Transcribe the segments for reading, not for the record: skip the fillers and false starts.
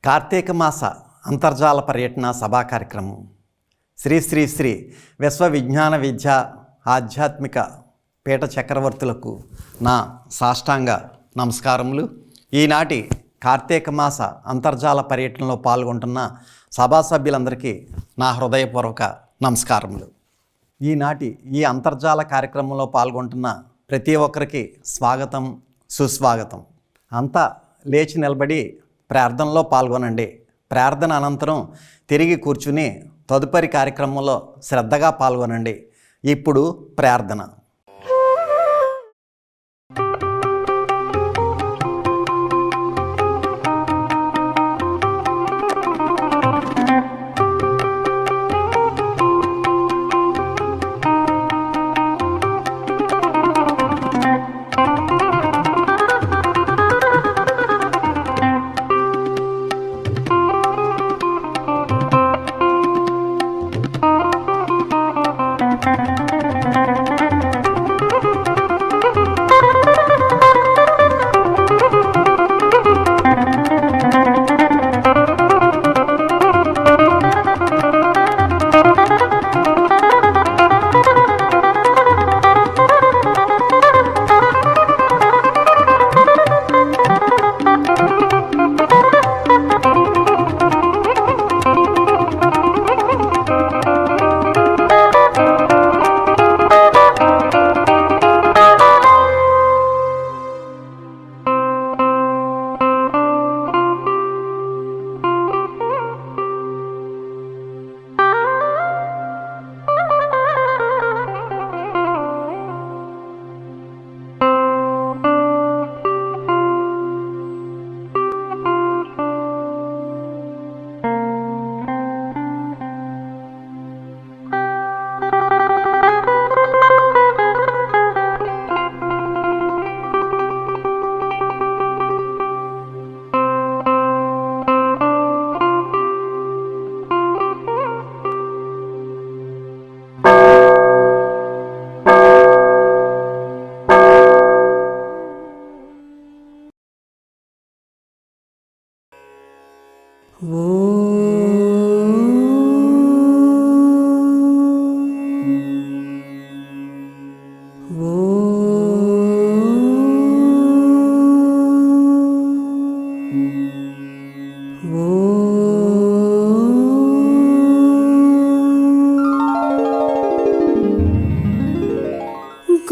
కార్తీక మాస అంతర్జాల పర్యటన సభా కార్యక్రమం శ్రీ శ్రీ శ్రీ విశ్వ విజ్ఞాన విద్య ఆధ్యాత్మిక పీఠ చక్రవర్తులకు నా సాష్టాంగ నమస్కారములు. ఈనాటి కార్తీక మాస అంతర్జాల పర్యటనలో పాల్గొంటున్న సభా సభ్యులందరికీ నా హృదయపూర్వక నమస్కారములు. ఈనాటి ఈ అంతర్జాల కార్యక్రమంలో పాల్గొంటున్న ప్రతి ఒక్కరికి స్వాగతం, సుస్వాగతం. అంతా లేచి నిలబడి ప్రార్థనలో పాల్గొనండి. ప్రార్థన అనంతరం తిరిగి కూర్చుని తదుపరి కార్యక్రమంలో శ్రద్ధగా పాల్గొనండి. ఇప్పుడు ప్రార్థన.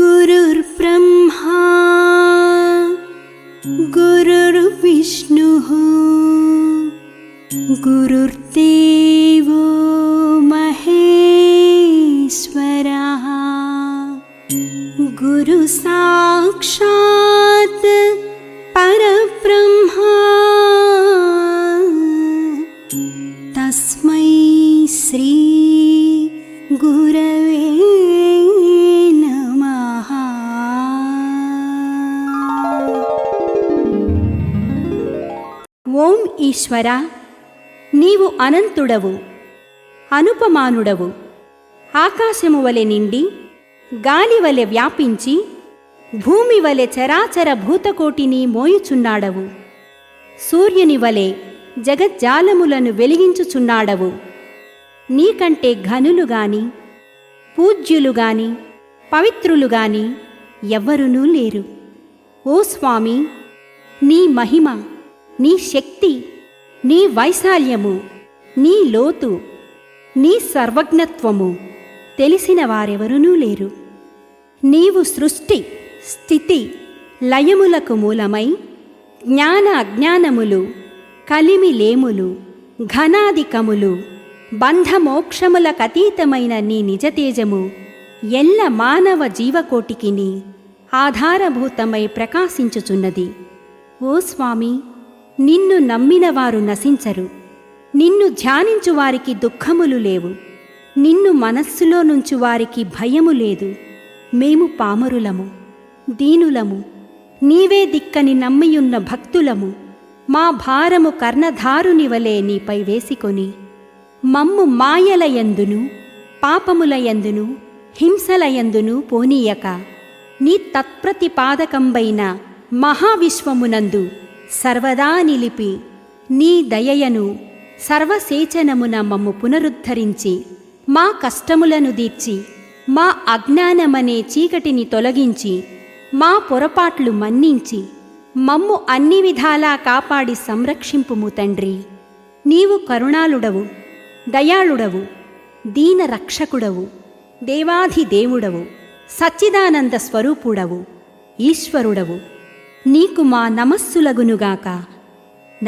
गुरुर्ब्रह्मा गुरुर्विष्णुः गुरुर्देवो महेश्वरः गुरुसाक्षात् परब्रह्मा तस्मै श्री गुरवे नमः. ఓం ఈశ్వర, నీవు అనంతుడవు, అనుపమానుడవు. ఆకాశము వలె నిండి, గాలి వలె వ్యాపించి, భూమి వలె చరాచర భూతకోటిని మోయుచున్నాడవు. సూర్యుని వలె జగజ్జాలములను వెలిగించుచున్నాడవు. నీకంటే ఘనులు గాని, పూజ్యులు గాని, పవిత్రులు గాని ఎవ్వరునూ లేరు. ఓ స్వామి, నీ మహిమ, నీ శక్తి, నీ వైశాల్యము, నీ లోతు, నీ సర్వజ్ఞత్వము తెలిసిన వారెవరునూ లేరు. నీవు సృష్టి, స్థితి, లయములకు మూలమై జ్ఞాన అజ్ఞానములు, కలిమిలేములు, ఘనాధికములు, బంధమోక్షములకతీతమైన నీ నిజతేజము ఎల్ల మానవ జీవకోటికిని ఆధారభూతమై ప్రకాశించుచున్నది. ఓ స్వామి, నిన్ను నమ్మిన వారు నశించరు. నిన్ను ధ్యానించు వారికి దుఃఖములు లేవు. నిన్ను మనస్సులో నుంచి వారికి భయము లేదు. మేము పామరులము, దీనులము, నీవే దిక్కని నమ్మియున్న భక్తులము. మా భారము కర్ణధారుని వలె నీపై వేసికొని మమ్ము మాయలయందును, పాపములయందును, హింసలయందును పోనీయక నీ తత్ప్రతిపాదకంబైన మహావిశ్వమునందు సర్వదా నిలిపి నీ దయయను సర్వసేచనమున మమ్ము పునరుద్ధరించి మా కష్టములను దీర్చి మా అజ్ఞానమనే చీకటిని తొలగించి మా పొరపాట్లు మన్నించి మమ్ము అన్ని విధాలా కాపాడి సంరక్షింపుము తండ్రి. నీవు కరుణాళుడవు, దయాళుడవు, దీన రక్షకుడవు, దేవాధిదేవుడవు, సచ్చిదానంద స్వరూపుడవు, ఈశ్వరుడవు. నీకు మా నమస్సులగునుగాక.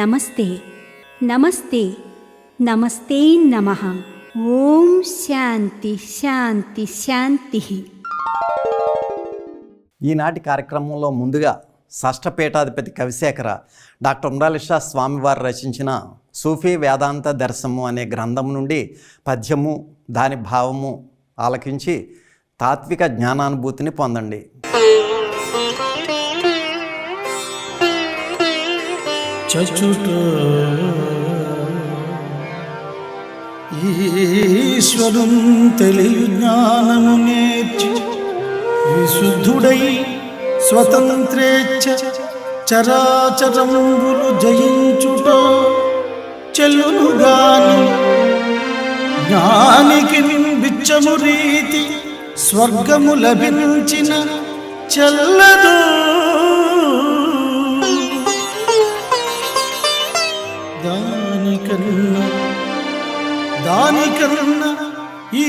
నమస్తే నమస్తే నమస్తే నమః. ఓం శాంతి శాంతి శాంతి. ఈనాటి కార్యక్రమంలో ముందుగా షష్ఠపీఠాధిపతి కవిశేఖర డాక్టర్ ఉమ్రాలిషా స్వామివారు రచించిన సూఫీ వేదాంత దర్శనము అనే గ్రంథం నుండి పద్యము దాని భావము ఆలకించి తాత్విక జ్ఞానానుభూతిని పొందండి. చచుట ఈశ్వరుం తెలియు జ్ఞానము నేర్చి విశుద్ధుడై స్వతంత్రేచ్ఛ చరాచరంబులు జయించుట చెల్లునుగాని జ్ఞానికి బిచ్చము రీతి స్వర్గము లభించిన చెల్లదు. దానికన్నా ఈ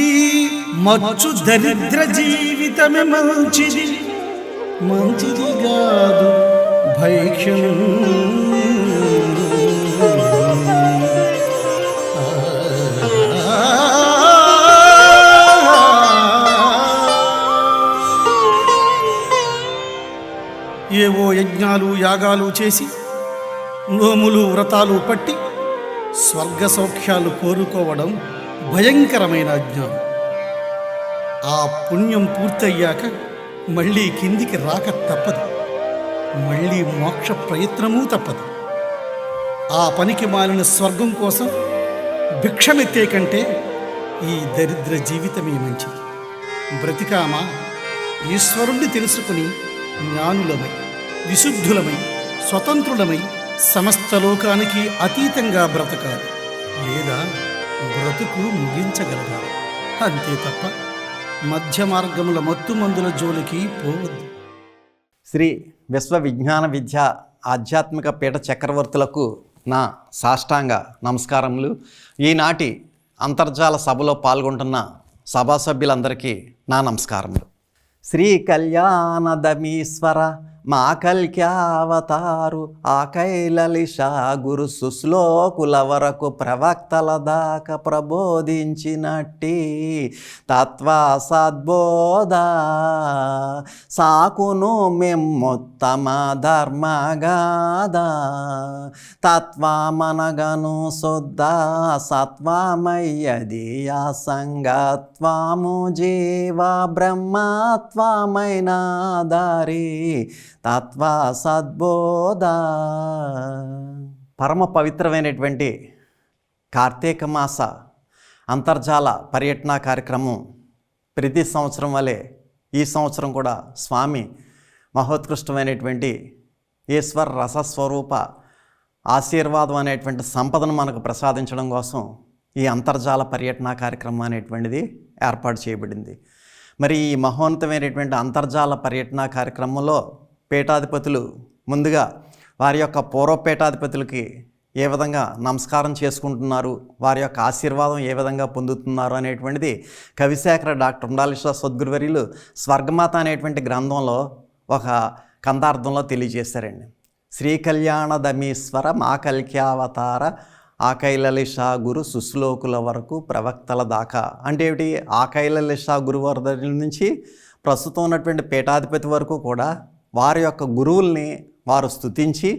మచ్చు దరిద్ర జీవితమే మంచిది కాదు భైక్ష్యం. ఏవో యజ్ఞాలు యాగాలు చేసి నోములు వ్రతాలు పట్టి స్వర్గ సౌఖ్యాలు కోరుకోవడం భయంకరమైన అజ్ఞానం. ఆ పుణ్యం పూర్తయ్యాక మళ్ళీ కిందికి రాక తప్పదు, మళ్ళీ మోక్ష ప్రయత్నమూ తప్పదు. ఆ పనికి మాలిన స్వర్గం కోసం భిక్షమెత్తే కంటే ఈ దరిద్ర జీవితమే మంచిది. బ్రతికామా ఈశ్వరుణ్ణి తెలుసుకుని జ్ఞానులమై విశుద్ధులమై స్వతంత్రులమై సమస్త లోకానికి అతీతంగా బ్రతకాలి, లేదా బ్రతుకు ముగించగలగాలి. అంతే తప్ప మధ్య మార్గముల మత్తు మందుల జోలికి పోవద్దు. శ్రీ విశ్వ విజ్ఞాన విద్య ఆధ్యాత్మిక పీఠ చక్రవర్తులకు నా సాష్టాంగ నమస్కారములు. ఈనాటి అంతర్జాల సభలో పాల్గొంటున్న సభా సభ్యులందరికీ నా నమస్కారములు. శ్రీ కళ్యాణదమీశ్వర మా కల్క్యావతారు ఆ కైలలిష గురు సుశ్లోకుల వరకు ప్రవక్తల దాకా ప్రబోధించినట్టి తత్వ సద్బోధ సాకును మెమ్మొత్తమ ధర్మగాద తత్వమనగను శుద్ధ సత్వమయ్యది ఆ సంగత్వము జీవ బ్రహ్మత్వమైన దారి తత్వ సద్బోధ. పరమ పవిత్రమైనటువంటి కార్తీక మాస అంతర్జాల పర్యటన కార్యక్రమం ప్రతి సంవత్సరం వలె ఈ సంవత్సరం కూడా స్వామి మహోత్కృష్టమైనటువంటి ఈశ్వర రసస్వరూప ఆశీర్వాదం అనేటువంటి సంపదను మనకు ప్రసాదించడం కోసం ఈ అంతర్జాల పర్యటన కార్యక్రమం అనేటువంటిది ఏర్పాటు చేయబడింది. మరి ఈ మహోన్నతమైనటువంటి అంతర్జాల పర్యటన కార్యక్రమంలో పీఠాధిపతులు ముందుగా వారి యొక్క పూర్వ పీఠాధిపతులకి ఏ విధంగా నమస్కారం చేసుకుంటున్నారు, వారి యొక్క ఆశీర్వాదం ఏ విధంగా పొందుతున్నారు అనేటువంటిది కవిశేఖర డాక్టర్ ఉమ్రాలిషా సద్గురువర్యులు స్వర్గమాత అనేటువంటి గ్రంథంలో ఒక కందార్థంలో తెలియజేశారండి. శ్రీ కళ్యాణదమీశ్వర మా కల్క్యావతార ఆకైలలిషా గురు సుశ్లోకుల వరకు ప్రవక్తల దాకా అంటే ఏమిటి? ఆకైలలిషా గురువర్ధుల నుంచి ప్రస్తుతం ఉన్నటువంటి పీఠాధిపతి వరకు కూడా వారి యొక్క గురువుల్ని వారు స్తుతించి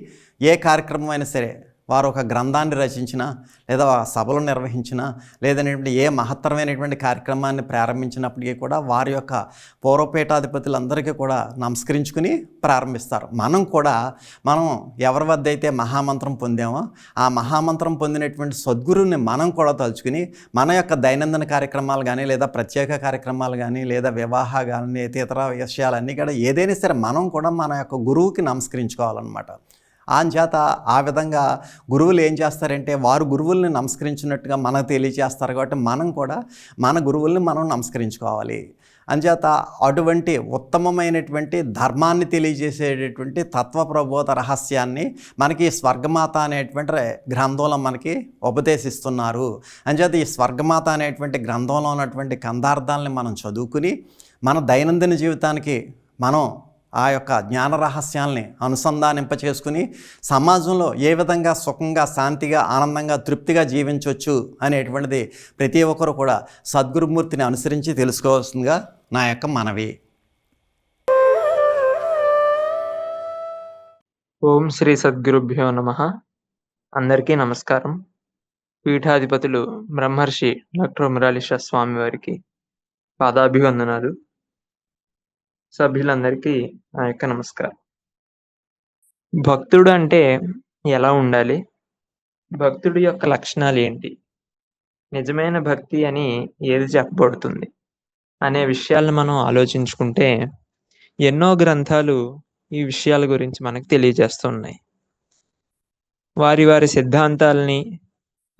ఏ కార్యక్రమం అయినా సరే వారు ఒక గ్రంథాన్ని రచించినా లేదా సభలు నిర్వహించినా లేదనేటువంటి ఏ మహత్తరమైనటువంటి కార్యక్రమాన్ని ప్రారంభించినప్పటికీ కూడా వారి యొక్క పూర్వపీఠాధిపతులందరికీ కూడా నమస్కరించుకుని ప్రారంభిస్తారు. మనం ఎవరి వద్ద అయితే మహామంత్రం పొందామో ఆ మహామంత్రం పొందినటువంటి సద్గురువుని మనం కూడా తలుచుకుని మన యొక్క దైనందిన కార్యక్రమాలు కానీ లేదా ప్రత్యేక కార్యక్రమాలు కానీ లేదా వివాహ కానీ ఇతర విషయాలన్నీ కూడా ఏదైనా సరే మనం కూడా మన యొక్క గురువుకి నమస్కరించుకోవాలన్నమాట. చేత ఆ విధంగా గురువులు ఏం చేస్తారంటే వారు గురువుల్ని నమస్కరించినట్టుగా మనకు తెలియజేస్తారు కాబట్టి మనం కూడా మన గురువుల్ని మనం నమస్కరించుకోవాలి. అంచేత అటువంటి ఉత్తమమైనటువంటి ధర్మాన్ని తెలియజేసేటటువంటి తత్వ ప్రబోధ రహస్యాన్ని మనకి స్వర్గమాత అనేటువంటి గ్రంథంలో మనకి ఉపదేశిస్తున్నారు. అంచేత ఈ స్వర్గమాత అనేటువంటి గ్రంథంలో ఉన్నటువంటి కందార్థాలని మనం చదువుకుని మన దైనందిన జీవితానికి మనం ఆ యొక్క జ్ఞాన రహస్యాల్ని అనుసంధానింప చేసుకుని సమాజంలో ఏ విధంగా సుఖంగా, శాంతిగా, ఆనందంగా, తృప్తిగా జీవించవచ్చు అనేటువంటిది ప్రతి ఒక్కరు కూడా సద్గురుమూర్తిని అనుసరించి తెలుసుకోవాల్సిందిగా నా యొక్క మనవి. ఓం శ్రీ సద్గురుభ్యో నమః. అందరికీ నమస్కారం. పీఠాధిపతులు బ్రహ్మర్షి డాక్టర్ మురాలిషా స్వామి వారికి పాదాభివందనాలు. సభ్యులందరికీ నా యొక్క నమస్కారం. భక్తుడు అంటే ఎలా ఉండాలి? భక్తుడి యొక్క లక్షణాలు ఏంటి? నిజమైన భక్తి అని ఏది చెప్పబడుతుంది అనే విషయాలను మనం ఆలోచించుకుంటే ఎన్నో గ్రంథాలు ఈ విషయాల గురించి మనకు తెలియజేస్తున్నాయి. వారి వారి సిద్ధాంతాలని,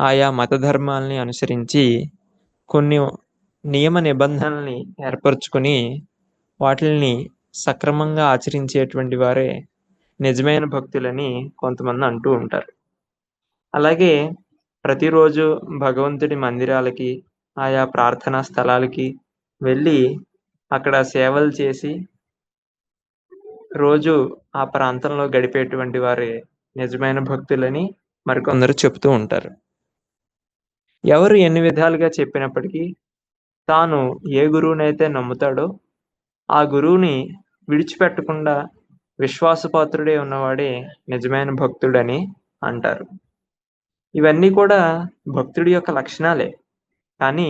ఆయా మత ధర్మాలని అనుసరించి కొన్ని నియమ నిబంధనల్ని ఏర్పరచుకొని వాటిని సక్రమంగా ఆచరించేటువంటి వారే నిజమైన భక్తులని కొంతమంది అంటూ ఉంటారు. అలాగే ప్రతిరోజు భగవంతుడి మందిరాలకి, ఆయా ప్రార్థనా స్థలాలకి వెళ్ళి అక్కడ సేవలు చేసి రోజు ఆ ప్రాంతంలో గడిపేటువంటి వారే నిజమైన భక్తులని మరికొందరు చెప్తూ ఉంటారు. ఎవరు ఎన్ని విధాలుగా చెప్పినప్పటికీ తాను ఏ గురువునైతే నమ్ముతాడో ఆ గురువుని విడిచిపెట్టకుండా విశ్వాసపాత్రుడే ఉన్నవాడే నిజమైన భక్తుడని అంటారు. ఇవన్నీ కూడా భక్తుడి యొక్క లక్షణాలే. కానీ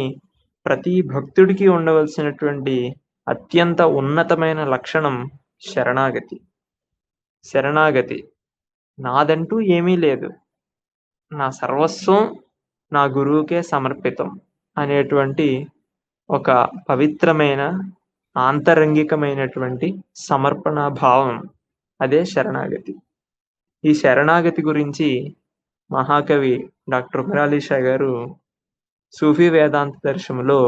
ప్రతి భక్తుడికి ఉండవలసినటువంటి అత్యంత ఉన్నతమైన లక్షణం శరణాగతి. శరణాగతి, నాదంటూ ఏమీ లేదు, నా సర్వస్వం నా గురువుకే సమర్పితం అనేటువంటి ఒక పవిత్రమైన ఆంతరంగికమైనటువంటి సమర్పణ భావం, అదే శరణాగతి. ఈ శరణాగతి గురించి మహాకవి డాక్టర్ మురాలిషా గారు సూఫీ వేదాంత దర్శనంలో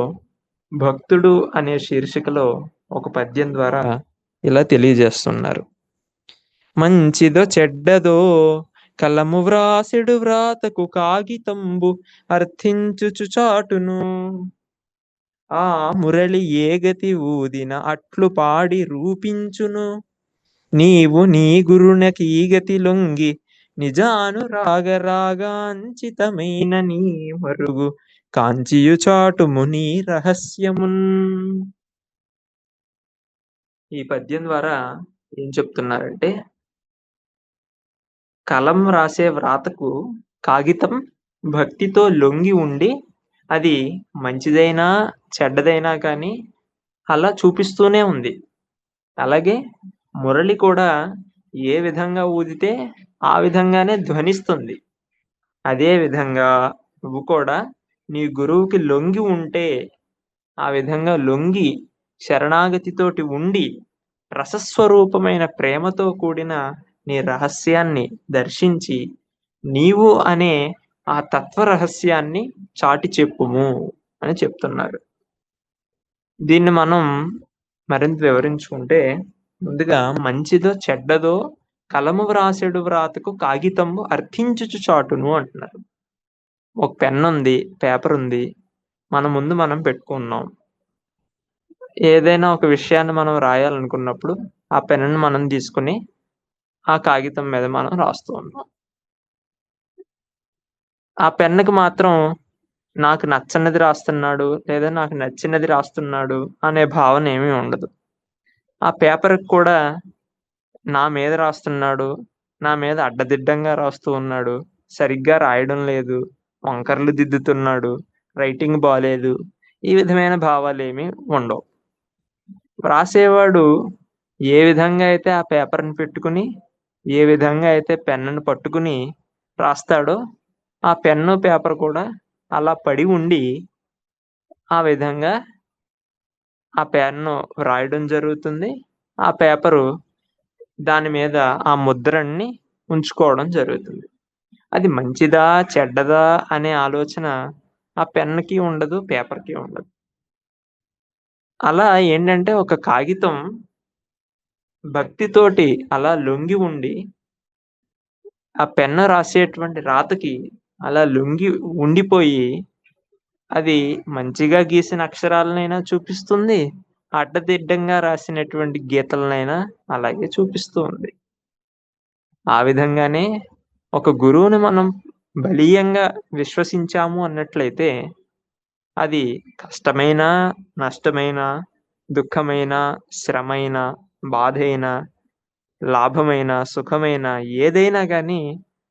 భక్తుడు అనే శీర్షికలో ఒక పద్యం ద్వారా ఇలా తెలియజేస్తున్నారు. మంచిదో చెడ్డదో కలము వ్రాసెడు వ్రాతకు కాగితంబు అర్థించుచు చాటును, ఆ మురళి ఏ గతి ఊదిన అట్లు పాడి రూపించును, నీవు నీ గురునకి ఈ గతి లొంగి నిజాను రాగరాగాంచితమైన నీ మరుగు కాంచియు చాటుము నీ రహస్యమున్. ఈ పద్యం ద్వారా ఏం చెప్తున్నారంటే, కలం రాసే వ్రాతకు కాగితం భక్తితో లొంగి ఉండి అది మంచిదైనా చెడ్డదైనా కానీ అలా చూపిస్తూనే ఉంది. అలాగే మురళి కూడా ఏ విధంగా ఊదితే ఆ విధంగానే ధ్వనిస్తుంది. అదే విధంగా నువ్వు కూడా నీ గురువుకి లొంగి ఉంటే, ఆ విధంగా లొంగి శరణాగతితోటి ఉండి రసస్వరూపమైన ప్రేమతో కూడిన నీ రహస్యాన్ని దర్శించి నీవు అనే ఆ తత్వ రహస్యాన్ని చాటి చెప్పుము అని చెప్తున్నారు. దీన్ని మనం మరింత వివరించుకుంటే, ముందుగా మంచిదో చెడ్డదో కలము వ్రాసెడు వ్రాతకు కాగితము అర్థించుచు చాటును అంటున్నారు. ఒక పెన్ ఉంది, పేపర్ ఉంది, మన ముందు మనం పెట్టుకున్నాం. ఏదైనా ఒక విషయాన్ని మనం రాయాలనుకున్నప్పుడు ఆ పెన్నును మనం తీసుకుని ఆ కాగితం మీద మనం రాస్తూ ఉన్నాం. ఆ పెన్నుకి మాత్రం నాకు నచ్చనిది రాస్తున్నాడు లేదా నాకు నచ్చినది రాస్తున్నాడు అనే భావన ఏమీ ఉండదు. ఆ పేపర్కి కూడా నా మీద రాస్తున్నాడు, నా మీద అడ్డదిడ్డంగా రాస్తూ ఉన్నాడు, సరిగ్గా రాయడం లేదు, వంకర్లు దిద్దుతున్నాడు, రైటింగ్ బాలేదు, ఈ విధమైన భావాలు ఏమీ ఉండవు. వ్రాసేవాడు ఏ విధంగా అయితే ఆ పేపర్ని పెట్టుకుని, ఏ విధంగా అయితే పెన్నును పట్టుకుని రాస్తాడో ఆ పెన్ను పేపర్ కూడా అలా పడి ఉండి ఆ విధంగా ఆ పెన్ను వ్రాయడం జరుగుతుంది. ఆ పేపరు దాని మీద ఆ ముద్రని ఉంచుకోవడం జరుగుతుంది. అది మంచిదా చెడ్డదా అనే ఆలోచన ఆ పెన్నుకి ఉండదు, పేపర్‌కి ఉండదు. అలా ఏంటంటే ఒక కాగితం భక్తితోటి అలా లొంగి ఉండి, ఆ పెన్ను రాసేటువంటి రాతకి అలా లొంగి ఉండిపోయి, అది మంచిగా గీసిన అక్షరాలనైనా చూపిస్తుంది, అడ్డదిడ్డంగా రాసినటువంటి గీతలనైనా అలాగే చూపిస్తూ ఉంది. ఆ విధంగానే ఒక గురువుని మనం బలీయంగా విశ్వసించాము అన్నట్లయితే, అది కష్టమైనా, నష్టమైనా, దుఃఖమైనా, శ్రమైనా, బాధైనా, లాభమైనా, సుఖమైనా ఏదైనా గానీ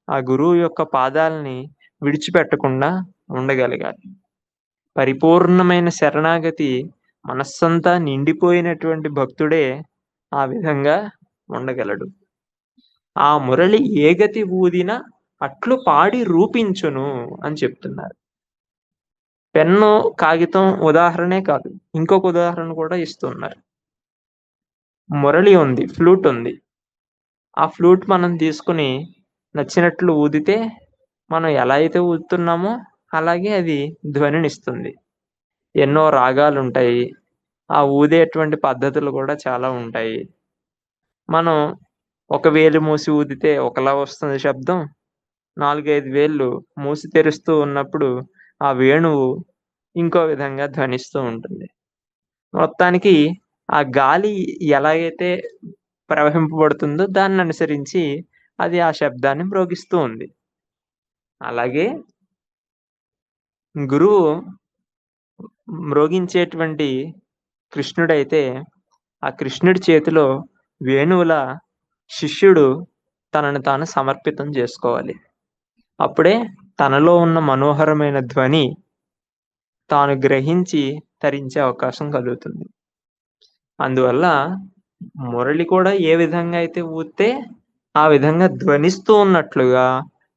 ఆ గురువు యొక్క పాదాలని విడిచిపెట్టకుండా ఉండగలగాలి. పరిపూర్ణమైన శరణాగతి మనస్సంతా నిండిపోయినటువంటి భక్తుడే ఆ విధంగా ఉండగలడు. ఆ మురళి ఏ గతి ఊదిన అట్లు పాడి రూపించును అని చెప్తున్నారు. పెన్ను, కాగితం ఉదాహరణే కాదు. ఇంకొక ఉదాహరణ కూడా ఇస్తున్నారు. మురళి ఉంది. ఫ్లూట్ ఉంది. ఆ ఫ్లూట్ మనం తీసుకొని నచ్చినట్లు ఊదితే, మనం ఎలా అయితే ఊదుతున్నామో అలాగే అది ధ్వనినిస్తుంది. ఎన్నో రాగాలుంటాయి. ఆ ఊదేటువంటి పద్ధతులు కూడా చాలా ఉంటాయి. మనం ఒక వేలు మూసి ఊదితే ఒకలా వస్తుంది శబ్దం. 4, 5 వేళ్ళు మూసి తెరుస్తూ ఉన్నప్పుడు ఆ వేణువు ఇంకో విధంగా ధ్వనిస్తూ ఉంటుంది. మొత్తానికి ఆ గాలి ఎలాగైతే ప్రవహింపబడుతుందో దాన్ననుసరించి అది ఆ శబ్దాన్ని మ్రోగిస్తూ ఉంది. అలాగే గురువు మ్రోగించేటువంటి కృష్ణుడైతే, ఆ కృష్ణుడి చేతిలో వేణువులా శిష్యుడు తనను తాను సమర్పితం జేసుకోవాలి. అప్పుడే తనలో ఉన్న మనోహరమైన ధ్వని తాను గ్రహించి తరించే అవకాశం కలుగుతుంది. అందువల్ల మురళి కూడా ఏ విధంగా అయితే ఊదితే ఆ విధంగా ధ్వనిస్తూ ఉన్నట్లుగా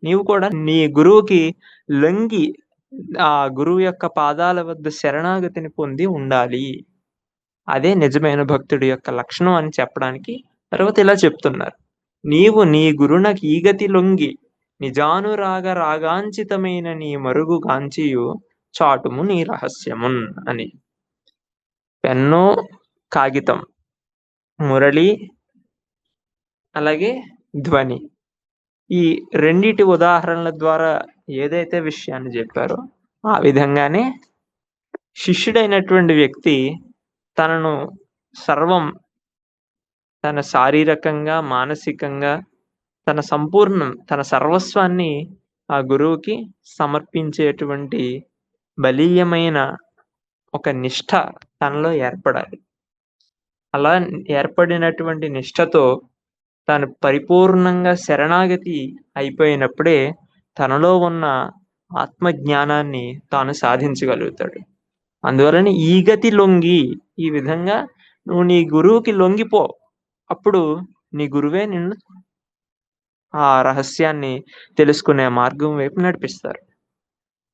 నీవు కూడా నీ గురువుకి లొంగి ఆ గురువు యొక్క పాదాల వద్ద శరణాగతిని పొంది ఉండాలి. అదే నిజమైన భక్తుడి యొక్క లక్షణం అని చెప్పడానికి తర్వాత ఇలా చెప్తున్నారు. నీవు నీ గురునకు ఈగతి లొంగి నిజానురాగ రాగాంచితమైన నీ మరుగు గాంచియు చాటుము నీ రహస్యమున్ అని. పెన్ను, కాగితం, మురళి, అలాగే ధ్వని. ఈ రెండిటి ఉదాహరణల ద్వారా ఏదైతే విషయాన్ని చెప్పారో ఆ విధంగానే శిష్యుడైనటువంటి వ్యక్తి తనను సర్వం, తన శారీరకంగా, మానసికంగా, తన సర్వస్వాన్ని ఆ గురువుకి సమర్పించేటువంటి బలీయమైన ఒక నిష్ఠ తనలో ఏర్పడాలి. అలా ఏర్పడినటువంటి నిష్ఠతో తాను పరిపూర్ణంగా శరణాగతి అయిపోయినప్పుడే తనలో ఉన్న ఆత్మజ్ఞానాన్ని తాను సాధించగలుగుతాడు. అందువలన ఈ గతి లొంగి, ఈ విధంగా నువ్వు నీ గురువుకి లొంగిపో. అప్పుడు నీ గురువే నిన్ను ఆ రహస్యాన్ని తెలుసుకునే మార్గం వైపు నడిపిస్తారు.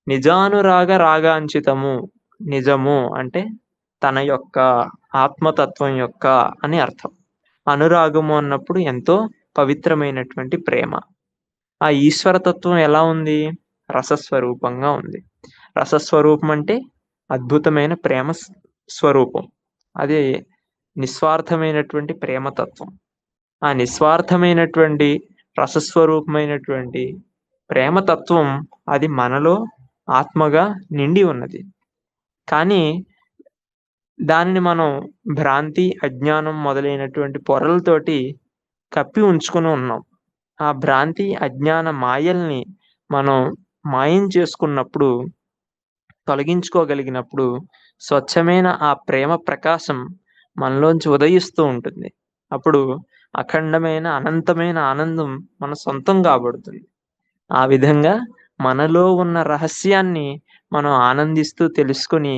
నిజానురాగ రాగాంచితము, నిజము అంటే తన యొక్క ఆత్మతత్వం యొక్క అని అర్థం. అనురాగము అన్నప్పుడు ఎంతో పవిత్రమైనటువంటి ప్రేమ. ఆ ఈశ్వరతత్వం ఎలా ఉంది? రసస్వరూపంగా ఉంది. రసస్వరూపం అంటే అద్భుతమైన ప్రేమ స్వరూపం. అది నిస్వార్థమైనటువంటి ప్రేమతత్వం. ఆ నిస్వార్థమైనటువంటి రసస్వరూపమైనటువంటి ప్రేమతత్వం అది మనలో ఆత్మగా నిండి ఉన్నది. కానీ దానిని మనం భ్రాంతి, అజ్ఞానం మొదలైనటువంటి పొరలతోటి కప్పి ఉంచుకొని ఉన్నాం. ఆ భ్రాంతి, అజ్ఞాన మాయల్ని మనం మాయం చేసుకున్నప్పుడు, తొలగించుకోగలిగినప్పుడు స్వచ్ఛమైన ఆ ప్రేమ ప్రకాశం మనలోంచి ఉదయిస్తూ ఉంటుంది. అప్పుడు అఖండమైన, అనంతమైన ఆనందం మన సొంతం కాబడుతుంది. ఆ విధంగా మనలో ఉన్న రహస్యాన్ని మనం ఆనందిస్తూ తెలుసుకొని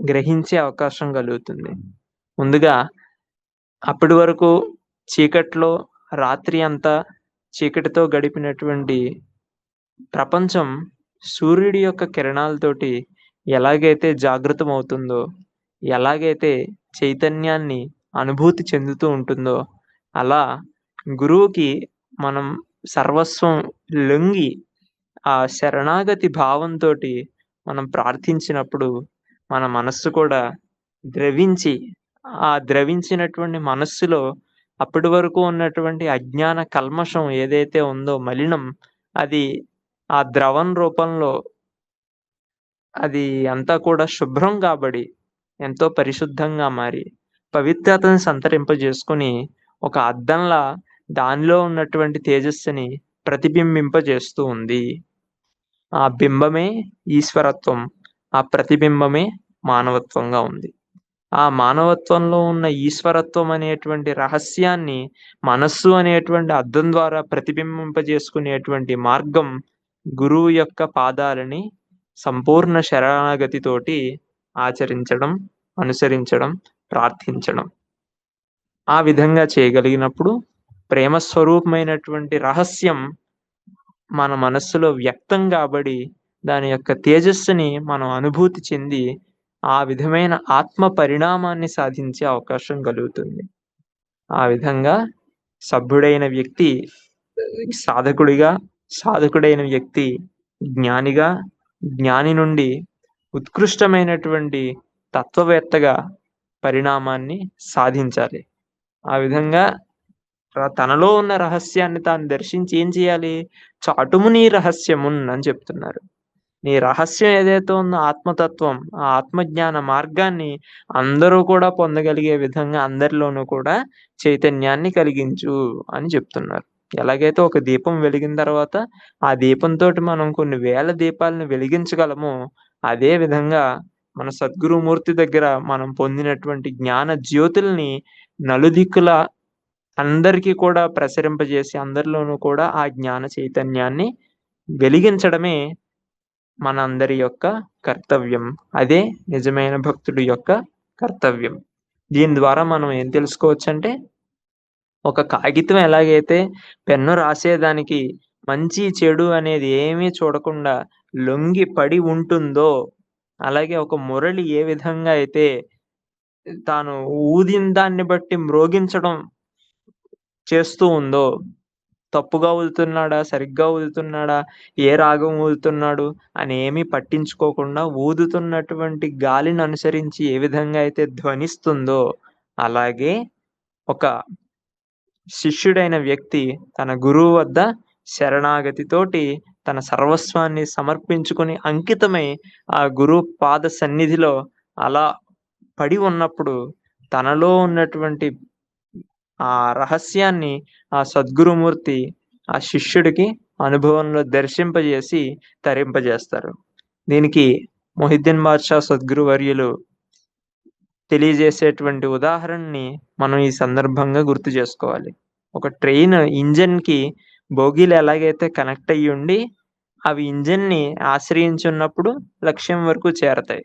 గ్రహించే అవకాశం కలుగుతుంది. ముందుగా అప్పటి వరకు చీకట్లో రాత్రి అంతా చీకటితో గడిపినటువంటి ప్రపంచం సూర్యుడి యొక్క కిరణాలతోటి ఎలాగైతే జాగృతమవుతుందో, ఎలాగైతే చైతన్యాన్ని అనుభూతి చెందుతూ ఉంటుందో, అలా గురువుకి మనం సర్వస్వం లొంగి ఆ శరణాగతి భావంతో మనం ప్రార్థించినప్పుడు మన మనస్సు కూడా ద్రవించి, ఆ ద్రవించినటువంటి మనస్సులో అప్పటి వరకు ఉన్నటువంటి అజ్ఞాన కల్మషం ఏదైతే ఉందో మలినం, అది ఆ ద్రవం రూపంలో అది అంతా కూడా శుభ్రం కాబడి ఎంతో పరిశుద్ధంగా మారి పవిత్రతను సంతరింపజేసుకొని ఒక అద్దంలా దానిలో ఉన్నటువంటి తేజస్సుని ప్రతిబింబింపజేస్తూ ఉంది. ఆ బింబమే ఈశ్వరత్వం, ఆ ప్రతిబింబమే మానవత్వంగా ఉంది. ఆ మానవత్వంలో ఉన్న ఈశ్వరత్వం అనేటువంటి రహస్యాన్ని మనస్సు అనేటువంటి అద్దం ద్వారా ప్రతిబింబింపజేసుకునేటువంటి మార్గం గురువు యొక్క పాదాలని సంపూర్ణ శరణాగతితోటి ఆచరించడం, అనుసరించడం, ప్రార్థించడం. ఆ విధంగా చేయగలిగినప్పుడు ప్రేమ స్వరూపమైనటువంటి రహస్యం మన మనస్సులో వ్యక్తం కాబడి దాని యొక్క తేజస్సుని మనం అనుభూతి చెంది ఆ విధమైన ఆత్మ పరిణామాన్ని సాధించే అవకాశం కలుగుతుంది. ఆ విధంగా సభ్యుడైన వ్యక్తి సాధకుడిగా, సాధకుడైన వ్యక్తి జ్ఞానిగా, జ్ఞాని నుండి ఉత్కృష్టమైనటువంటి తత్వవేత్తగా పరిణామాన్ని సాధించాలి. ఆ విధంగా తనలో ఉన్న రహస్యాన్ని తాను దర్శించి ఏం చేయాలి? చాటుము నీ రహస్యమున్ అని చెప్తున్నారు. నీ రహస్యం ఏదైతే ఉందో ఆత్మతత్వం, ఆ ఆత్మజ్ఞాన మార్గాన్ని అందరూ కూడా పొందగలిగే విధంగా అందరిలోనూ కూడా చైతన్యాన్ని కలిగించు అని చెప్తున్నారు. ఎలాగైతే ఒక దీపం వెలిగిన తర్వాత ఆ దీపంతోటి మనం కొన్ని వేల దీపాలను వెలిగించగలమో, అదే విధంగా మన సద్గురుమూర్తి దగ్గర మనం పొందినటువంటి జ్ఞాన జ్యోతుల్ని నలుదిక్కుల అందరికీ కూడా ప్రసరింపజేసి అందరిలోనూ కూడా ఆ జ్ఞాన చైతన్యాన్ని వెలిగించడమే మనందరి యొక్క కర్తవ్యం. అదే నిజమైన భక్తుడి యొక్క కర్తవ్యం. దీని ద్వారా మనం ఏం తెలుసుకోవచ్చంటే, ఒక కాగితం ఎలాగైతే పెన్ను రాసేదానికి మంచి చెడు అనేది ఏమీ చూడకుండా లొంగి పడి ఉంటుందో, అలాగే ఒక మురళి ఏ విధంగా అయితే తాను ఊదిన దాన్ని బట్టి మ్రోగించడం చేస్తూ ఉందో, తప్పుగా ఊదుతున్నాడా? సరిగ్గా ఊదుతున్నాడా? ఏ రాగం ఊదుతున్నాడు? అని ఏమీ పట్టించుకోకుండా ఊదుతున్నటువంటి గాలిని అనుసరించి ఏ విధంగా అయితే ధ్వనిస్తుందో, అలాగే ఒక శిష్యుడైన వ్యక్తి తన గురువు వద్ద శరణాగతితోటి తన సర్వస్వాన్ని సమర్పించుకొని అంకితమై ఆ గురువు పాద సన్నిధిలో అలా పడి ఉన్నప్పుడు తనలో ఉన్నటువంటి ఆ రహస్యాన్ని ఆ సద్గురుమూర్తి ఆ శిష్యుడికి అనుభవంలో దర్శింపజేసి తరింపజేస్తారు. దీనికి మొహిద్దీన్ బాద్షా సద్గురు వర్యులు తెలియజేసేటువంటి ఉదాహరణని మనం ఈ సందర్భంగా గుర్తు చేసుకోవాలి. ఒక ట్రైన్ ఇంజన్‌కి బోగీలు ఎలాగైతే కనెక్ట్ అయ్యి ఉండి, అవి ఇంజన్‌ని ఆశ్రయించున్నప్పుడు లక్ష్యం వరకు చేరతాయి.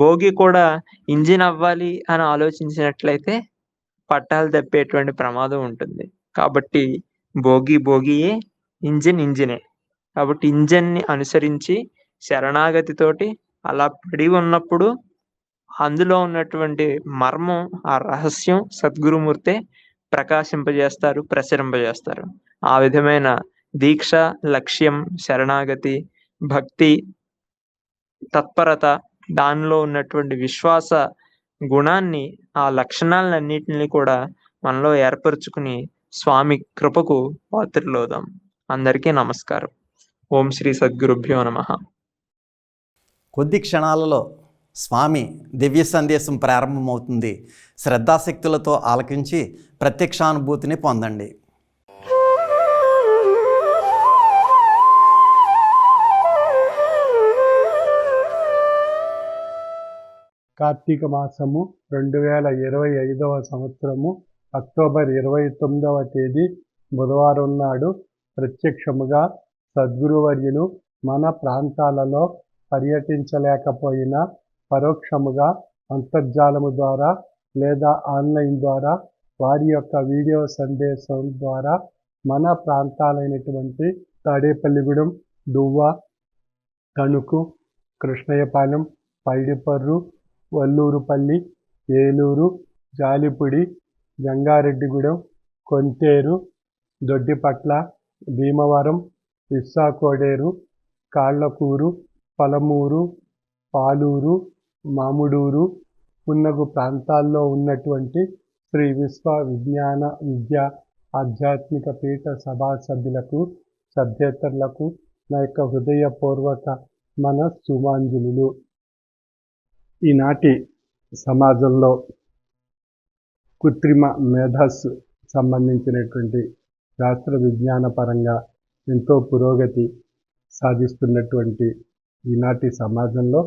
బోగి కూడా ఇంజిన్ అవ్వాలి అని ఆలోచించినట్లయితే పట్టాలు తప్పేటువంటి ప్రమాదం ఉంటుంది. కాబట్టి బోగియే, ఇంజిన్ ఇంజినే. కాబట్టి ఇంజిన్‌ని అనుసరించి శరణాగతితోటి అలా పడి ఉన్నప్పుడు అందులో ఉన్నటువంటి మర్మం, ఆ రహస్యం సద్గురుమూర్తే ప్రకాశింపజేస్తారు, ప్రసరింపజేస్తారు. ఆ విధమైన దీక్ష, లక్ష్యం, శరణాగతి, భక్తి, తత్పరత, దానిలో ఉన్నటువంటి విశ్వాస గుణాన్ని, ఆ లక్షణాలన్నిటిని కూడా మనలో ఏర్పరుచుకుని స్వామి కృపకు పాత్రులవుదాం. అందరికీ నమస్కారం. ఓం శ్రీ సద్గురుభ్యో నమః. కొద్ది క్షణాలలో స్వామి దివ్య సందేశం ప్రారంభమవుతుంది. శ్రద్ధాశక్తులతో ఆలకించి ప్రత్యక్షానుభూతిని పొందండి. కార్తీక మాసము 2025వ సంవత్సరము అక్టోబర్ 29వ తేదీ బుధవారం నాడు ప్రత్యక్షముగా సద్గురువర్యులు మన ప్రాంతాలలో పర్యటించలేకపోయినా పరోక్షముగా అంతర్జాలము ద్వారా లేదా ఆన్లైన్ ద్వారా వారి యొక్క వీడియో సందేశం ద్వారా మన ప్రాంతాలైనటువంటి తాడేపల్లిగూడెం, దువ్వ, తణుకు, కృష్ణయ్యపాలెం, పైడిపర్రు, వల్లూరుపల్లి, ఏలూరు, జాలిపుడి, జంగారెడ్డిగూడెం, కొంతేరు, దొడ్డిపట్ల, భీమవరం, ఇస్సాకోడేరు, కాళ్ళకూరు, పలమూరు, పాలూరు, మాముడూరు, పున్నగు ప్రాంతాల్లో ఉన్నటువంటి శ్రీ విశ్వ విజ్ఞాన విద్యా ఆధ్యాత్మిక పీఠ సభా సభ్యులకు, సభ్యేతరులకు నా యొక్క హృదయపూర్వక సుమాంజలులు. ఈనాటి సమాజంలో కృత్రిమ మేధస్సు సంబంధించినటువంటి శాస్త్ర విజ్ఞాన పరంగా ఎంతో పురోగతి సాధిస్తున్నటువంటి ఈనాటి సమాజంలో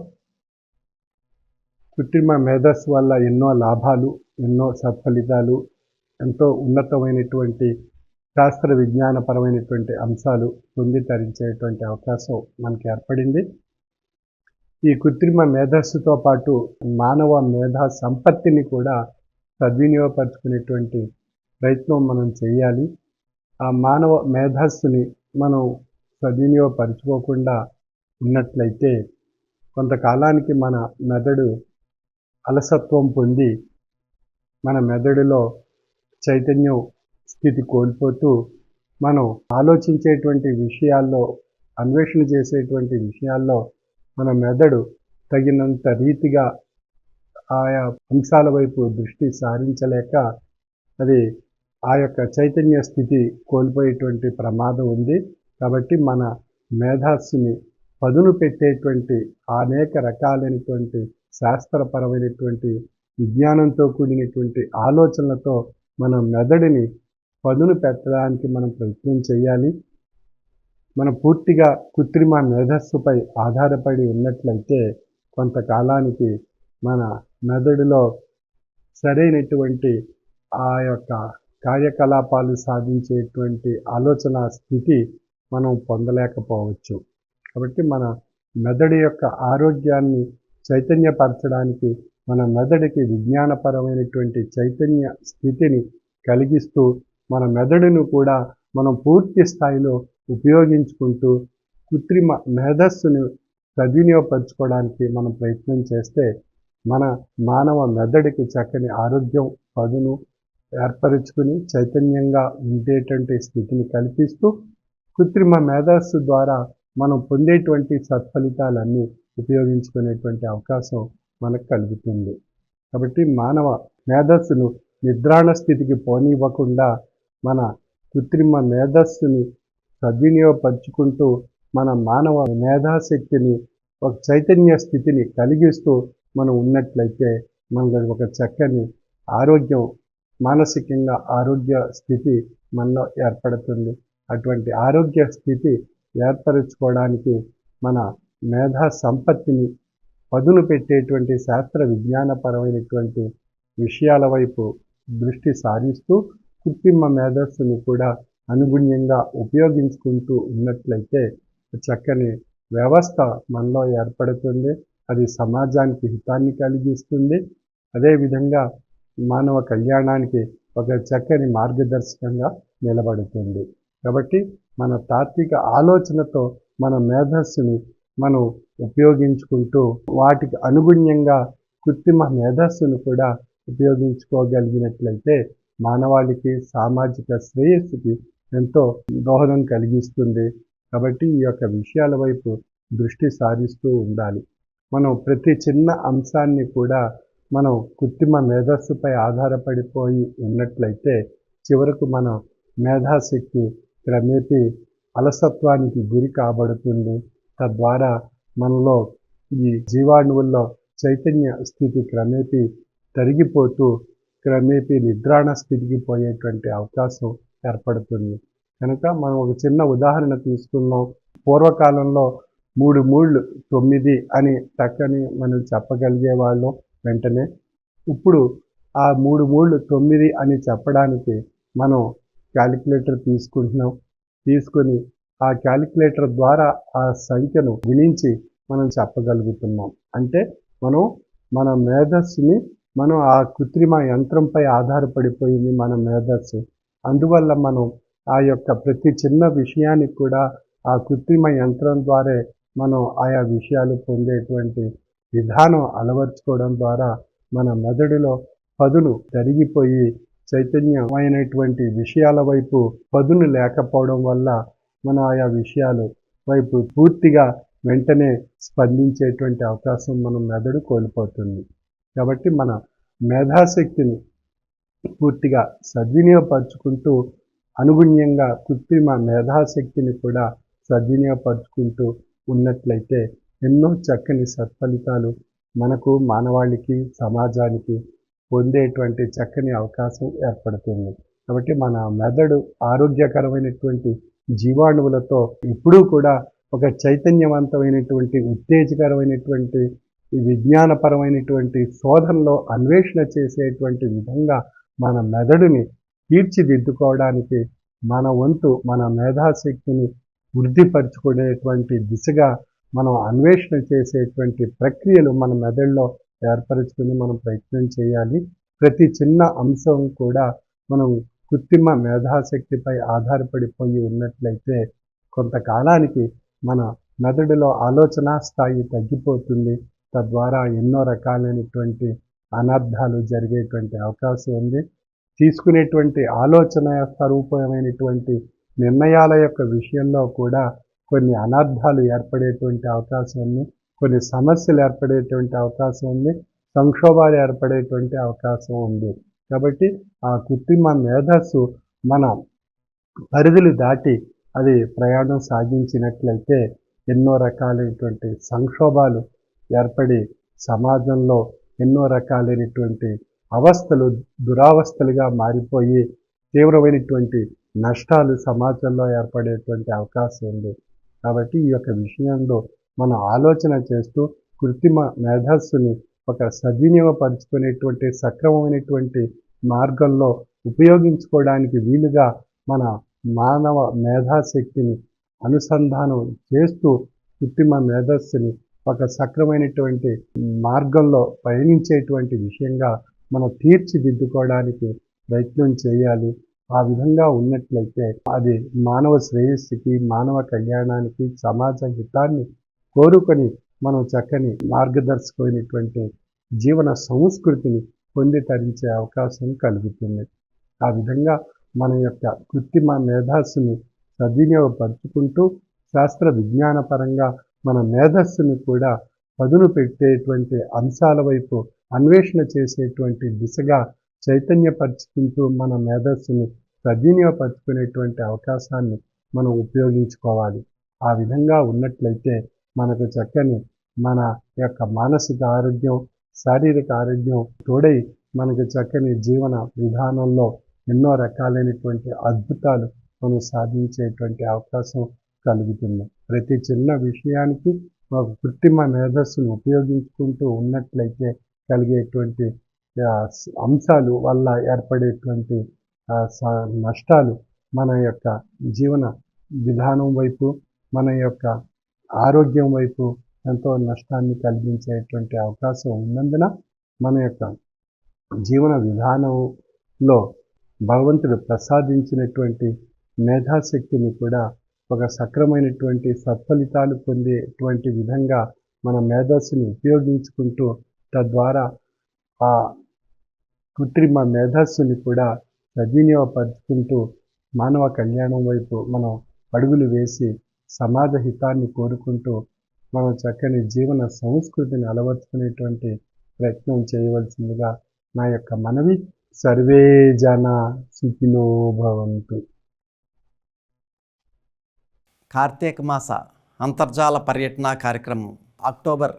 కృత్రిమ మేధస్సు వల్ల ఎన్నో లాభాలు, ఎన్నో సత్ఫలితాలు, ఎంతో ఉన్నతమైనటువంటి శాస్త్ర విజ్ఞానపరమైనటువంటి అంశాలు పొంది తరించేటువంటి అవకాశం మనకి ఏర్పడింది. ఈ కృత్రిమ మేధస్సుతో పాటు మానవ మేధా సంపత్తిని కూడా సద్వినియోగపరుచుకునేటువంటి ప్రయత్నం మనం చేయాలి. ఆ మానవ మేధస్సుని మనం సద్వినియోగపరుచుకోకుండా ఉన్నట్లయితే కొంతకాలానికి మన మెదడు అలసత్వం పొంది మన మెదడులో చైతన్యం స్థితి కోల్పోతూ మనం ఆలోచించేటువంటి విషయాల్లో, అన్వేషణ చేసేటువంటి విషయాల్లో మన మెదడు తగినంత రీతిగా ఆయా అంశాల వైపు దృష్టి సారించలేక అది ఆ యొక్క చైతన్య స్థితి కోల్పోయేటువంటి ప్రమాదం ఉంది. కాబట్టి మన మేధస్సుని పదును పెట్టేటువంటి అనేక రకాలైనటువంటి శాస్త్రపరమైనటువంటి విజ్ఞానంతో కూడినటువంటి ఆలోచనలతో మన మెదడుని పదును పెట్టడానికి మనం ప్రయత్నం చేయాలి. మనం పూర్తిగా కృత్రిమ మేధస్సుపై ఆధారపడి ఉన్నట్లయితే కొంతకాలానికి మన మెదడులో సరైనటువంటి ఆ యొక్క కార్యకలాపాలు సాధించేటువంటి ఆలోచన స్థితి మనం పొందలేకపోవచ్చు. కాబట్టి మన మెదడు యొక్క ఆరోగ్యాన్ని చైతన్యపరచడానికి మన మెదడుకి విజ్ఞానపరమైనటువంటి చైతన్య స్థితిని కలిగిస్తూ మన మెదడును కూడా మనం పూర్తి స్థాయిలో ఉపయోగించుకుంటూ కృత్రిమ మేధస్సును సద్వినియోగపరచుకోవడానికి మనం ప్రయత్నం చేస్తే మన మానవ మెదడుకి చక్కని ఆరోగ్యం, పదును ఏర్పరచుకుని చైతన్యంగా ఉండేటువంటి స్థితిని కల్పిస్తూ కృత్రిమ మేధస్సు ద్వారా మనం పొందేటువంటి సత్ఫలితాలన్నీ ఉపయోగించుకునేటువంటి అవకాశం మనకు కలుగుతుంది. కాబట్టి మానవ మేధస్సును నిద్రాణ స్థితికి పోనివ్వకుండా మన కృత్రిమ మేధస్సుని సద్వినియోగపరుచుకుంటూ మన మానవ మేధాశక్తిని ఒక చైతన్య స్థితిని కలిగిస్తూ మనం ఉన్నట్లయితే మనకు ఒక చక్కని ఆరోగ్యం, మానసికంగా ఆరోగ్య స్థితి మనలో ఏర్పడుతుంది. అటువంటి ఆరోగ్య స్థితి ఏర్పరచుకోవడానికి మన మేధా సంపత్తిని పదును పెట్టేటువంటి శాస్త్ర విజ్ఞానపరమైనటువంటి విషయాల వైపు దృష్టి సారిస్తూ కృత్రిమ మేధస్సును కూడా అనుగుణ్యంగా ఉపయోగించుకుంటూ ఉన్నట్లయితే చక్కని వ్యవస్థ మనలో ఏర్పడుతుంది. అది సమాజానికి హితాన్ని కలిగిస్తుంది. అదేవిధంగా మానవ కళ్యాణానికి ఒక చక్కని మార్గదర్శకంగా నిలబడుతుంది. కాబట్టి మన తాత్విక ఆలోచనతో మన మేధస్సుని మనం ఉపయోగించుకుంటూ వాటికి అనుగుణ్యంగా కృత్రిమ మేధస్సును కూడా ఉపయోగించుకోగలిగినట్లయితే మానవాళికి, సామాజిక శ్రేయస్సుకి ఎంతో దోహదం కలిగిస్తుంది. కాబట్టి ఈ యొక్క విషయాల వైపు దృష్టి సారిస్తూ ఉండాలి. మనం ప్రతి చిన్న అంశాన్ని కూడా మనం కృత్రిమ మేధస్సుపై ఆధారపడిపోయి ఉన్నట్లయితే చివరకు మన మేధాశక్తి క్రమేపీ అలసత్వానికి గురి కాబడుతుంది. తద్వారా మనలో ఈ జీవాణువుల్లో చైతన్య స్థితి క్రమేపీ తరిగిపోతూ క్రమేపీ నిద్రాణ స్థితికి పోయేటువంటి అవకాశం ఏర్పడుతుంది. కనుక మనం ఒక చిన్న ఉదాహరణ తీసుకున్నాం. పూర్వకాలంలో 3 3 9 అని చక్కని మనం చెప్పగలిగే వాళ్ళం వెంటనే. ఇప్పుడు ఆ 3 3 9 అని చెప్పడానికి మనం క్యాలిక్యులేటర్ తీసుకుంటున్నాం. తీసుకొని ఆ క్యాలిక్యులేటర్ ద్వారా ఆ సంఖ్యను గుణించి మనం చెప్పగలుగుతున్నాం. అంటే మనం మన మేధస్సుని మనం ఆ కృత్రిమ యంత్రంపై ఆధారపడిపోయింది మన మేధస్సు. అందువల్ల మనం ఆ యొక్క ప్రతి చిన్న విషయానికి కూడా ఆ కృత్రిమ యంత్రం ద్వారా మనం ఆయా విషయాలు పొందేటువంటి విధానం అలవర్చుకోవడం ద్వారా మన మెదడులో పదును తరిగిపోయి చైతన్యమైనటువంటి విషయాల వైపు పదును లేకపోవడం వల్ల మనం ఆయా విషయాలు వైపు పూర్తిగా వెంటనే స్పందించేటువంటి అవకాశం మన మెదడు కోల్పోతుంది. కాబట్టి మన మేధాశక్తిని పూర్తిగా సద్వినియోగపరుచుకుంటూ అనుగుణ్యంగా కృత్రిమ మేధాశక్తిని కూడా సద్వినియోగపరుచుకుంటూ ఉన్నట్లయితే ఎన్నో చక్కని సత్ఫలితాలు మనకు, మానవాళికి, సమాజానికి పొందేటువంటి చక్కని అవకాశం ఏర్పడుతుంది. కాబట్టి మన మెదడు ఆరోగ్యకరమైనటువంటి జీవాణువులతో ఎప్పుడూ కూడా ఒక చైతన్యవంతమైనటువంటి, ఉత్తేజకరమైనటువంటి, విజ్ఞానపరమైనటువంటి శోధనలో అన్వేషణ చేసేటువంటి విధంగా మన మెదడుని తీర్చిదిద్దుకోవడానికి మన వంతు మన మేధాశక్తిని వృద్ధిపరచుకునేటువంటి దిశగా మనం అన్వేషణ చేసేటువంటి ప్రక్రియలు మన మెదడులో ఏర్పరచుకుని మనం ప్రయత్నం చేయాలి. ప్రతి చిన్న అంశం కూడా మనం కృత్రిమ మేధాశక్తిపై ఆధారపడిపోయి ఉన్నట్లయితే కొంతకాలానికి మన మెదడులో ఆలోచన స్థాయి తగ్గిపోతుంది. తద్వారా ఎన్నో రకాలైనటువంటి అనర్థాలు జరిగేటువంటి అవకాశం ఉంది. తీసుకునేటువంటి ఆలోచన స్వరూపమైనటువంటి నిర్ణయాల యొక్క విషయంలో కూడా కొన్ని అనర్థాలు ఏర్పడేటువంటి అవకాశం ఉంది, కొన్ని సమస్యలు ఏర్పడేటువంటి అవకాశం ఉంది, సంక్షోభాలు ఏర్పడేటువంటి అవకాశం ఉంది. కాబట్టి ఆ కృత్రిమ మేధస్సు మన పరిధులు దాటి అది ప్రయాణం సాగించినట్లయితే ఎన్నో రకాలైనటువంటి సంక్షోభాలు ఏర్పడి సమాజంలో ఎన్నో రకాలైనటువంటి అవస్థలు దురావస్థలుగా మారిపోయి తీవ్రమైనటువంటి నష్టాలు సమాజంలో ఏర్పడేటువంటి అవకాశం ఉంది. కాబట్టి ఈ యొక్క విషయంలో మనం ఆలోచన చేస్తూ కృత్రిమ మేధస్సుని ఒక సద్వినియోగపరుచుకునేటువంటి సక్రమమైనటువంటి మార్గంలో ఉపయోగించుకోవడానికి వీలుగా మన మానవ మేధాశక్తిని అనుసంధానం చేస్తూ కృత్రిమ మేధస్సుని ఒక సక్రమైనటువంటి మార్గంలో పయనించేటువంటి విషయంగా మనం తీర్చిదిద్దుకోవడానికి ప్రయత్నం చేయాలి. ఆ విధంగా ఉన్నట్లయితే అది మానవ శ్రేయస్సుకి, మానవ కళ్యాణానికి, సమాజ హితాన్ని కోరుకొని మనం చక్కని మార్గదర్శకమైనటువంటి జీవన సంస్కృతిని పొంది తరించే అవకాశం కలుగుతుంది. ఆ విధంగా మన యొక్క కృత్రిమ మేధస్సుని సద్వినియోగపరుచుకుంటూ శాస్త్ర విజ్ఞానపరంగా మన మేధస్సుని కూడా పదును పెట్టేటువంటి అంశాల వైపు అన్వేషణ చేసేటువంటి దిశగా చైతన్యపరుచుకుంటూ మన మేధస్సుని సద్వినియోగపరుచుకునేటువంటి అవకాశాన్ని మనం ఉపయోగించుకోవాలి. ఆ విధంగా ఉన్నట్లయితే మనకు చక్కని మన యొక్క మానసిక ఆరోగ్యం, శారీరక ఆరోగ్యం తోడై మనకు చక్కని జీవన విధానంలో ఎన్నో రకాలైనటువంటి అద్భుతాలు మనం సాధించేటువంటి అవకాశం కలుగుతుంది. ప్రతి చిన్న విషయానికి ఒక కృత్రిమ మేధస్సును ఉపయోగించుకుంటూ ఉన్నట్లయితే కలిగేటువంటి అంశాలు వల్ల ఏర్పడేటువంటి నష్టాలు మన యొక్క జీవన విధానం వైపు, మన యొక్క ఆరోగ్యం వైపు ఎంతో నష్టాన్ని కలిగించేటువంటి అవకాశం ఉన్నందున మన యొక్క జీవన విధానంలో భగవంతుడు ప్రసాదించినటువంటి మేధాశక్తిని కూడా ఒక సక్రమైనటువంటి సత్ఫలితాలు పొందేటువంటి విధంగా మన మేధస్సుని ఉపయోగించుకుంటూ తద్వారా ఆ కృత్రిమ మేధస్సుని కూడా సద్వినియోగపరుచుకుంటూ మానవ కళ్యాణం వైపు మనం అడుగులు వేసి సమాజ హితాన్ని కోరుకుంటూ మనం చక్కని జీవన సంస్కృతిని అలవర్చుకునేటువంటి ప్రయత్నం చేయవలసిందిగా నా యొక్క మనవి. సర్వే జన సుఖినో భవంతు. కార్తీక మాస అంతర్జాల పర్యటన కార్యక్రమం అక్టోబర్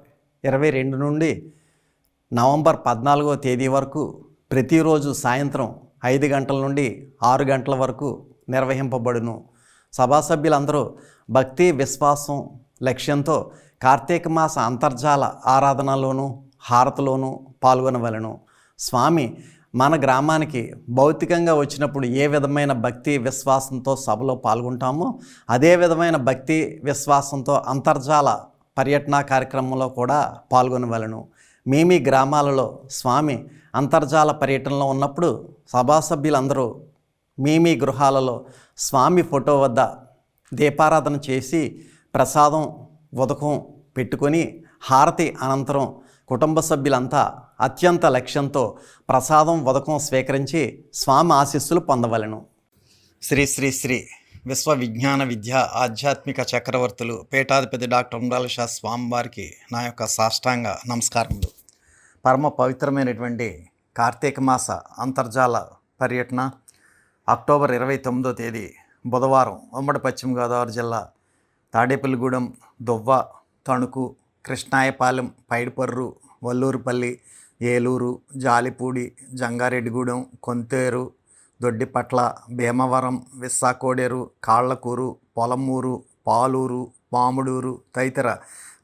22 నుండి నవంబర్ 14వ తేదీ వరకు ప్రతిరోజు సాయంత్రం 5 గంటల నుండి 6 గంటల వరకు నిర్వహింపబడును. సభా సభ్యులందరూ భక్తి, విశ్వాసం, లక్ష్యంతో కార్తీక మాస అంతర్జాల ఆరాధనలోనూ హారతిలోనూ పాల్గొనవలెను. స్వామి మన గ్రామానికి భౌతికంగా వచ్చినప్పుడు ఏ విధమైన భక్తి విశ్వాసంతో సభలో పాల్గొంటామో అదే విధమైన భక్తి విశ్వాసంతో అంతర్జాల పర్యటన కార్యక్రమంలో కూడా పాల్గొనవలెను. మీ గ్రామాలలో స్వామి అంతర్జాల పర్యటనలో ఉన్నప్పుడు సభా సభ్యులందరూ మీ గృహాలలో స్వామి ఫోటో వద్ద దీపారాధన చేసి ప్రసాదం ఉదకం పెట్టుకొని హారతి అనంతరం కుటుంబ సభ్యులంతా అత్యంత లక్ష్యంతో ప్రసాదం ఉదకం స్వీకరించి స్వామి ఆశీస్సులు పొందవలెను. శ్రీ శ్రీ శ్రీ విశ్వ విజ్ఞాన విద్య ఆధ్యాత్మిక చక్రవర్తులు పీఠాధిపతి డాక్టర్ ఉండాల షా స్వామివారికి నా యొక్క సాష్టాంగ నమస్కారములు. పరమ పవిత్రమైనటువంటి కార్తీక మాస అంతర్జాల పర్యటన అక్టోబర్ 29వ తేదీ బుధవారం ఉమ్మడి పశ్చిమ గోదావరి జిల్లా తాడేపల్లిగూడెం, దువ్వ, తణుకు, కృష్ణాయపాలెం, పైడిపర్రు, వల్లూరుపల్లి, ఏలూరు, జాలిపూడి, జంగారెడ్డిగూడెం, కొంతేరు, దొడ్డిపట్ల, భీమవరం, విస్సాకోడేరు, కాళ్లకూరు, పొలమూరు, పాలూరు, పాముడూరు తదితర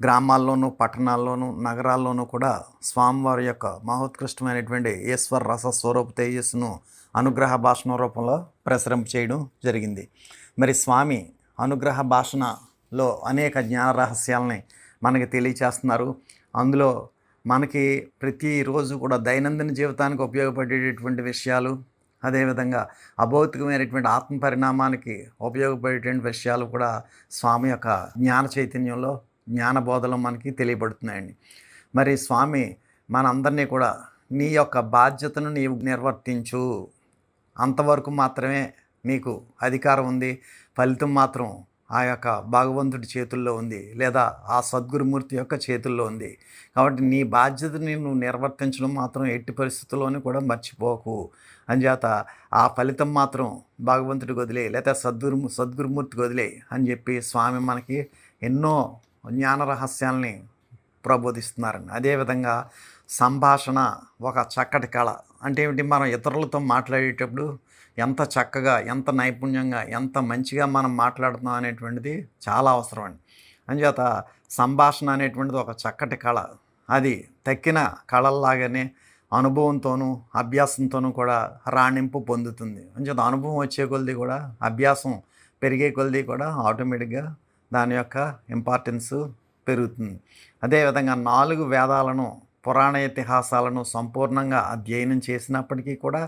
గ్రామాల్లోనూ పట్టణాల్లోనూ నగరాల్లోనూ కూడా స్వామివారి యొక్క మహోత్కృష్టమైనటువంటి ఈశ్వర రస స్వరూప తేజస్సును అనుగ్రహ భాషణ రూపంలో ప్రసరింప చేయడం జరిగింది. మరి స్వామి అనుగ్రహ భాషణలో అనేక జ్ఞాన రహస్యాలని మనకి తెలియచేస్తున్నారు. అందులో మనకి ప్రతిరోజు కూడా దైనందిన జీవితానికి ఉపయోగపడేటటువంటి విషయాలు, అదేవిధంగా అభౌతికమైనటువంటి ఆత్మ పరిణామానికి ఉపయోగపడేటువంటి విషయాలు కూడా స్వామి యొక్క జ్ఞాన చైతన్యంలో జ్ఞాన బోధలో మనకి తెలియబడుతున్నాయండి. మరి స్వామి మనందరినీ కూడా నీ యొక్క బాధ్యతను నీవు నిర్వర్తించు, అంతవరకు మాత్రమే నీకు అధికారం ఉంది, ఫలితం మాత్రం ఆ యొక్క భగవంతుడి చేతుల్లో ఉంది, లేదా ఆ సద్గురుమూర్తి యొక్క చేతుల్లో ఉంది. కాబట్టి నీ బాధ్యతని నువ్వు నిర్వర్తించడం మాత్రం ఎట్టి పరిస్థితుల్లోనూ కూడా మర్చిపోకు. అంచేత ఆ ఫలితం మాత్రం భగవంతుడికి వదిలే, లేదా సద్గురుమూర్తికి వదిలే అని చెప్పి స్వామి మనకి ఎన్నో జ్ఞాన రహస్యాల్ని ప్రబోధిస్తున్నారండి. అదేవిధంగా సంభాషణ ఒక చక్కటి కళ. అంటే ఏమిటి, మనం ఇతరులతో మాట్లాడేటప్పుడు ఎంత చక్కగా, ఎంత నైపుణ్యంగా, ఎంత మంచిగా మనం మాట్లాడుతున్నాం అనేటువంటిది చాలా అవసరం అండి. అంచేత సంభాషణ అనేటువంటిది ఒక చక్కటి కళ. అది తక్కిన కళల్లాగానే అనుభవంతోనూ అభ్యాసంతోనూ కూడా రాణింపు పొందుతుంది. అంచేత అనుభవం వచ్చే కొలది కూడా, అభ్యాసం పెరిగే కొలది కూడా ఆటోమేటిక్గా దాని యొక్క ఇంపార్టెన్స్ పెరుగుతుంది. అదేవిధంగా 4 వేదాలను, పురాణ ఇతిహాసాలను సంపూర్ణంగా అధ్యయనం చేసినప్పటికీ కూడా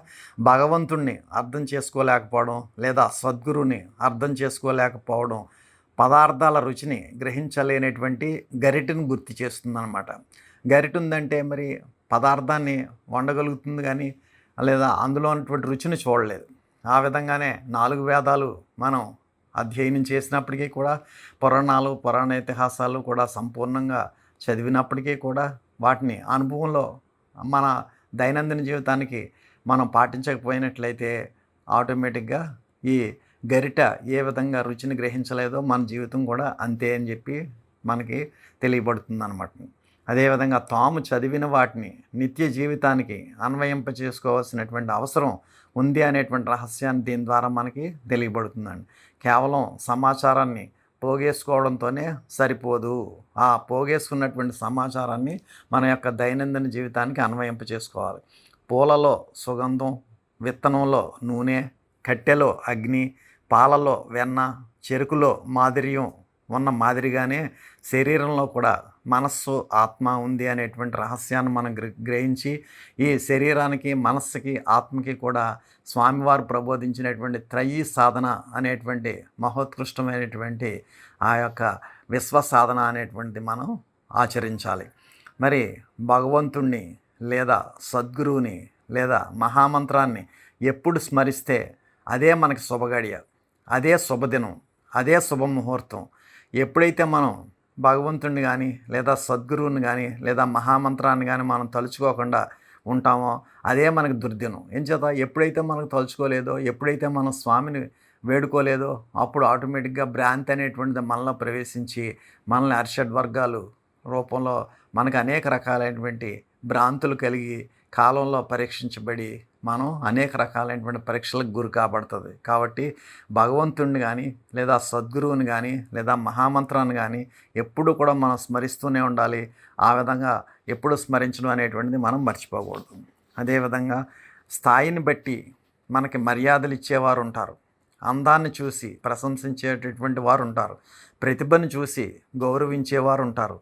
భగవంతుణ్ణి అర్థం చేసుకోలేకపోవడం, లేదా సద్గురుని అర్థం చేసుకోలేకపోవడం పదార్థాల రుచిని గ్రహించలేనటువంటి గరిటెను గుర్తు చేస్తుందన్నమాట. గరిటె ఉందంటే మరి పదార్థాన్ని వండగలుగుతుంది కానీ, లేదా అందులో ఉన్నటువంటి రుచిని చూడలేదు. ఆ విధంగానే 4 వేదాలు మనం అధ్యయనం చేసినప్పటికీ కూడా, పురాణాలు, పురాణ ఇతిహాసాలు కూడా సంపూర్ణంగా చదివినప్పటికీ కూడా వాటిని అనుభవంలో మన దైనందిన జీవితానికి మనం పాటించకపోయినట్లయితే ఆటోమేటిక్గా ఈ గరిట ఏ విధంగా రుచిని గ్రహించలేదో మన జీవితం కూడా అంతే అని చెప్పి మనకి తెలియబడుతుంది అన్నమాట. అదేవిధంగా తాము చదివిన వాటిని నిత్య జీవితానికి అన్వయింప చేసుకోవాల్సినటువంటి అవసరం ఉంది అనేటువంటి రహస్యాన్ని దీని ద్వారా మనకి తెలియబడుతుందండి. కేవలం సమాచారాన్ని పోగేసుకోవడంతోనే సరిపోదు. ఆ పోగేసుకున్నటువంటి సమాచారాన్ని మన యొక్క దైనందిన జీవితానికి అన్వయింప చేసుకోవాలి. పూలలో సుగంధం, విత్తనంలో నూనె, కట్టెలో అగ్ని, పాలలో వెన్న, చెరుకులో మాధుర్యం ఉన్న మాదిరిగానే శరీరంలో కూడా మనస్సు, ఆత్మ ఉంది అనేటువంటి రహస్యాన్ని మనం గ్రహించి ఈ శరీరానికి, మనస్సుకి, ఆత్మకి కూడా స్వామివారు ప్రబోధించినటువంటి త్రయీ సాధన అనేటువంటి మహోత్కృష్టమైనటువంటి ఆ యొక్క విశ్వ సాధన అనేటువంటిది మనం ఆచరించాలి. మరి భగవంతుణ్ణి, లేదా సద్గురువుని, లేదా మహామంత్రాన్ని ఎప్పుడు స్మరిస్తే అదే మనకి శుభగడియ, అదే శుభదినం, అదే శుభముహూర్తం. ఎప్పుడైతే మనం భగవంతుడిని కానీ, లేదా సద్గురువుని కానీ, లేదా మహామంత్రాన్ని కానీ మనం తలుచుకోకుండా ఉంటామో అదే మనకు దుర్దినం. ఎంచేత ఎప్పుడైతే మనకు తలుచుకోలేదో, ఎప్పుడైతే మనం స్వామిని వేడుకోలేదో అప్పుడు ఆటోమేటిక్గా భ్రాంతి అనేటువంటిది మనలో ప్రవేశించి మనల్ని అరిషడ్ వర్గాలు రూపంలో మనకు అనేక రకాలైనటువంటి భ్రాంతులు కలిగి కాలంలో పరీక్షించబడి మనం అనేక రకాలైనటువంటి పరీక్షలకు గురి కాబడుతుంది. కాబట్టి భగవంతుడిని కానీ, లేదా సద్గురువుని కానీ, లేదా మహామంత్రాన్ని కానీ ఎప్పుడు కూడా మనం స్మరిస్తూనే ఉండాలి. ఆ విధంగా ఎప్పుడు స్మరించడం అనేటువంటిది మనం మర్చిపోకూడదు. అదేవిధంగా స్థాయిని బట్టి మనకి మర్యాదలు ఇచ్చేవారు ఉంటారు, అందాన్ని చూసి ప్రశంసించేటటువంటి వారు ఉంటారు, ప్రతిభను చూసి గౌరవించేవారు ఉంటారు,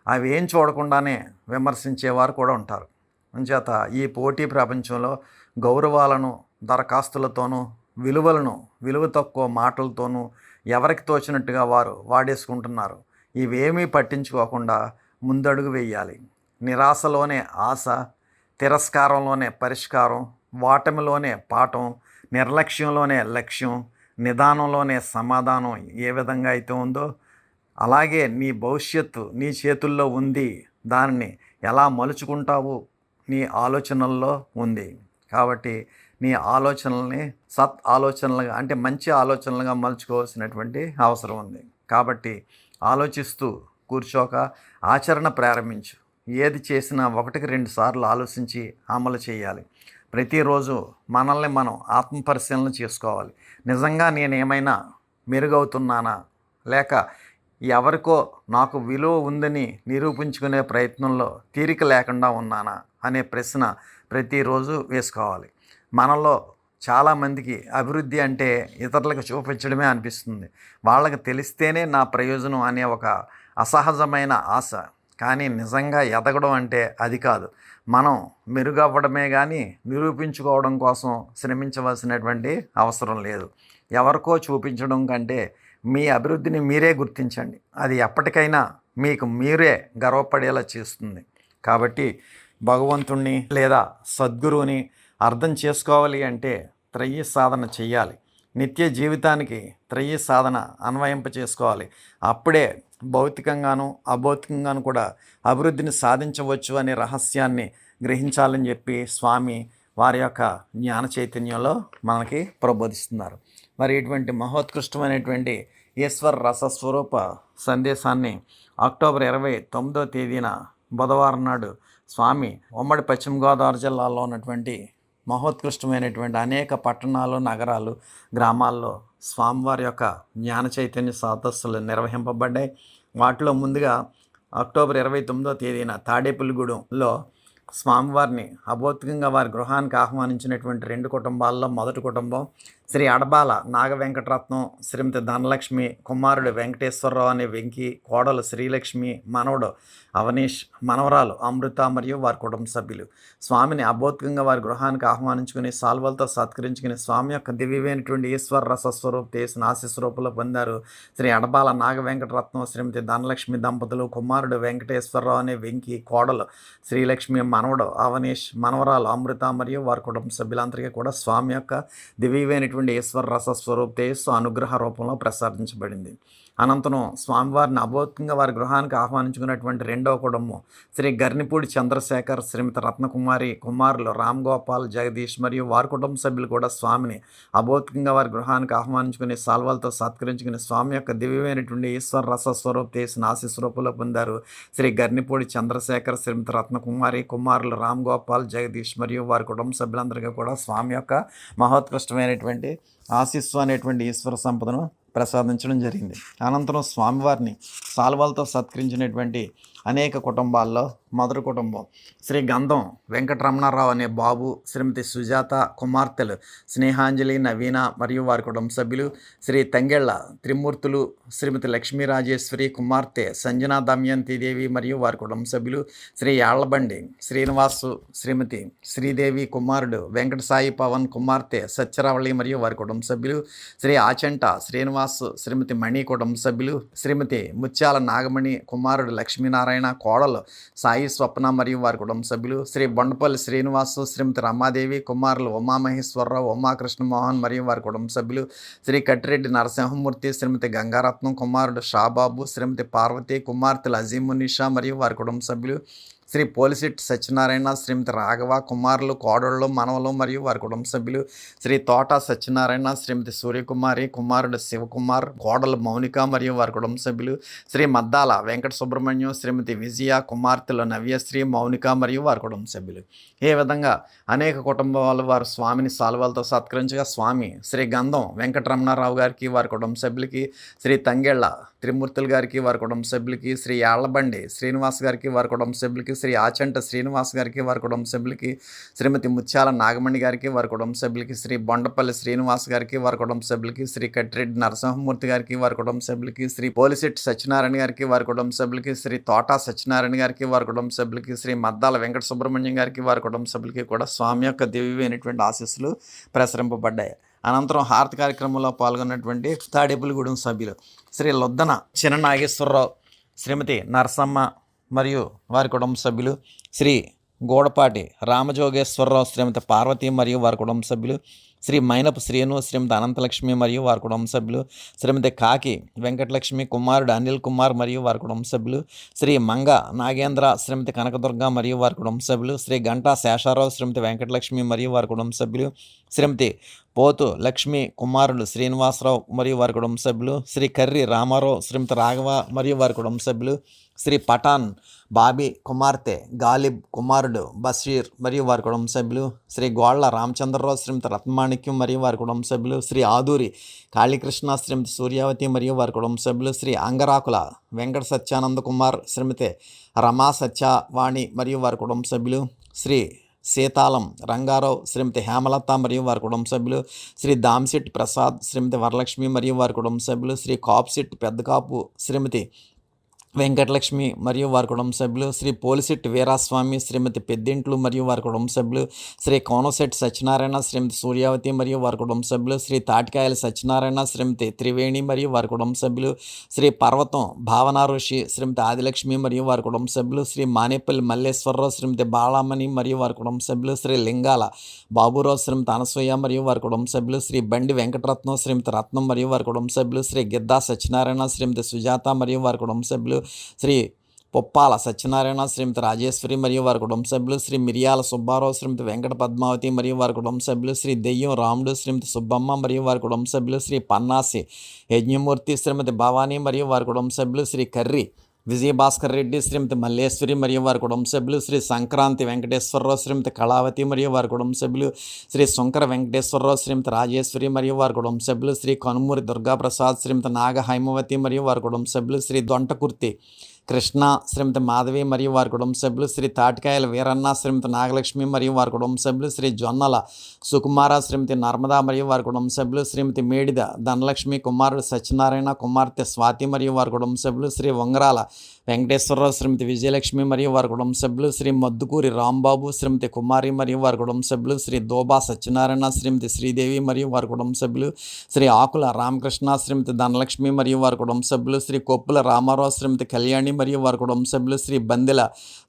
అవి ఏం చూడకుండానే విమర్శించేవారు కూడా ఉంటారు. అంచేత ఈ పోటీ ప్రపంచంలో గౌరవాలను దరఖాస్తులతోనూ, విలువ తక్కువ మాటలతోనూ ఎవరికి తోచినట్టుగా వారు వాడేసుకుంటున్నారు. ఇవేమీ పట్టించుకోకుండా ముందడుగు వేయాలి. నిరాశలోనే ఆశ, తిరస్కారంలోనే పరిష్కారం, ఓటమిలోనే పాఠం, నిర్లక్ష్యంలోనే లక్ష్యం, నిదానంలోనే సమాధానం ఏ విధంగా అయితే ఉందో అలాగే నీ భవిష్యత్తు నీ చేతుల్లో ఉంది. దానిని ఎలా మలుచుకుంటావు నీ ఆలోచనల్లో ఉంది. కాబట్టి నీ ఆలోచనల్ని సత్ ఆలోచనలుగా అంటే మంచి ఆలోచనలుగా మలుచుకోవాల్సినటువంటి అవసరం ఉంది. కాబట్టి ఆలోచిస్తూ కూర్చోక ఆచరణ ప్రారంభించు. ఏది చేసినా 1-2 సార్లు ఆలోచించి అమలు చేయాలి. ప్రతిరోజు మనల్ని మనం ఆత్మపరిశీలన చేసుకోవాలి. నిజంగా నేనేమైనా మెరుగవుతున్నానా, లేక ఎవరికో నాకు విలువ ఉందని నిరూపించుకునే ప్రయత్నంలో తీరిక లేకుండా ఉన్నానా అనే ప్రశ్న ప్రతిరోజు వేసుకోవాలి. మనలో చాలామందికి అభివృద్ధి అంటే ఇతరులకు చూపించడమే అనిపిస్తుంది. వాళ్ళకి తెలిస్తేనే నా ప్రయోజనం అనే ఒక అసహజమైన ఆశ. కానీ నిజంగా ఎదగడం అంటే అది కాదు. మనం మెరుగవ్వడమే కానీ నిరూపించుకోవడం కోసం శ్రమించవలసినటువంటి అవసరం లేదు. ఎవరికో చూపించడం కంటే మీ అభివృద్ధిని మీరే గుర్తించండి. అది ఎప్పటికైనా మీకు మీరే గర్వపడేలా చేస్తుంది. కాబట్టి భగవంతుణ్ణి లేదా సద్గురువుని అర్థం చేసుకోవాలి అంటే త్రయీ సాధన చెయ్యాలి. నిత్య జీవితానికి త్రయీ సాధన అన్వయింప చేసుకోవాలి. అప్పుడే భౌతికంగాను అభౌతికంగాను కూడా అభివృద్ధిని సాధించవచ్చు అనే రహస్యాన్ని గ్రహించాలని చెప్పి స్వామి వారి యొక్క జ్ఞాన చైతన్యంలో మనకి ప్రబోధిస్తున్నారు. మరి ఇటువంటి మహోత్కృష్టమైనటువంటి ఈశ్వర రసస్వరూప సందేశాన్ని అక్టోబర్ 29వ తేదీన బుధవారం నాడు స్వామి ఉమ్మడి పశ్చిమ గోదావరి జిల్లాలో ఉన్నటువంటి మహోత్కృష్టమైనటువంటి అనేక పట్టణాలు, నగరాలు, గ్రామాల్లో స్వామివారి యొక్క జ్ఞాన చైతన్య సదస్సులు నిర్వహింపబడ్డాయి. వాటిలో ముందుగా అక్టోబర్ 29వ తేదీన తాడేపల్లిగూడెంలో స్వామివారిని అభౌతికంగా వారి గృహానికి ఆహ్వానించినటువంటి 2 కుటుంబాల్లో మొదటి కుటుంబం శ్రీ అడబాల నాగ వెంకటరత్నం, శ్రీమతి ధనలక్ష్మి, కుమారుడు వెంకటేశ్వరరావు అనే వెంకి, కోడలు శ్రీలక్ష్మి, మనవడు అవనీష్, మనవరాలు అమృత మరియు వారి కుటుంబ సభ్యులు స్వామిని అభౌతికంగా వారి గృహానికి ఆహ్వానించుకుని సాల్వలతో సత్కరించుకుని స్వామి యొక్క దివ్యమైనటువంటి ఈశ్వర రసస్వరూప దేశ ఆశీస్వరూపంలో పొందారు. శ్రీ అడబాల నాగ వెంకటరత్నం, శ్రీమతి ధనలక్ష్మి దంపతులు, కుమారుడు వెంకటేశ్వరరావు అనే వెంకి, కోడలు శ్రీలక్ష్మి, మనవడు అవనీష్, మనవరాలు అమృత మరియు వారి కుటుంబ సభ్యులందరికీ కూడా స్వామి యొక్క దివ్యమైనటువంటి ఈశ్వర రసస్వరూప తేజస్సు అనుగ్రహ రూపంలో ప్రసాదించబడింది. అనంతరం స్వామివారిని అభౌతికంగా వారి గృహానికి ఆహ్వానించుకున్నటువంటి 2వ కుటుంబం శ్రీ గర్నిపూడి చంద్రశేఖర్, శ్రీమతి రత్నకుమారి, కుమారులు రామ్ గోపాల్, జగదీష్ మరియు వారి కుటుంబ సభ్యులు కూడా స్వామిని అభౌతికంగా వారి గృహానికి ఆహ్వానించుకుని సాల్వాలతో సత్కరించుకుని స్వామి యొక్క దివ్యమైనటువంటి ఈశ్వర రసస్వరూప తేజస్సు ఆశీస్వరూపంలో పొందారు. శ్రీ గర్నిపూడి చంద్రశేఖర్, శ్రీమతి రత్నకుమారి, కుమారులు రామ్ గోపాల్, జగదీష్ మరియు వారి కుటుంబ సభ్యులందరికీ కూడా స్వామి యొక్క మహోత్కృష్టమైనటువంటి ఆశీస్సు అనేటువంటి ఈశ్వర సంపదను ప్రసాదించడం జరిగింది. అనంతరం స్వామివారిని సాల్వాలతో సత్కరించినటువంటి అనేక కుటుంబాల్లో మొదటి కుటుంబం శ్రీ గంధం వెంకటరమణారావు అనే బాబు, శ్రీమతి సుజాత, కుమార్తెలు స్నేహాంజలి, నవీన మరియు వారి కుటుంబ సభ్యులు, శ్రీ తంగెళ్ళ త్రిమూర్తులు, శ్రీమతి లక్ష్మీరాజేశ్వరి, కుమార్తె సంజనా దమయంతిదేవి మరియు వారి కుటుంబ సభ్యులు, శ్రీ యాళ్లబండి శ్రీనివాసు, శ్రీమతి శ్రీదేవి, కుమారుడు వెంకట సాయి పవన్, కుమార్తె సత్యరావళి మరియు వారి కుటుంబ సభ్యులు, శ్రీ ఆచంట శ్రీనివాస్, శ్రీమతి మణి కుటుంబ సభ్యులు, శ్రీమతి ముత్యాల నాగమణి, కుమారుడు లక్ష్మీనారాయణ, కోడలు సాయి స్వప్న మరియు వారి కుటుంబ సభ్యులు, శ్రీ బొండపల్లి శ్రీనివాసు, శ్రీమతి రమాదేవి, కుమారులు ఉమామహేశ్వరరావు, ఉమాకృష్ణమోహన్ మరియు వారి కుటుంబ సభ్యులు, శ్రీ కట్టిరెడ్డి నరసింహమూర్తి, శ్రీమతి గంగారత్నం, కుమారుడు షాబాబు, శ్రీమతి పార్వతి, కుమార్తెలు అజీమునిషా మరియు వారి కుటుంబ సభ్యులు, శ్రీ పోలిశెట్టి సత్యనారాయణ, శ్రీమతి రాఘవ, కుమారులు, కోడళ్ళు, మనవలు మరియు వారి కుటుంబ సభ్యులు, శ్రీ తోట సత్యనారాయణ, శ్రీమతి సూర్యకుమారి, కుమారుడు శివకుమార్, కోడలు మౌనిక మరియు వారి కుటుంబ సభ్యులు, శ్రీ మద్దాల వెంకట సుబ్రహ్మణ్యం, శ్రీమతి విజయ, కుమార్తెలు నవ్యశ్రీ, మౌనిక మరియు వారి కుటుంబ సభ్యులు. ఏ విధంగా అనేక కుటుంబాలు వారు స్వామిని సాల్వాలతో సత్కరించగా స్వామి శ్రీ గంధం వెంకటరమణారావు గారికి, వారి కుటుంబ సభ్యులకి, శ్రీ తంగెళ్ళ త్రిమూర్తులు గారికి, వారి కుటుంబ సభ్యులకి, శ్రీ యాళ్లబండి శ్రీనివాస్ గారికి, వారి కుటుంబ సభ్యులకి, శ్రీ ఆచంట శ్రీనివాస్ గారికి, వారి కుటుంబ సభ్యులకి, శ్రీమతి ముత్యాల నాగమణి గారికి, వారి కుటుంబ సభ్యులకి, శ్రీ బొండపల్లి శ్రీనివాస్ గారికి, వారి కుటుంబ సభ్యులకి, శ్రీ కట్టిరెడ్డి నరసింహమూర్తి గారికి, వారి కుటుంబ సభ్యులకి, శ్రీ పోలిశెట్టి సత్యనారాయణ గారికి, వారి కుటుంబ సభ్యులకి, శ్రీ తోట సత్యనారాయణ గారికి, వారి కుటుంబ సభ్యులకి, శ్రీ మద్దాల వెంకట సుబ్రహ్మణ్యం గారికి, వారి కుటుంబ సభ్యులకి కూడా స్వామి యొక్క దివ్యమైనటువంటి ఆశీస్సులు ప్రసరింపబడ్డాయి. అనంతరం హారతి కార్యక్రమంలో పాల్గొన్నటువంటి తాడేపల్లిగూడెం సభ్యులు శ్రీ లొద్దన చిన్న నాగేశ్వరరావు, శ్రీమతి నరసమ్మ మరియు వారి కుటుంబ సభ్యులు, శ్రీ గోడపాటి రామజోగేశ్వరరావు శ్రీమతి పార్వతి మరియు వారి కుటుంబ సభ్యులు, శ్రీ మైనపు శ్రీను శ్రీమతి అనంతలక్ష్మి మరియు వారి కుటుంబ సభ్యులు, శ్రీమతి కాకి వెంకటలక్ష్మి కుమారుడు అనిల్ కుమార్ మరియు వారి కుటుంబ సభ్యులు, శ్రీ మంగ నాగేంద్ర శ్రీమతి కనకదుర్గ మరియు వారి కుటుంబ సభ్యులు, శ్రీ గంటా శేషారావు శ్రీమతి వెంకటలక్ష్మి మరియు వారి కుటుంబ సభ్యులు, శ్రీమతి పోతు లక్ష్మి కుమారుడు శ్రీనివాసరావు మరియు వారి కుటుంబ సభ్యులు, శ్రీ కర్రి రామారావు శ్రీమతి రాఘవ మరియు వారి కుటుంబ సభ్యులు, శ్రీ పఠాన్ బాబీ కుమార్తె గాలిబ్ కుమారుడు బషీర్ మరియు వారి కుటుంబ సభ్యులు, శ్రీ గోళ్ల రామచంద్రరావు శ్రీమతి రత్నమాణిక్యం మరియు వారి కుటుంబ సభ్యులు, శ్రీ ఆదూరి కాళీకృష్ణ శ్రీమతి సూర్యావతి మరియు వారి కుటుంబ సభ్యులు, శ్రీ అంగరాకుల వెంకట సత్యానంద కుమార్ శ్రీమతి రమా సత్యవాణి మరియు వారి కుటుంబ సభ్యులు, శ్రీ సీతాలం రంగారావు శ్రీమతి హేమలత మరియు వారి కుటుంబ సభ్యులు, శ్రీ దామిశెట్టి ప్రసాద్ శ్రీమతి వరలక్ష్మి మరియు వారి కుటుంబ సభ్యులు, శ్రీ కాపుశెట్టి పెద్దకాపు శ్రీమతి వెంకటలక్ష్మి మరియు వారి కుటుంబ సభ్యులు, శ్రీ పోలిశెట్టి వీరాస్వామి శ్రీమతి పెద్దింట్లు మరియు వారి కుటుంబ సభ్యులు, శ్రీ కోనశెట్టి సత్యనారాయణ శ్రీమతి సూర్యావతి మరియు వారి కుటుంబ సభ్యులు, శ్రీ తాటికాయల సత్యనారాయణ శ్రీమతి త్రివేణి మరియు వారి కుటుంబ సభ్యులు, శ్రీ పర్వతం భావనా ఋషి శ్రీమతి ఆదిలక్ష్మి మరియు వారి కుటుంబ సభ్యులు, శ్రీ మానేపల్లి మల్లేశ్వరరావు శ్రీమతి బాలామణి మరియు వారి కుటుంబ సభ్యులు, శ్రీ లింగాల బాబురావు శ్రీమతి అనసూయ మరియు వారి కుటుంబ సభ్యులు, శ్రీ బండి వెంకటరత్నం శ్రీమతి రత్నం మరియు వారి కుటుంబ సభ్యులు, శ్రీ గిద్దా సత్యనారాయణ శ్రీమతి సుజాత మరియు వారి కుటుంబ సభ్యులు, శ్రీ పొప్పాల సత్యనారాయణ శ్రీమతి రాజేశ్వరి మరియు వారి కుటుంబ సభ్యులు, శ్రీ మిరియాల సుబ్బారావు శ్రీమతి వెంకట పద్మావతి మరియు వారి కుటుంబ సభ్యులు, శ్రీ దెయ్యం రాముడు శ్రీమతి సుబ్బమ్మ మరియు వారి కుటుంబ సభ్యులు, శ్రీ పన్నాసి యజ్ఞమూర్తి శ్రీమతి భవానీ మరియు వారి కుటుంబ సభ్యులు, శ్రీ కర్రి విజయభాస్కర్ రెడ్డి శ్రీమతి మల్లేశ్వరి మరియు వారి కుటుంబ సభ్యులు, శ్రీ సంక్రాంతి వెంకటేశ్వరరావు శ్రీమతి కళావతి మరియు వారి కుటుంబ సభ్యులు, శ్రీ శంకర వెంకటేశ్వరరావు శ్రీమతి రాజేశ్వరి మరియు వారి కుటుంబ సభ్యులు, శ్రీ కనుమూరి దుర్గాప్రసాద్ శ్రీమతి నాగ హైమవతి మరియు వారి కుటుంబ సభ్యులు, శ్రీ దొంటకుర్తి కృష్ణ శ్రీమతి మాధవి మరియు వారి కుటుంబ సభ్యులు, శ్రీ తాటికాయల వీరన్న శ్రీమతి నాగలక్ష్మి మరియు వారి కుటుంబ సభ్యులు, శ్రీ జొన్నల సుకుమార శ్రీమతి నర్మదా మరియు వారి కుటుంబ సభ్యులు, శ్రీమతి మేడిద ధనలక్ష్మి కుమారుడు సత్యనారాయణ కుమార్తె స్వాతి మరియు వారి కుటుంబ సభ్యులు, శ్రీ వంగరాల వెంకటేశ్వరరావు శ్రీమతి విజయలక్ష్మి మరియు వారి కుటుంబ సభ్యులు, శ్రీ మద్దుకూరి రాంబాబు శ్రీమతి కుమారి మరియు వారి కుటుంబ సభ్యులు, శ్రీ దోబా సత్యనారాయణ శ్రీమతి శ్రీదేవి మరియు వారి కుటుంబ సభ్యులు, శ్రీ ఆకుల రామకృష్ణ శ్రీమతి ధనలక్ష్మి మరియు వారి కుటుంబ సభ్యులు, శ్రీ కొప్పుల రామారావు శ్రీమతి కళ్యాణి మరియు వారి కుటుంబ సభ్యులు, శ్రీ బందెల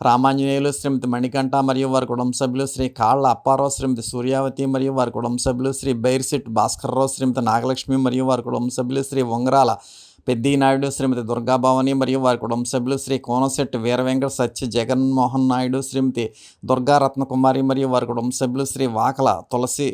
రామాంజనేయులు శ్రీమతి మణికంఠ మరియు వారి కుటుంబ సభ్యులు, శ్రీ కాళ్ళ అప్పారావు శ్రీమతి సూర్యావతి మరియు వారి కుటుంబ సభ్యులు, శ్రీ బైర్సిట్ భాస్కర్రావు శ్రీమతి నాగలక్ష్మి మరియు వారి కుటుంబ సభ్యులు, శ్రీ వంగరాల పెద్ది నాయుడు శ్రీమతి దుర్గాభవాని మరియు వారి కుటుంబ సభ్యులు, శ్రీ కోనశెట్టి వీరవెంకట సత్య జగన్మోహన్ నాయుడు శ్రీమతి దుర్గారత్నకుమారి మరియు వారి కుటుంబ సభ్యులు, శ్రీ వాకల తులసి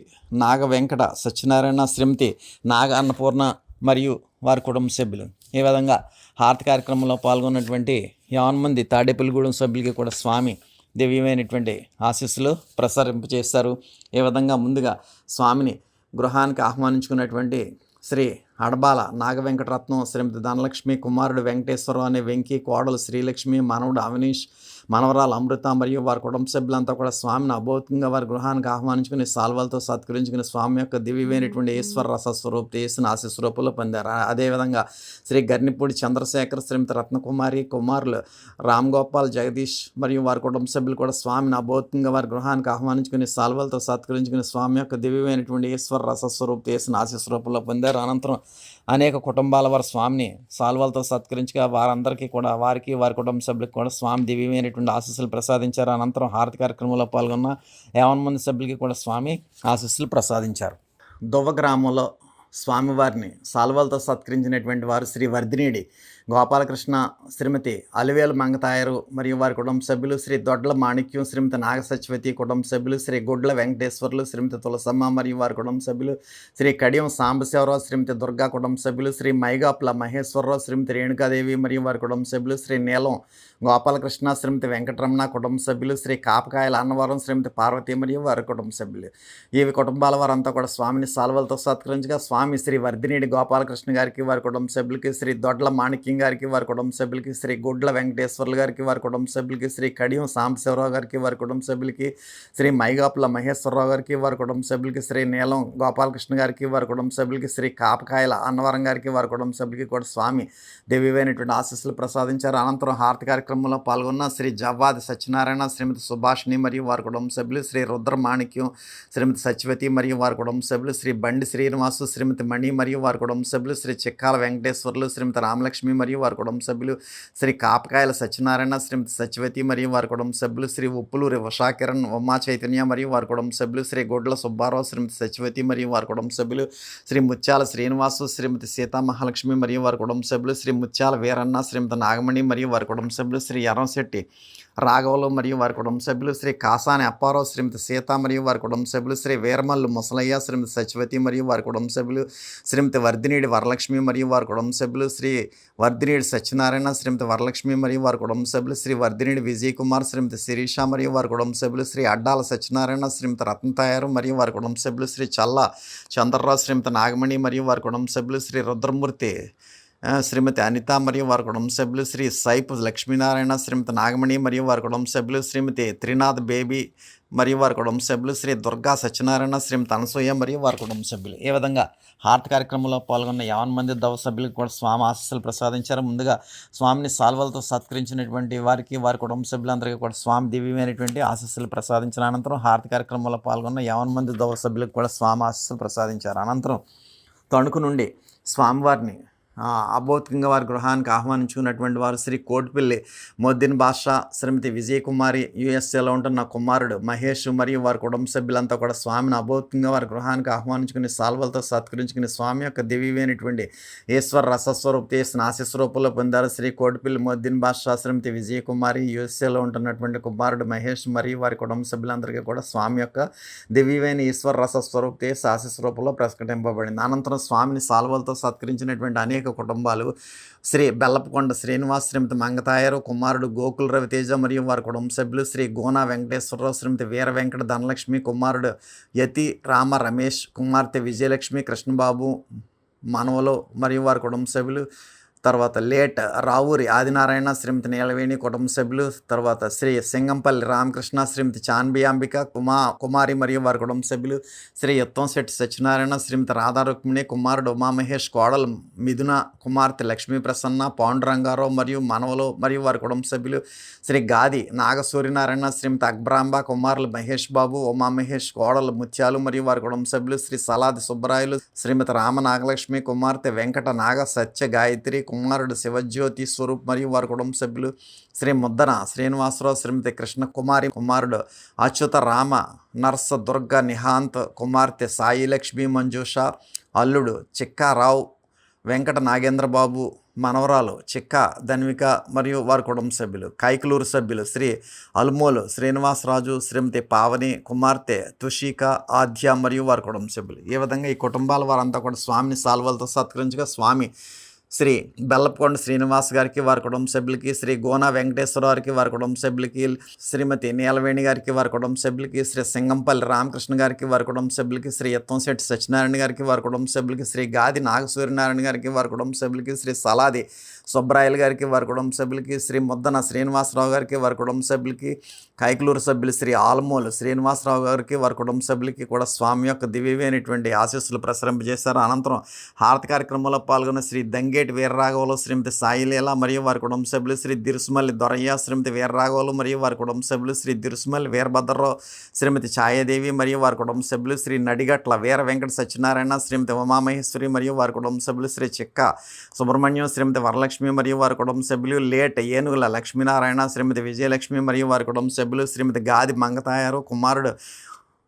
నాగ వెంకట సత్యనారాయణ శ్రీమతి నాగ అన్నపూర్ణ మరియు వారి కుటుంబ సభ్యులు. ఈ విధంగా హారతి కార్యక్రమంలో పాల్గొన్నటువంటి 50 మంది తాడేపల్లిగూడెం సభ్యులకి కూడా స్వామి దివ్యమైనటువంటి ఆశీస్సులు ప్రసారింపచేస్తారు. ఈ విధంగా ముందుగా స్వామిని గృహానికి ఆహ్వానించుకున్నటువంటి శ్రీ అడబాల నాగవెంకటరత్నం శ్రీమతి ధనలక్ష్మి కుమారుడు వెంకటేశ్వరరావు అనే వెంకీ కోడలు శ్రీలక్ష్మి మనవడు అవినీష్ మనవరాలు అమృత మరియు వారి కుటుంబ సభ్యులంతా కూడా స్వామిని అభౌతికంగా వారి గృహానికి ఆహ్వానించుకుని సాల్వాలతో సత్కరించుకుని స్వామి యొక్క దివ్యమైనటువంటి ఈశ్వర రసస్వరూప చేసిన ఆశీస్వరూపంలో పొందారు. అదేవిధంగా శ్రీ గర్నిపూడి చంద్రశేఖర్ శ్రీమతి రత్నకుమారి కుమారులు రామ్ గోపాల్ జగదీష్ మరియు వారి కుటుంబ సభ్యులు కూడా స్వామిని అభౌతికంగా వారి గృహానికి ఆహ్వానించుకుని సాల్వాలతో సత్కరించుకుని స్వామి యొక్క దివ్యమైనటువంటి ఈశ్వర రసస్వరూప చేసిన ఆశీస్వరూపంలో పొందారు. అనంతరం అనేక కుటుంబాల వారి స్వామిని సాల్వాలతో సత్కరించగా వారందరికీ కూడా వారికి వారి కుటుంబ సభ్యులకు కూడా స్వామి దివ్యమైనటువంటి ఆశీస్సులు ప్రసాదించారు. అనంతరం హారతి కార్యక్రమంలో పాల్గొన్న 50 మంది సభ్యులకి కూడా స్వామి ఆశీస్సులు ప్రసాదించారు. దువ్వ గ్రామంలో స్వామివారిని సాల్వాలతో సత్కరించినటువంటి వారు శ్రీ వర్ధినేడి గోపాలకృష్ణ శ్రీమతి అలివేలు మంగతాయరు మరియు వారి కుటుంబ సభ్యులు, శ్రీ దొడ్ల మాణిక్యం శ్రీమతి నాగసత్యవతి కుటుంబ సభ్యులు, శ్రీ గుడ్ల వెంకటేశ్వర్లు శ్రీమతి తులసమ్మ మరియు వారి కుటుంబ సభ్యులు, శ్రీ కడియం సాంబశివరావు శ్రీమతి దుర్గా కుటుంబ సభ్యులు, శ్రీ మైగాప్ల మహేశ్వరరావు శ్రీమతి రేణుకాదేవి మరియు వారి కుటుంబ సభ్యులు, శ్రీ నీలం గోపాలకృష్ణ శ్రీమతి వెంకటరమణ కుటుంబ సభ్యులు, శ్రీ కాపకాయల అన్నవరం శ్రీమతి పార్వతి మరియు వారి కుటుంబ సభ్యులు. ఈ కుటుంబాల వారంతా కూడా స్వామిని సాల్వలతో సత్కరించగా స్వామి శ్రీ వర్ధినేడి గోపాలకృష్ణ గారికి వారి కుటుంబ సభ్యులకి, శ్రీ దొడ్ల మాణిక్యం గారికి వారి కుటుంబ సభ్యులకి, శ్రీ గుడ్ల వెంకటేశ్వర్లు గారికి వారి కుటుంబ సభ్యులకి, శ్రీ కడియం సాంబశివరావు గారికి వారి కుటుంబ సభ్యులకి, శ్రీ మైగాపుల మహేశ్వరరావు గారికి వారి కుటుంబ సభ్యులకి, శ్రీ నీలం గోపాలకృష్ణ గారికి వారి కుటుంబ సభ్యులకి, శ్రీ కాపకాయల అన్నవరం గారికి వారి కుటుంబ సభ్యులకి కూడా స్వామి దివ్యమైనటువంటి ఆశీస్సులు ప్రసాదించారు. అనంతరం హారతి కార్యక్రమంలో పాల్గొన్న శ్రీ జవ్వాది సత్యనారాయణ శ్రీమతి సుభాషిణి మరియు వారి కుటుంబ సభ్యులు, శ్రీ రుద్ర మాణిక్యం శ్రీమతి సత్యవతి మరియు వారి కుటుంబ సభ్యులు, శ్రీ బండి శ్రీనివాసు శ్రీమతి మణి మరియు వారి కుటుంబ సభ్యులు, శ్రీ చిక్కాల వెంకటేశ్వర్లు శ్రీమతి రామలక్ష్మి మరియు మరియు వారి కుటుంబ సభ్యులు, శ్రీ కాపకాయల సత్యనారాయణ, శ్రీమతి సత్యవతి మరియు వారి కుటుంబ సభ్యులు, శ్రీ ఉప్పులూరి ఉషాకిరణ్, ఉమా చైతన్య మరియు వారి కుటుంబ సభ్యులు, శ్రీ గొడ్ల సుబ్బారావు, శ్రీమతి సత్యవతి మరియు వారి కుటుంబ సభ్యులు, శ్రీ ముత్యాల శ్రీనివాసు, శ్రీమతి సీతా మహాలక్ష్మి మరియు వారి కుటుంబ సభ్యులు, శ్రీ ముత్యాల వీరన్న, శ్రీమతి నాగమణి మరియు వారి కుటుంబ సభ్యులు, శ్రీ ఎర్రంశెట్టి రాఘవులు మరియు వారి కుటుంబ సభ్యులు, శ్రీ కాసాని అప్పారావు, శ్రీమతి సీత మరియు వారి కుటుంబ సభ్యులు, శ్రీ వీరమల్లు ముసలయ్య, శ్రీమతి సత్యవతి మరియు వారి కుటుంబ సభ్యులు, శ్రీమతి వర్ధినీడి వరలక్ష్మి మరియు వారి కుటుంబ సభ్యులు, శ్రీ వర్ధినీడి సత్యనారాయణ, శ్రీమతి వరలక్ష్మి మరియు వారి కుటుంబ సభ్యులు, శ్రీ వర్ధినీడి విజయ్ కుమార్, శ్రీమతి శిరీష మరియు వారి కుటుంబ సభ్యులు, శ్రీ అడ్డాల సత్యనారాయణ, శ్రీమతి రత్నతాయారు మరియు వారి కుటుంబ సభ్యులు, శ్రీ చల్ల చంద్రరావు, శ్రీమతి నాగమణి మరియు వారి కుటుంబ సభ్యులు, శ్రీ రుద్రమూర్తి, శ్రీమతి అనిత మరియు వారి కుటుంబ సభ్యులు, శ్రీ సైపు లక్ష్మీనారాయణ, శ్రీమతి నాగమణి మరియు వారి కుటుంబ సభ్యులు, శ్రీమతి త్రినాథ్ బేబీ మరియు వారి కుటుంబ సభ్యులు, శ్రీ దుర్గా సత్యనారాయణ, శ్రీమతి అనసూయ మరియు వారి కుటుంబ సభ్యులు. ఈ విధంగా హారతి కార్యక్రమంలో పాల్గొన్న 50 మంది దవ సభ్యులకు కూడా స్వామి ఆశీస్సులు ప్రసాదించారు. ముందుగా స్వామిని సాల్వలతో సత్కరించినటువంటి వారికి, వారి కుటుంబ సభ్యులందరికీ కూడా స్వామి దివ్యమైనటువంటి ఆశీస్సులు ప్రసాదించిన అనంతరం హారతి కార్యక్రమంలో పాల్గొన్న 50 మంది దవ సభ్యులకు కూడా స్వామి ఆశీస్సులు ప్రసాదించారు. అనంతరం తణుకు నుండి స్వామివారిని అభౌతికంగా వారి గృహానికి ఆహ్వానించుకున్నటువంటి వారు శ్రీ కోటిపల్లి మొద్దిన్ బాషా, శ్రీమతి విజయకుమారి, యుఎస్ఏలో ఉంటున్న కుమారుడు మహేష్ మరియు వారి కుటుంబ సభ్యులంతా కూడా స్వామిని అభౌతికంగా వారి గృహానికి ఆహ్వానించుకుని సాల్వలతో సత్కరించుకుని స్వామి యొక్క దివ్యమైనటువంటి ఈశ్వర రసస్వరూప చేసిన ఆశీస్వరూపంలో పొందారు. శ్రీ కోటిపల్లి మొద్దిన్ బాషా, శ్రీమతి విజయకుమారి, యుఎస్ఏలో ఉంటున్నటువంటి కుమారుడు మహేష్ మరియు వారి కుటుంబ సభ్యులందరికీ కూడా స్వామి యొక్క దివ్యమైన ఈశ్వర రసస్వరూప చేసి ఆశీస్వరూపంలో ప్రకటింపబడింది. అనంతరం స్వామిని సాల్వలతో సత్కరించినటువంటి అనేక కుటుంబాలు శ్రీ బెల్లపకొండ శ్రీనివాస్, శ్రీమతి మంగతాయారు, కుమారుడు గోకుల్ రవితేజ మరియు వారి కుటుంబ సభ్యులు, శ్రీ గోనా వెంకటేశ్వరరావు, శ్రీమతి వీర వెంకట ధనలక్ష్మి, కుమారుడు యతి రామ రమేష్, కుమార్తె విజయలక్ష్మి, కృష్ణబాబు, మనవలు మరియు వారి కుటుంబ సభ్యులు, తర్వాత లేట్ రావూరి ఆదినారాయణ, శ్రీమతి నీలవేణి కుటుంబ సభ్యులు, తర్వాత శ్రీ సింగంపల్లి రామకృష్ణ, శ్రీమతి చాన్బి అంబిక, కుమారి మరియు వారి కుటుంబ సభ్యులు, శ్రీ యుత్తంశెట్టి సత్యనారాయణ, శ్రీమతి రాధారుక్మిణి, కుమారుడు ఉమామహేష్, కోడలు మిథున, కుమార్తె లక్ష్మీ ప్రసన్న, పాండురంగారావు మరియు మనవలు మరియు వారి కుటుంబ సభ్యులు, శ్రీ గాది నాగసూర్యనారాయణ, శ్రీమతి అక్బరాంబ, కుమారులు మహేష్ బాబు, ఉమామహేష్, కోడలు ముత్యాలు మరియు వారి కుటుంబ సభ్యులు, శ్రీ సలాది సుబ్బరాయలు, శ్రీమతి రామ నాగలక్ష్మి, కుమార్తె వెంకట నాగ సత్య గాయత్రి, కుమారుడు శివజ్యోతి స్వరూప్ మరియు వారి కుటుంబ సభ్యులు, శ్రీ ముద్దన శ్రీనివాసరావు, శ్రీమతి కృష్ణ కుమారి, కుమారుడు అచ్యుత రామ నర్స దుర్గ నిహాంత్, కుమార్తె సాయిలక్ష్మి మంజుష, అల్లుడు చిక్కారావు వెంకట నాగేంద్రబాబు, మనవరాలు చిక్క ధన్విక మరియు వారి కుటుంబ సభ్యులు, కైకలూరు సభ్యులు శ్రీ అల్మోలు శ్రీనివాసరాజు, శ్రీమతి పావని, కుమార్తె తుషిక, ఆద్య మరియు వారి కుటుంబ సభ్యులు. ఈ విధంగా ఈ కుటుంబాల వారంతా కూడా స్వామిని సాల్వలతో సత్కరించగా స్వామి శ్రీ బెల్లపకొండ శ్రీనివాస్ గారికి, వారి కుటుంబ సభ్యులకి, శ్రీ గోనా వెంకటేశ్వర వారికి, వారి కుటుంబ సభ్యులకి, శ్రీమతి నీలవేణి గారికి, వారి కుటుంబ సభ్యులకి, శ్రీ సింగంపల్లి రామకృష్ణ గారికి, వారి కుటుంబ సభ్యులకి, శ్రీ యత్తంశెట్టి సత్యనారాయణ గారికి, వారి కుటుంబ సభ్యులకి, శ్రీ గాది నాగసూర్యనారాయణ గారికి, వారి కుటుంబ సభ్యులకి, శ్రీ సలాది సుబ్బరాయలు గారికి, వారి కుటుంబ సభ్యులకి, శ్రీ ముద్దన శ్రీనివాసరావు గారికి, వారి కుటుంబ సభ్యులకి, కైకలూరు సభ్యులు శ్రీ ఆల్మోలు శ్రీనివాసరావు గారికి, వారి కుటుంబ సభ్యులకి కూడా స్వామి యొక్క దివ్యమైనటువంటి ఆశీస్సులు ప్రసరింపజేశారు. అనంతరం హారతి కార్యక్రమంలో పాల్గొన్న శ్రీ దంగేటి వీర్రాఘవులు, శ్రీమతి సాయిలీల మరియు వారి కుటుంబ సభ్యులు, శ్రీ దిరుసుమల్లి దొరయ్య, శ్రీమతి వీర్రాఘవులు మరియు వారి కుటుంబ సభ్యులు, శ్రీ దిరుసుమల్లి వీరభద్రరావు, శ్రీమతి ఛాయాదేవి మరియు వారి కుటుంబ సభ్యులు, శ్రీ నడిగట్ల వీర వెంకట సత్యనారాయణ, శ్రీమతి ఉమామహేశ్వరి మరియు వారి కుటుంబ సభ్యులు, శ్రీ చిక్క సుబ్రహ్మణ్యం, శ్రీమతి వరలక్ష్మి మరియు వారి కుటుంబ సభ్యులు, లేట్ ఏనుగుల లక్ష్మీనారాయణ, శ్రీమతి విజయలక్ష్మి మరియు వారి కుటుంబ సభ్యులు, శ్రీమతి గాది మంగతాయారు, కుమారుడు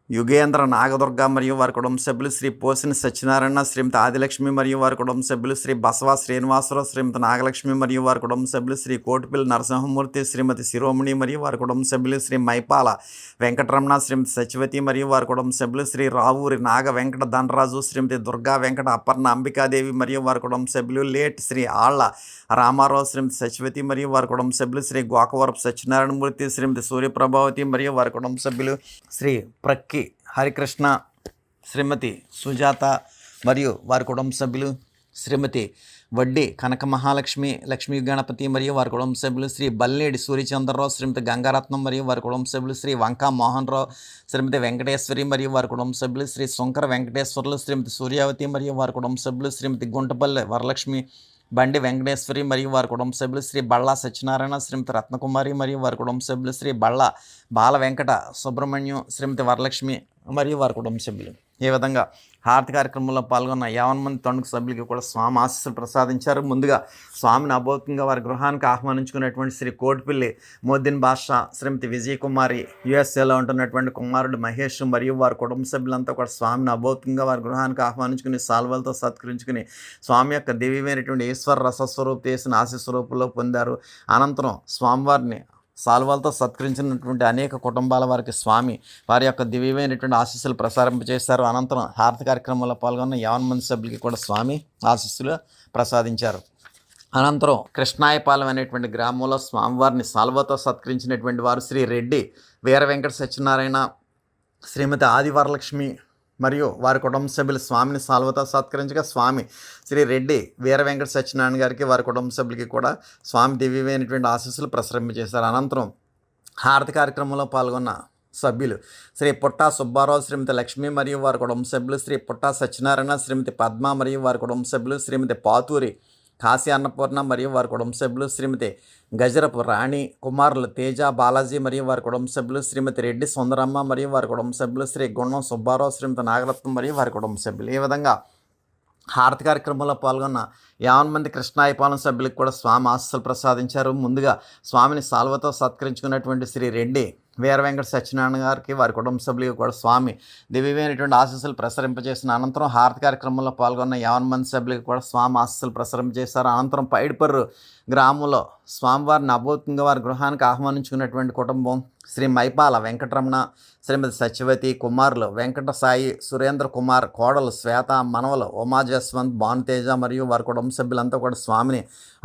యుగేంద్ర నాగదుర్గ మరియు వారి కుటుంబ సభ్యులు, శ్రీ పోసిన సత్యనారాయణ, శ్రీమతి ఆదిలక్ష్మి మరియు వారి కుటుంబ సభ్యులు, శ్రీ బసవ శ్రీనివాసరావు, శ్రీమతి నాగలక్ష్మి మరియు వారి కుటుంబ సభ్యులు, శ్రీ కోటిపల్లి నరసింహమూర్తి, శ్రీమతి శిరోమణి మరియు వారి కుటుంబ సభ్యులు, శ్రీ మైపాల వెంకటరమణ, శ్రీమతి సత్యవతి మరియు వారి కుటుంబ సభ్యులు, శ్రీ రావూరి నాగ వెంకట ధనరాజు, శ్రీమతి దుర్గా వెంకట అపర్ణ అంబికాదేవి మరియు వారి కుటుంబ సభ్యులు, లేట్ శ్రీ ఆళ్ల రామారావు, శ్రీమతి సత్యవతి మరియు వారి కుటుంబ సభ్యులు, శ్రీ గోకవరపు సత్యనారాయణమూర్తి, శ్రీమతి సూర్యప్రభావతి మరియు వారి కుటుంబ సభ్యులు, శ్రీ ప్రక్కి హరికృష్ణ, శ్రీమతి సుజాత మరియు వారి కుటుంబ సభ్యులు, శ్రీమతి వడ్డీ కనక మహాలక్ష్మి, లక్ష్మీ గణపతి మరియు వారి కుటుంబ సభ్యులు, శ్రీ బల్లేడి సూర్యచంద్రరావు, శ్రీమతి గంగారత్నం మరియు వారి కుటుంబ సభ్యులు, శ్రీ వంకా మోహన్ రావు, శ్రీమతి వెంకటేశ్వరి మరియు వారి కుటుంబ సభ్యులు, శ్రీ శంకర వెంకటేశ్వర్లు, శ్రీమతి సూర్యావతి మరియు వారి కుటుంబ సభ్యులు, శ్రీమతి గుంటపల్లి వరలక్ష్మి, బండి వెంకటేశ్వరి మరియు వారి కుటుంబ సభ్యులు, శ్రీ బళ్ళా సత్యనారాయణ, శ్రీమతి రత్నకుమారి మరియు వారి కుటుంబ సభ్యులు, శ్రీ బళ్ళా బాల వెంకట సుబ్రహ్మణ్యం, శ్రీమతి వరలక్ష్మి మరియు వారి కుటుంబ సభ్యులు. ఈ విధంగా హారతి కార్యక్రమంలో పాల్గొన్న 50 మంది తణుకు సభ్యులకి కూడా స్వామి ఆశీస్సులు ప్రసాదించారు. ముందుగా స్వామిని అభౌతికంగా వారి గృహానికి ఆహ్వానించుకున్నటువంటి శ్రీ కోటిపల్లి మోద్దీన్ బాషా, శ్రీమతి విజయకుమారి, యుఎస్ఏలో ఉంటున్నటువంటి కుమారుడు మహేష్ మరియు వారి కుటుంబ సభ్యులంతా కూడా స్వామిని అభౌతికంగా వారి గృహానికి ఆహ్వానించుకుని సాల్వలతో సత్కరించుకుని స్వామి యొక్క దివ్యమైనటువంటి ఈశ్వర రసస్వరూప చేసిన ఆశీస్వరూపంలో పొందారు. అనంతరం స్వామివారిని సాల్వాలతో సత్కరించినటువంటి అనేక కుటుంబాల వారికి స్వామి వారి యొక్క దివ్యమైనటువంటి ఆశీస్సులు ప్రసారింపజేశారు. అనంతరం హారతి కార్యక్రమంలో పాల్గొన్న 50 మంది సభ్యులకి కూడా స్వామి ఆశీస్సులు ప్రసాదించారు. అనంతరం కృష్ణాయపాలెం అనేటువంటి గ్రామంలో స్వామివారిని సాల్వాతో సత్కరించినటువంటి వారు శ్రీ రెడ్డి వీర వెంకట సత్యనారాయణ, శ్రీమతి ఆది వరలక్ష్మి మరియు వారి కుటుంబ సభ్యులు స్వామిని సాల్వతో సత్కరించగా స్వామి శ్రీ రెడ్డి వీర వెంకట సత్యనారాయణ గారికి వారి కుటుంబ సభ్యులకి కూడా స్వామి దివ్యమైనటువంటి ఆశీస్సులు ప్రసరింపజేశారు. అనంతరం హారతి కార్యక్రమంలో పాల్గొన్న సభ్యులు శ్రీ పుట్టా సుబ్బారావు, శ్రీమతి లక్ష్మి మరియు వారి కుటుంబ సభ్యులు, శ్రీ పుట్టా సత్యనారాయణ, శ్రీమతి పద్మ మరియు వారి కుటుంబ సభ్యులు, శ్రీమతి పాతూరి కాశీ అన్నపూర్ణ మరియు వారి కుటుంబ సభ్యులు, శ్రీమతి గజరపు రాణి, కుమారులు తేజ, బాలాజీ మరియు వారి కుటుంబ సభ్యులు, శ్రీమతి రెడ్డి సుందరమ్మ మరియు వారి కుటుంబ సభ్యులు, శ్రీ గుండం సుబ్బారావు, శ్రీమతి నాగరత్నం మరియు వారి కుటుంబ సభ్యులు. ఈ విధంగా హారతి కార్యక్రమంలో పాల్గొన్న 50 మంది కృష్ణాయపాలెం సభ్యులకు కూడా స్వామి ఆశీస్సులు ప్రసాదించారు. ముందుగా స్వామిని సాల్వతో సత్కరించుకున్నటువంటి శ్రీ రెడ్డి వీర వెంకట సత్యనారాయణ గారికి వారి కుటుంబ సభ్యులకు కూడా స్వామి దివ్యమైనటువంటి ఆశీస్సులు ప్రసరింపజేసిన అనంతరం హారతి కార్యక్రమంలో పాల్గొన్న 50 మంది సభ్యులకు కూడా స్వామి ఆశీస్సులు ప్రసరింపజేశారు. అనంతరం పైడిపర్రు గ్రామంలో స్వామివారిని అభౌతికంగా వారి గృహానికి ఆహ్వానించుకున్నటువంటి కుటుంబం శ్రీ మైపాల వెంకటరమణ, శ్రీమతి సత్యవతి, కుమారులు వెంకట సాయి, సురేంద్ర కుమార్, కోడలు శ్వేత, మనవలు ఉమా జస్వంత్, భానుతేజ మరియు వారి కుటుంబ సభ్యులంతా కూడా స్వామిని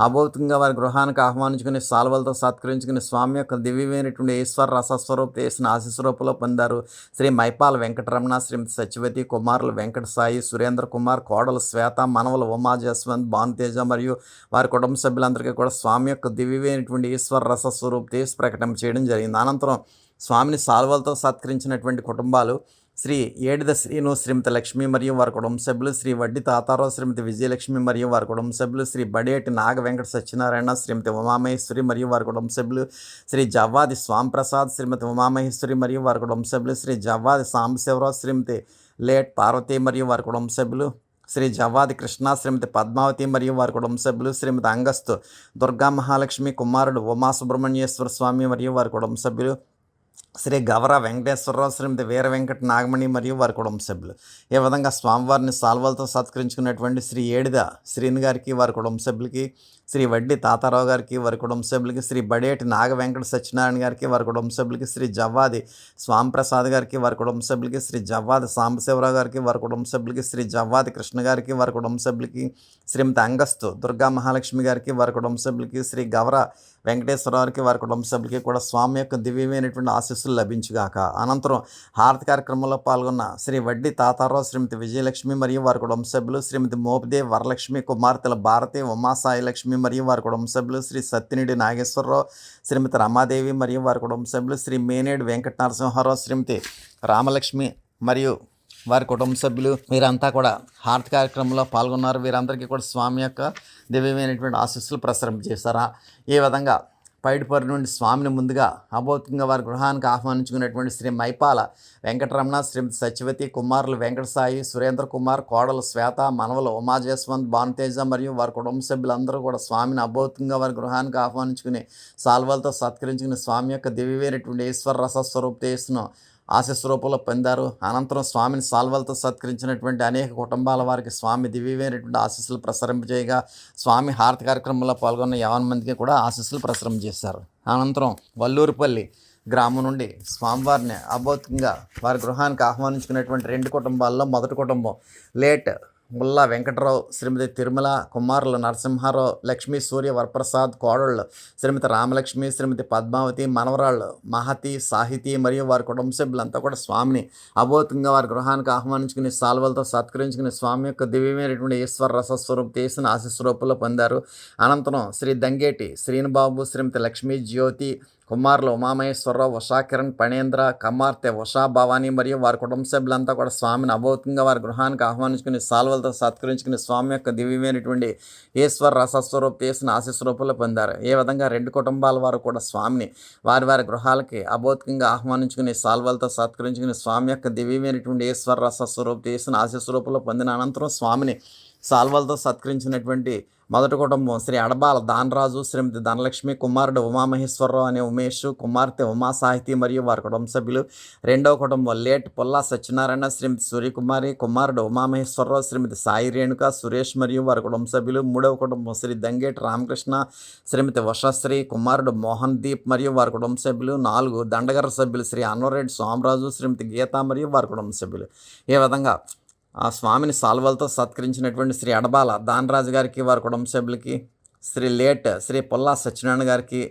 అభౌతికంగా వారి గృహానికి ఆహ్వానించుకుని సాల్వలతో సత్కరించుకుని స్వామి యొక్క దివ్యమైనటువంటి ఈశ్వర రసస్వరూప చేసిన ఆశీస్వరూపంలో పొందారు. శ్రీ మైపాల వెంకటరమణ, శ్రీమతి సత్యవతి, కుమారులు వెంకట సాయి, సురేంద్ర కుమార్, కోడలు శ్వేత, మనవలు ఉమా జస్వంత్, భానుతేజ మరియు వారి కుటుంబ సభ్యులందరికీ కూడా స్వామి యొక్క దివ్యమైనటువంటి ఈశ్వర రసస్వరూప చేసి ప్రకటన చేయడం జరిగింది. అనంతరం స్వామిని సాల్వలతో సత్కరించినటువంటి కుటుంబాలు శ్రీ ఏడిద శ్రీను, శ్రీమతి లక్ష్మి మరియు వారి కుటుంబ సభ్యులు, శ్రీ వడ్డి తాతారావు, శ్రీమతి విజయలక్ష్మి మరియు వారి కుటుంబ సభ్యులు, శ్రీ బడేటి నాగ వెంకట సత్యనారాయణ, శ్రీమతి ఉమామహేశ్వరి మరియు వారి కుటుంబ సభ్యులు, శ్రీ జవ్వాది స్వామిప్రసాద్, శ్రీమతి ఉమామహేశ్వరి మరియు వారి కుటుంబ సభ్యులు, శ్రీ జవ్వాది సాంబశివరావు, శ్రీమతి లేట్ పార్వతి మరియు వారి కుటుంబ సభ్యులు, శ్రీ జవ్వాది కృష్ణ, శ్రీమతి పద్మావతి మరియు వారి కుటుంబ సభ్యులు, శ్రీమతి అంగస్తు దుర్గా మహాలక్ష్మి, కుమారుడు ఉమా సుబ్రహ్మణ్యేశ్వర స్వామి మరియు వారి కుటుంబ సభ్యులు, శ్రీ గవర వెంకటేశ్వరరావు, శ్రీమతి వీర వెంకట నాగమణి మరియు వారి కుటుంబ సభ్యులు. ఈ విధంగా స్వామివారిని సాల్వలతో సత్కరించుకున్నటువంటి శ్రీ ఏడిద శ్రీని గారికి వారి కుటుంబ సభ్యులకి, శ్రీ వడ్డి తాతారావు గారికి వారి కుటుంబ సభ్యులకి, శ్రీ బడేటి నాగ వెంకట సత్యనారాయణ గారికి వారి కుటుంబ సభ్యులకి, శ్రీ జవ్వాది స్వామిప్రసాద్ గారికి వారి కుటుంబ సభ్యులకి, శ్రీ జవ్వాది సాంబశివరావు గారికి వారి కుటుంబ సభ్యులకి, శ్రీ జవ్వాది కృష్ణ గారికి వారి కుటుంబ సభ్యులకి, శ్రీమతి అంగస్తు దుర్గా మహాలక్ష్మి గారికి వారి కుటుంబ సభ్యులకి, శ్రీ గవర వెంకటేశ్వరరావుకి వారి కుటుంబ సభ్యులకి కూడా స్వామి యొక్క దివ్యమైనటువంటి ఆశీస్సులు లభించుగాక. అనంతరం హారతి కార్యక్రమంలో పాల్గొన్న శ్రీ వడ్డి తాతారావు, శ్రీమతి విజయలక్ష్మి మరియు వారి కుటుంబ సభ్యులు, శ్రీమతి మోపిదేవి వరలక్ష్మి, కుమార్తెల భారతి, ఉమా సాయిలక్ష్మి మరియు వారి కుటుంబ సభ్యులు, శ్రీ సత్యనిడి నాగేశ్వరరావు, శ్రీమతి రమాదేవి మరియు వారి కుటుంబ సభ్యులు, శ్రీ మేనేడు వెంకట నరసింహారావు, శ్రీమతి రామలక్ష్మి మరియు వారి కుటుంబ సభ్యులు వీరంతా కూడా హారతి కార్యక్రమంలో పాల్గొన్నారు. వీరందరికీ కూడా స్వామి యొక్క దివ్యమైనటువంటి ఆశీస్సులు ప్రసరింపజేశారు. ఈ విధంగా పైడిపర్రు నుండి స్వామిని ముందుగా అభౌతికంగా వారి గృహానికి ఆహ్వానించుకున్నటువంటి శ్రీ మైపాల వెంకటరమణ, శ్రీమతి సత్యవతి, కుమారులు వెంకట సాయి, సురేంద్ర కుమార్, కోడలు శ్వేత, మనవలు ఉమా జస్వంత్, భానుతేజ మరియు వారి కుటుంబ సభ్యులందరూ కూడా స్వామిని అభౌతికంగా వారి గృహానికి ఆహ్వానించుకుని సాల్వలతో సత్కరించుకుని స్వామి యొక్క దివ్యమైనటువంటి ఈశ్వర రసస్వరూప చేసిన ఆశీస్వరూపంలో పొందారు. అనంతరం స్వామిని సాల్వలతో సత్కరించినటువంటి అనేక కుటుంబాల వారికి స్వామి దివ్యమైనటువంటి ఆశీస్సులు ప్రసరింపజేయగా స్వామి హారతి కార్యక్రమంలో పాల్గొన్న 50 మందికి కూడా ఆశీస్సులు ప్రసరింపజేశారు. అనంతరం వల్లూరుపల్లి గ్రామం నుండి స్వామివారిని అభౌతికంగా వారి గృహానికి ఆహ్వానించుకున్నటువంటి 2 కుటుంబాల్లో మొదటి కుటుంబం లేట్ ముల్లా వెంకటరావు, శ్రీమతి తిరుమల, కుమారులు నరసింహారావు, లక్ష్మీ సూర్య వరప్రసాద్, కోడళ్ళు శ్రీమతి రామలక్ష్మి, శ్రీమతి పద్మావతి, మనవరాళ్ళు మహతి, సాహితి మరియు వారి కుటుంబ సభ్యులంతా కూడా స్వామిని అభౌతికంగా వారి గృహానికి ఆహ్వానించుకుని సాల్వలతో సత్కరించుకుని స్వామి యొక్క దివ్యమైనటువంటి ఈశ్వర రసస్వరూప చేసిన ఆశీస్వరూపంలో పొందారు. అనంతరం శ్రీ దంగేటి శ్రీనుబాబు, శ్రీమతి లక్ష్మీ జ్యోతి, కుమారులు ఉమామహేశ్వరరావు, ఉషా కిరణ్, పణేంద్ర, కుమార్తె ఉషా భవాని మరియు వారి కుటుంబ సభ్యులంతా కూడా స్వామిని అభౌతికంగా వారి గృహానికి ఆహ్వానించుకుని సాల్వలతో సత్కరించుకుని స్వామి యొక్క దివ్యమైనటువంటి ఈశ్వర రసస్వరూప చేసిన ఆశీస్వరూపాలు పొందారు. ఏ విధంగా రెండు కుటుంబాల వారు కూడా స్వామిని వారి వారి గృహాలకి అభౌతికంగా ఆహ్వానించుకుని సాల్వలతో సత్కరించుకుని స్వామి యొక్క దివ్యమైనటువంటి ఈశ్వర రసస్వరూప చేసిన ఆశీస్వరూపాలు పొందిన అనంతరం స్వామిని సాల్వలతో సత్కరించినటువంటి మొదటి కుటుంబం శ్రీ అడబాల దానరాజు, శ్రీమతి ధనలక్ష్మి, కుమారుడు ఉమామహేశ్వరరావు అనే ఉమేష్, కుమార్తె ఉమా సాహితి మరియు వారి కుటుంబ సభ్యులు. రెండవ కుటుంబం లేట్ పుల్లా సత్యనారాయణ, శ్రీమతి సూర్యకుమారి, కుమారుడు ఉమామహేశ్వరరావు, శ్రీమతి సాయి రేణుక, సురేష్ మరియు వారి కుటుంబ సభ్యులు. మూడవ కుటుంబం శ్రీ దంగేటి రామకృష్ణ, శ్రీమతి వషశ్రీ, కుమారుడు మోహన్ దీప్ మరియు వారి కుటుంబ సభ్యులు. 4 దండగర సభ్యులు శ్రీ అన్వరెడ్డి సోమరాజు, శ్రీమతి గీత మరియు వారి కుటుంబ సభ్యులు. ఈ విధంగా ఆ స్వామిని సాల్వలతో సత్కరించినటువంటి శ్రీ అడబాల దానరాజు గారికి వారి కుటుంబ సభ్యులకి, శ్రీ లేట్ శ్రీ పుల్లా సత్యనారాయణ గారికి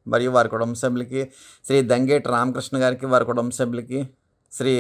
మరియు వారి కుటుంబ సభ్యులకి, శ్రీ దంగేటి రామకృష్ణ గారికి వారి కుటుంబ సభ్యులకి, శ్రీ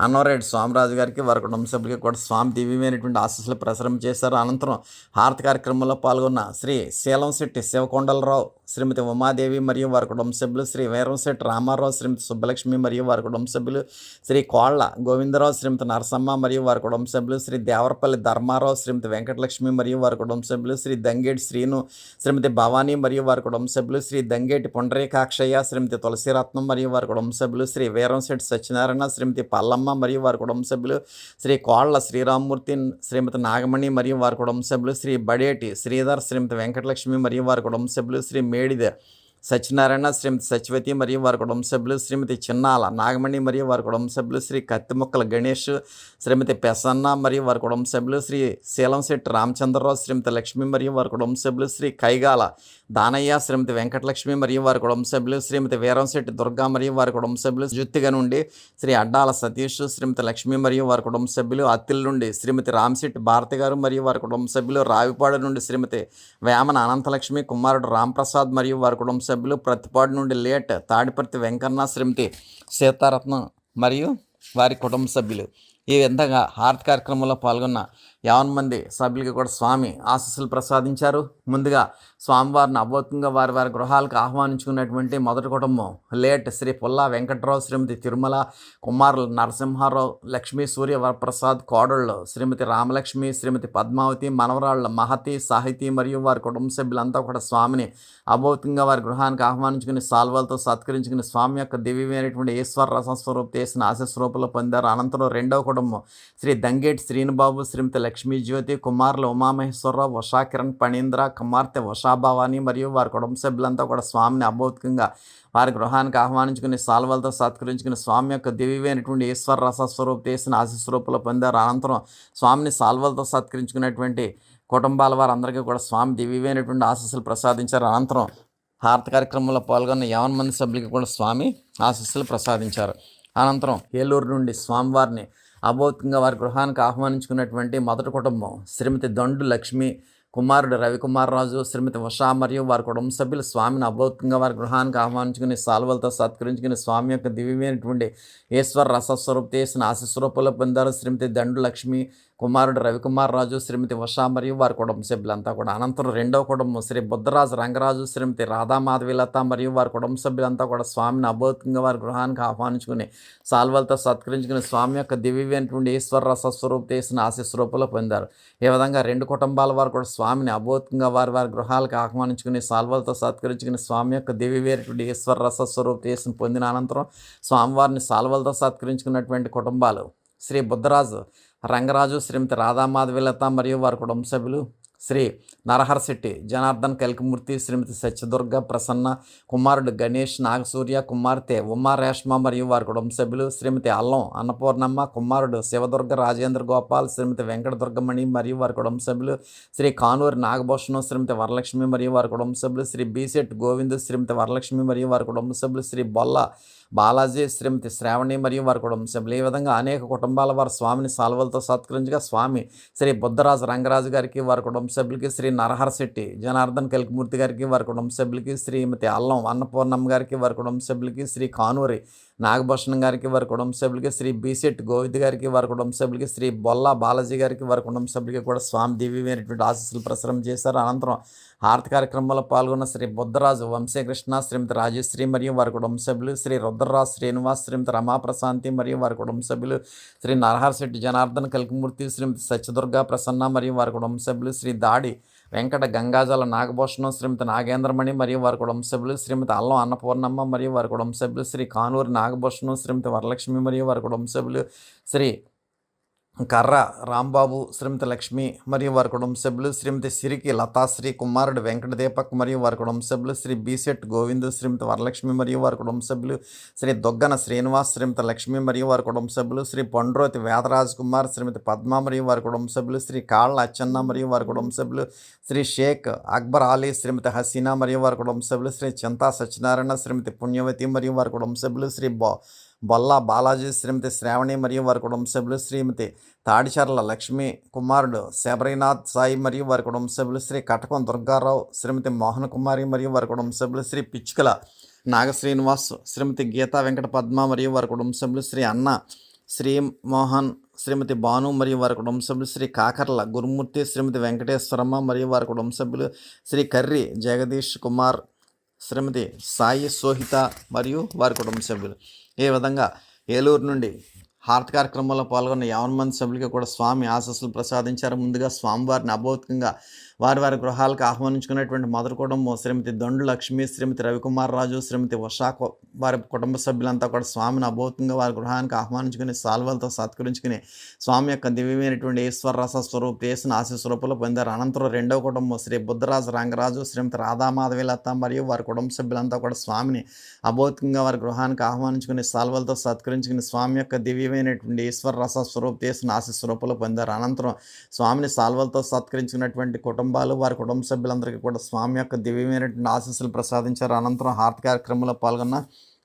అన్నవరెడ్డి సోమరాజు గారికి వారి కుటుంబ సభ్యులకి కూడా స్వామి దివ్యమైనటువంటి ఆశీస్సులు ప్రసరం చేశారు. అనంతరం హారతి కార్యక్రమంలో పాల్గొన్న శ్రీ శీలంశెట్టి శివకొండలరావు, శ్రీమతి ఉమాదేవి మరియు వారి కుటుంబ సభ్యులు, శ్రీ వీరంశెట్టి రామారావు, శ్రీమతి సుబ్బలక్ష్మి మరియు వారి కుటుంబ సభ్యులు, శ్రీ కోళ్ల గోవిందరావు, శ్రీమతి నరసమ్మ మరియు వారి కుటుంబ సభ్యులు, శ్రీ దేవరపల్లి ధర్మారావు, శ్రీమతి వెంకటలక్ష్మి మరియు వారి కుటుంబ సభ్యులు, శ్రీ దంగేటి శ్రీను, శ్రీమతి భవానీ మరియు వారి కుటుంబ సభ్యులు, శ్రీ దంగేటి పుండరీకాక్షయ్య, శ్రీమతి తులసిరత్నం మరియు వారి కుటుంబ సభ్యులు, శ్రీ వీరంశెట్టి సత్యనారాయణ, శ్రీమతి పల్లమ్మ మరియు వారి కుటుంబ సభ్యులు, శ్రీ కోళ్ల శ్రీరామ్మూర్తి, శ్రీమతి నాగమణి మరియు వారి కుటుంబ సభ్యులు, శ్రీ బడేటి శ్రీధర్, శ్రీమతి వెంకటలక్ష్మి మరియు వారి కుటుంబ సభ్యులు, శ్రీ మేడిద సత్యనారాయణ, శ్రీమతి సత్యవతి మరియు వారి కుటుంబ సభ్యులు, శ్రీమతి చిన్నాల నాగమణి మరియు వారి కుటుంబ సభ్యులు, శ్రీ కత్తిముక్కల గణేష్, శ్రీమతి పెసన్న మరియు వారి కుటుంబ సభ్యులు, శ్రీ శీలంశెట్టి రామచంద్రరావు, శ్రీమతి లక్ష్మి మరియు వారి కుటుంబ సభ్యులు, శ్రీ కైగాల దానయ్య, శ్రీమతి వెంకటలక్ష్మి మరియు వారి కుటుంబ సభ్యులు, శ్రీమతి వీరంశెట్టి దుర్గా మరియు వారి కుటుంబ సభ్యులు, జుత్తిగా నుండి శ్రీ అడ్డాల సతీష్, శ్రీమతి లక్ష్మి మరియు వారి కుటుంబ సభ్యులు, అత్తిల్ నుండి శ్రీమతి రామశెట్టి భారతి గారు మరియు వారి కుటుంబ సభ్యులు, రావిపాడు నుండి శ్రీమతి వేమన అనంతలక్ష్మి, కుమారుడు రాంప్రసాద్ మరియు వారి కుటుంబ సభ్యులు, ప్రతిపాడు నుండి లేట్ తాడిపర్తి వెంకన్న, శ్రీమతి సీతారత్నం మరియు వారి కుటుంబ సభ్యులు. ఈ విధంగా హారతి కార్యక్రమంలో పాల్గొన్న 50 మంది సభ్యులకి కూడా స్వామి ఆశీస్సులు ప్రసాదించారు. ముందుగా స్వామివారిని అభౌతికంగా వారి వారి గృహాలకు ఆహ్వానించుకున్నటువంటి మొదటి కుటుంబం లేట్ శ్రీ పుల్లా వెంకట్రావు, శ్రీమతి తిరుమల, కుమారులు నరసింహారావు, లక్ష్మీ సూర్య వరప్రసాద్, కోడళ్ళు శ్రీమతి రామలక్ష్మి, శ్రీమతి పద్మావతి, మనవరాళ్ళ మహతి, సాహితి మరియు వారి కుటుంబ సభ్యులంతా కూడా స్వామిని అభౌతికంగా వారి గృహానికి ఆహ్వానించుకుని సాల్వలతో సత్కరించుకుని స్వామి యొక్క దివ్యమైనటువంటి ఈశ్వర రసస్వరూప చేసిన ఆశీస్వరూపంలో పొందారు. అనంతరం రెండవ కుటుంబం శ్రీ దంగేటి శ్రీనుబాబు, శ్రీమతి లక్ష్మీ జ్యోతి, కుమారులు ఉమామహేశ్వరరావు, ఉషా కిరణ్, పణీంద్ర, కుమార్తె ఉషా భవాని మరియు వారి కుటుంబ సభ్యులంతా కూడా స్వామిని అభౌతికంగా వారి గృహానికి ఆహ్వానించుకుని సాల్వలతో సత్కరించుకుని స్వామి యొక్క దివ్యమైనటువంటి ఈశ్వర రసస్వరూప చేసిన ఆశీస్వరూపంలో పొందారు. అనంతరం స్వామిని సాల్వలతో సత్కరించుకున్నటువంటి కుటుంబాల వారందరికీ కూడా స్వామి దివ్యమైనటువంటి ఆశీస్సులు ప్రసాదించారు. అనంతరం హారతి కార్యక్రమంలో పాల్గొన్న 50 మంది సభ్యులకి కూడా స్వామి ఆశీస్సులు ప్రసాదించారు. అనంతరం ఏలూరు నుండి స్వామివారిని అభౌతికంగా వారి గృహానికి ఆహ్వానించుకున్నటువంటి మొదటి కుటుంబం శ్రీమతి దండు లక్ష్మి, కుమారుడు రవికుమార్ రాజు, శ్రీమతి ఉషా మరియు వారి కుటుంబ సభ్యులు స్వామిని అభౌతికంగా వారి గృహానికి ఆహ్వానించుకుని సాల్వలతో సత్కరించుకుని స్వామి యొక్క దివ్యమైనటువంటి ఈశ్వర రసస్వరూప చేసిన ఆశీస్వరూపంలో పొందారు. శ్రీమతి దండు లక్ష్మి, కుమారుడు రవికుమార్ రాజు, శ్రీమతి ఉషా మరియు వారి కుటుంబ సభ్యులంతా కూడా. అనంతరం రెండవ కుటుంబం శ్రీ బుద్ధరాజు రంగరాజు, శ్రీమతి రాధామాధవిలత మరియు వారి కుటుంబ సభ్యులంతా కూడా స్వామిని అభౌతికంగా వారి గృహానికి ఆహ్వానించుకుని సాల్వలతో సత్కరించుకుని స్వామి యొక్క దివ్యమైనటువంటి ఈశ్వర రసస్వరూప చేసిన ఆశీస్వరూపంలో పొందారు. ఈ విధంగా రెండు కుటుంబాల వారు కూడా స్వామిని అభౌతికంగా వారి వారి గృహాలకు ఆహ్వానించుకుని సాల్వలతో సత్కరించుకుని స్వామి యొక్క దివ్యమైనటువంటి ఈశ్వర రసస్వరూప చేసిన పొందిన అనంతరం స్వామివారిని సాల్వలతో సత్కరించుకున్నటువంటి కుటుంబాలు శ్రీ బుద్ధరాజు రంగరాజు, శ్రీమతి రాధామాధవిలత మరియు వారి కుటుంబ సభ్యులు, శ్రీ నరహరశెట్టి జనార్దన్ కలికమూర్తి, శ్రీమతి సత్యదుర్గ ప్రసన్న, కుమారుడు గణేష్ నాగసూర్య, కుమార్తె ఉమా రేష్మ మరియు వారి కుటుంబ సభ్యులు, శ్రీమతి అల్లం అన్నపూర్ణమ్మ, కుమారుడు శివదుర్గ రాజేంద్ర గోపాల్, శ్రీమతి వెంకటదుర్గమణి మరియు వారి కుటుంబ సభ్యులు, శ్రీ కానూరి నాగభూషణం, శ్రీమతి వరలక్ష్మి మరియు వారి కుటుంబ సభ్యులు, శ్రీ బీసెట్ గోవింద్, శ్రీమతి వరలక్ష్మి మరియు వారి కుటుంబ సభ్యులు, శ్రీ బొల్ల బాలాజీ, శ్రీమతి శ్రావణి మరియు వారి కుటుంబ సభ్యులు. ఈ విధంగా అనేక కుటుంబాల వారు స్వామిని సాల్వలతో సత్కరించగా స్వామి శ్రీ బుద్ధరాజు రంగరాజు గారికి వారి కుటుంబ సభ్యులకి, శ్రీ నరహరశెట్టి జనార్దన్ కలికమూర్తి గారికి వారి కుటుంబ సభ్యులకి, శ్రీమతి అల్లం అన్నపూర్ణమ్మ గారికి వారి కుటుంబ సభ్యులకి, శ్రీ కానూరి నాగభూషణం గారికి, వారి కుటుంబ సభ్యులకి, శ్రీ బీసెట్ గోవింద్ గారికి, వారి కుటుంబ సభ్యులకి, శ్రీ బొల్లా బాలాజీ గారికి, వారి కుటుంబ సభ్యులకి కూడా స్వామి దివ్యమైనటువంటి ఆశీస్సులు ప్రసారం చేశారు. అనంతరం హారతి కార్యక్రమంలో పాల్గొన్న శ్రీ బుద్ధరాజు వంశీకృష్ణ, శ్రీమతి రాజశ్రీ మరియు వారి కుటుంబ సభ్యులు, శ్రీ రుద్రరాజు శ్రీనివాస్, శ్రీమతి రమాప్రశాంతి మరియు వారి కుటుంబ సభ్యులు, శ్రీ నరహర్శెట్టి జనార్దన్ కలికిమూర్తి, శ్రీమతి సత్యదుర్గా ప్రసన్న మరియు వారి కుటుంబ సభ్యులు, శ్రీ దాడి వెంకట గంగాజల నాగభూషణం, శ్రీమతి నాగేంద్రమణి మరియు వారి కుటుంబ సభ్యులు, శ్రీమతి అల్లం అన్నపూర్ణమ్మ మరియు వారి కుటుంబ సభ్యులు, శ్రీ కానూరి నాగభూషణం, శ్రీమతి వరలక్ష్మి మరియు వారి కుటుంబ సభ్యులు, శ్రీ కర్ర రాంబాబు, శ్రీమతి లక్ష్మి మరియు వారి కుటుంబ సభ్యులు, శ్రీమతి సిరికి లతాశ్రీ, కుమారుడు వెంకట దీపక్ మరియు వారి కుటుంబ సభ్యులు, శ్రీ బీసెట్ గోవింద్, శ్రీమతి వరలక్ష్మి మరియు వారి కుటుంబ సభ్యులు, శ్రీ దొగ్గన శ్రీనివాస్, శ్రీమతి లక్ష్మి మరియు వారి కుటుంబ సభ్యులు, శ్రీ పండ్రోతి వేదరాజ్ కుమార్, శ్రీమతి పద్మ మరియు వారి కుటుంబ సభ్యులు, శ్రీ కాళ్ళ అచ్చన్న మరియు వారి కుటుంబ సభ్యులు, శ్రీ షేక్ అక్బర్ అలీ, శ్రీమతి హసీనా మరియు వారి కుటుంబ సభ్యులు, శ్రీ చింతా సత్యనారాయణ, శ్రీమతి పుణ్యవతి మరియు వారి కుటుంబ సభ్యులు, శ్రీ బొల్లా బాలాజీ, శ్రీమతి శ్రావణి మరియు వారి కుటుంబ సభ్యులు, శ్రీమతి తాడిచర్ల లక్ష్మి, కుమారుడు శబరీనాథ్ సాయి మరియు వారి కుటుంబ సభ్యులు, శ్రీ కటకం దుర్గారావు, శ్రీమతి మోహన కుమారి మరియు వారి కుటుంబ సభ్యులు, శ్రీ పిచ్చుకల నాగశ్రీనివాస్, శ్రీమతి గీతా వెంకట పద్మ మరియు వారి కుటుంబ సభ్యులు, శ్రీ అన్న శ్రీ మోహన్, శ్రీమతి భాను మరియు వారి కుటుంబ సభ్యులు, శ్రీ కాకర్ల గురుమూర్తి, శ్రీమతి వెంకటేశ్వరమ్మ మరియు వారి కుటుంబ సభ్యులు, శ్రీ కర్రి జగదీష్ కుమార్, శ్రీమతి సాయి సోహిత మరియు వారి కుటుంబ సభ్యులు. ఈ విధంగా ఏలూరు నుండి హారతి కార్యక్రమంలో పాల్గొన్న 50 మంది సభ్యులకి కూడా స్వామి ఆశీస్సులు ప్రసాదించారు. ముందుగా స్వామివారిని అభౌతికంగా వారి గృహాలకు ఆహ్వానించుకున్నటువంటి మొదటి కుటుంబం శ్రీమతి దొండు లక్ష్మి, శ్రీమతి రవికుమార్ రాజు, శ్రీమతి ఉషా వారి కుటుంబ సభ్యులంతా కూడా స్వామిని అభౌతికంగా వారి గృహానికి ఆహ్వానించుకుని సాల్వలతో సత్కరించుకుని స్వామి యొక్క దివ్యమైనటువంటి ఈశ్వర రస స్వరూపేసిన ఆశీస్వరూపులు పొందారు. అనంతరం రెండవ కుటుంబం శ్రీ బుద్ధరాజు రంగరాజు, శ్రీమతి రాధామాధవిలత మరియు వారి కుటుంబ సభ్యులంతా కూడా స్వామిని అభౌతికంగా వారి గృహానికి ఆహ్వానించుకుని సాల్వలతో సత్కరించుకుని స్వామి యొక్క దివ్యమైనటువంటి ఈశ్వర రస స్వరూపేసిన ఆశీస్వరూపులు పొందారు. అనంతరం స్వామిని సాల్వలతో సత్కరించుకున్నటువంటి కుటుంబాలు వారి కుటుంబ సభ్యులందరికీ కూడా స్వామి యొక్క దివ్యమైనటువంటి ఆశీస్సులు ప్రసాదించారు. అనంతరం హారతి కార్యక్రమంలో పాల్గొన్న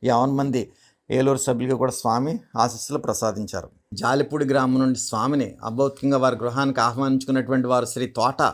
50 మంది ఏలూరు సభ్యులకి కూడా స్వామి ఆశీస్సులు ప్రసాదించారు. జాలిపూడి గ్రామం నుండి స్వామిని అభౌతికంగా వారి గృహానికి ఆహ్వానించుకున్నటువంటి వారు శ్రీ తోట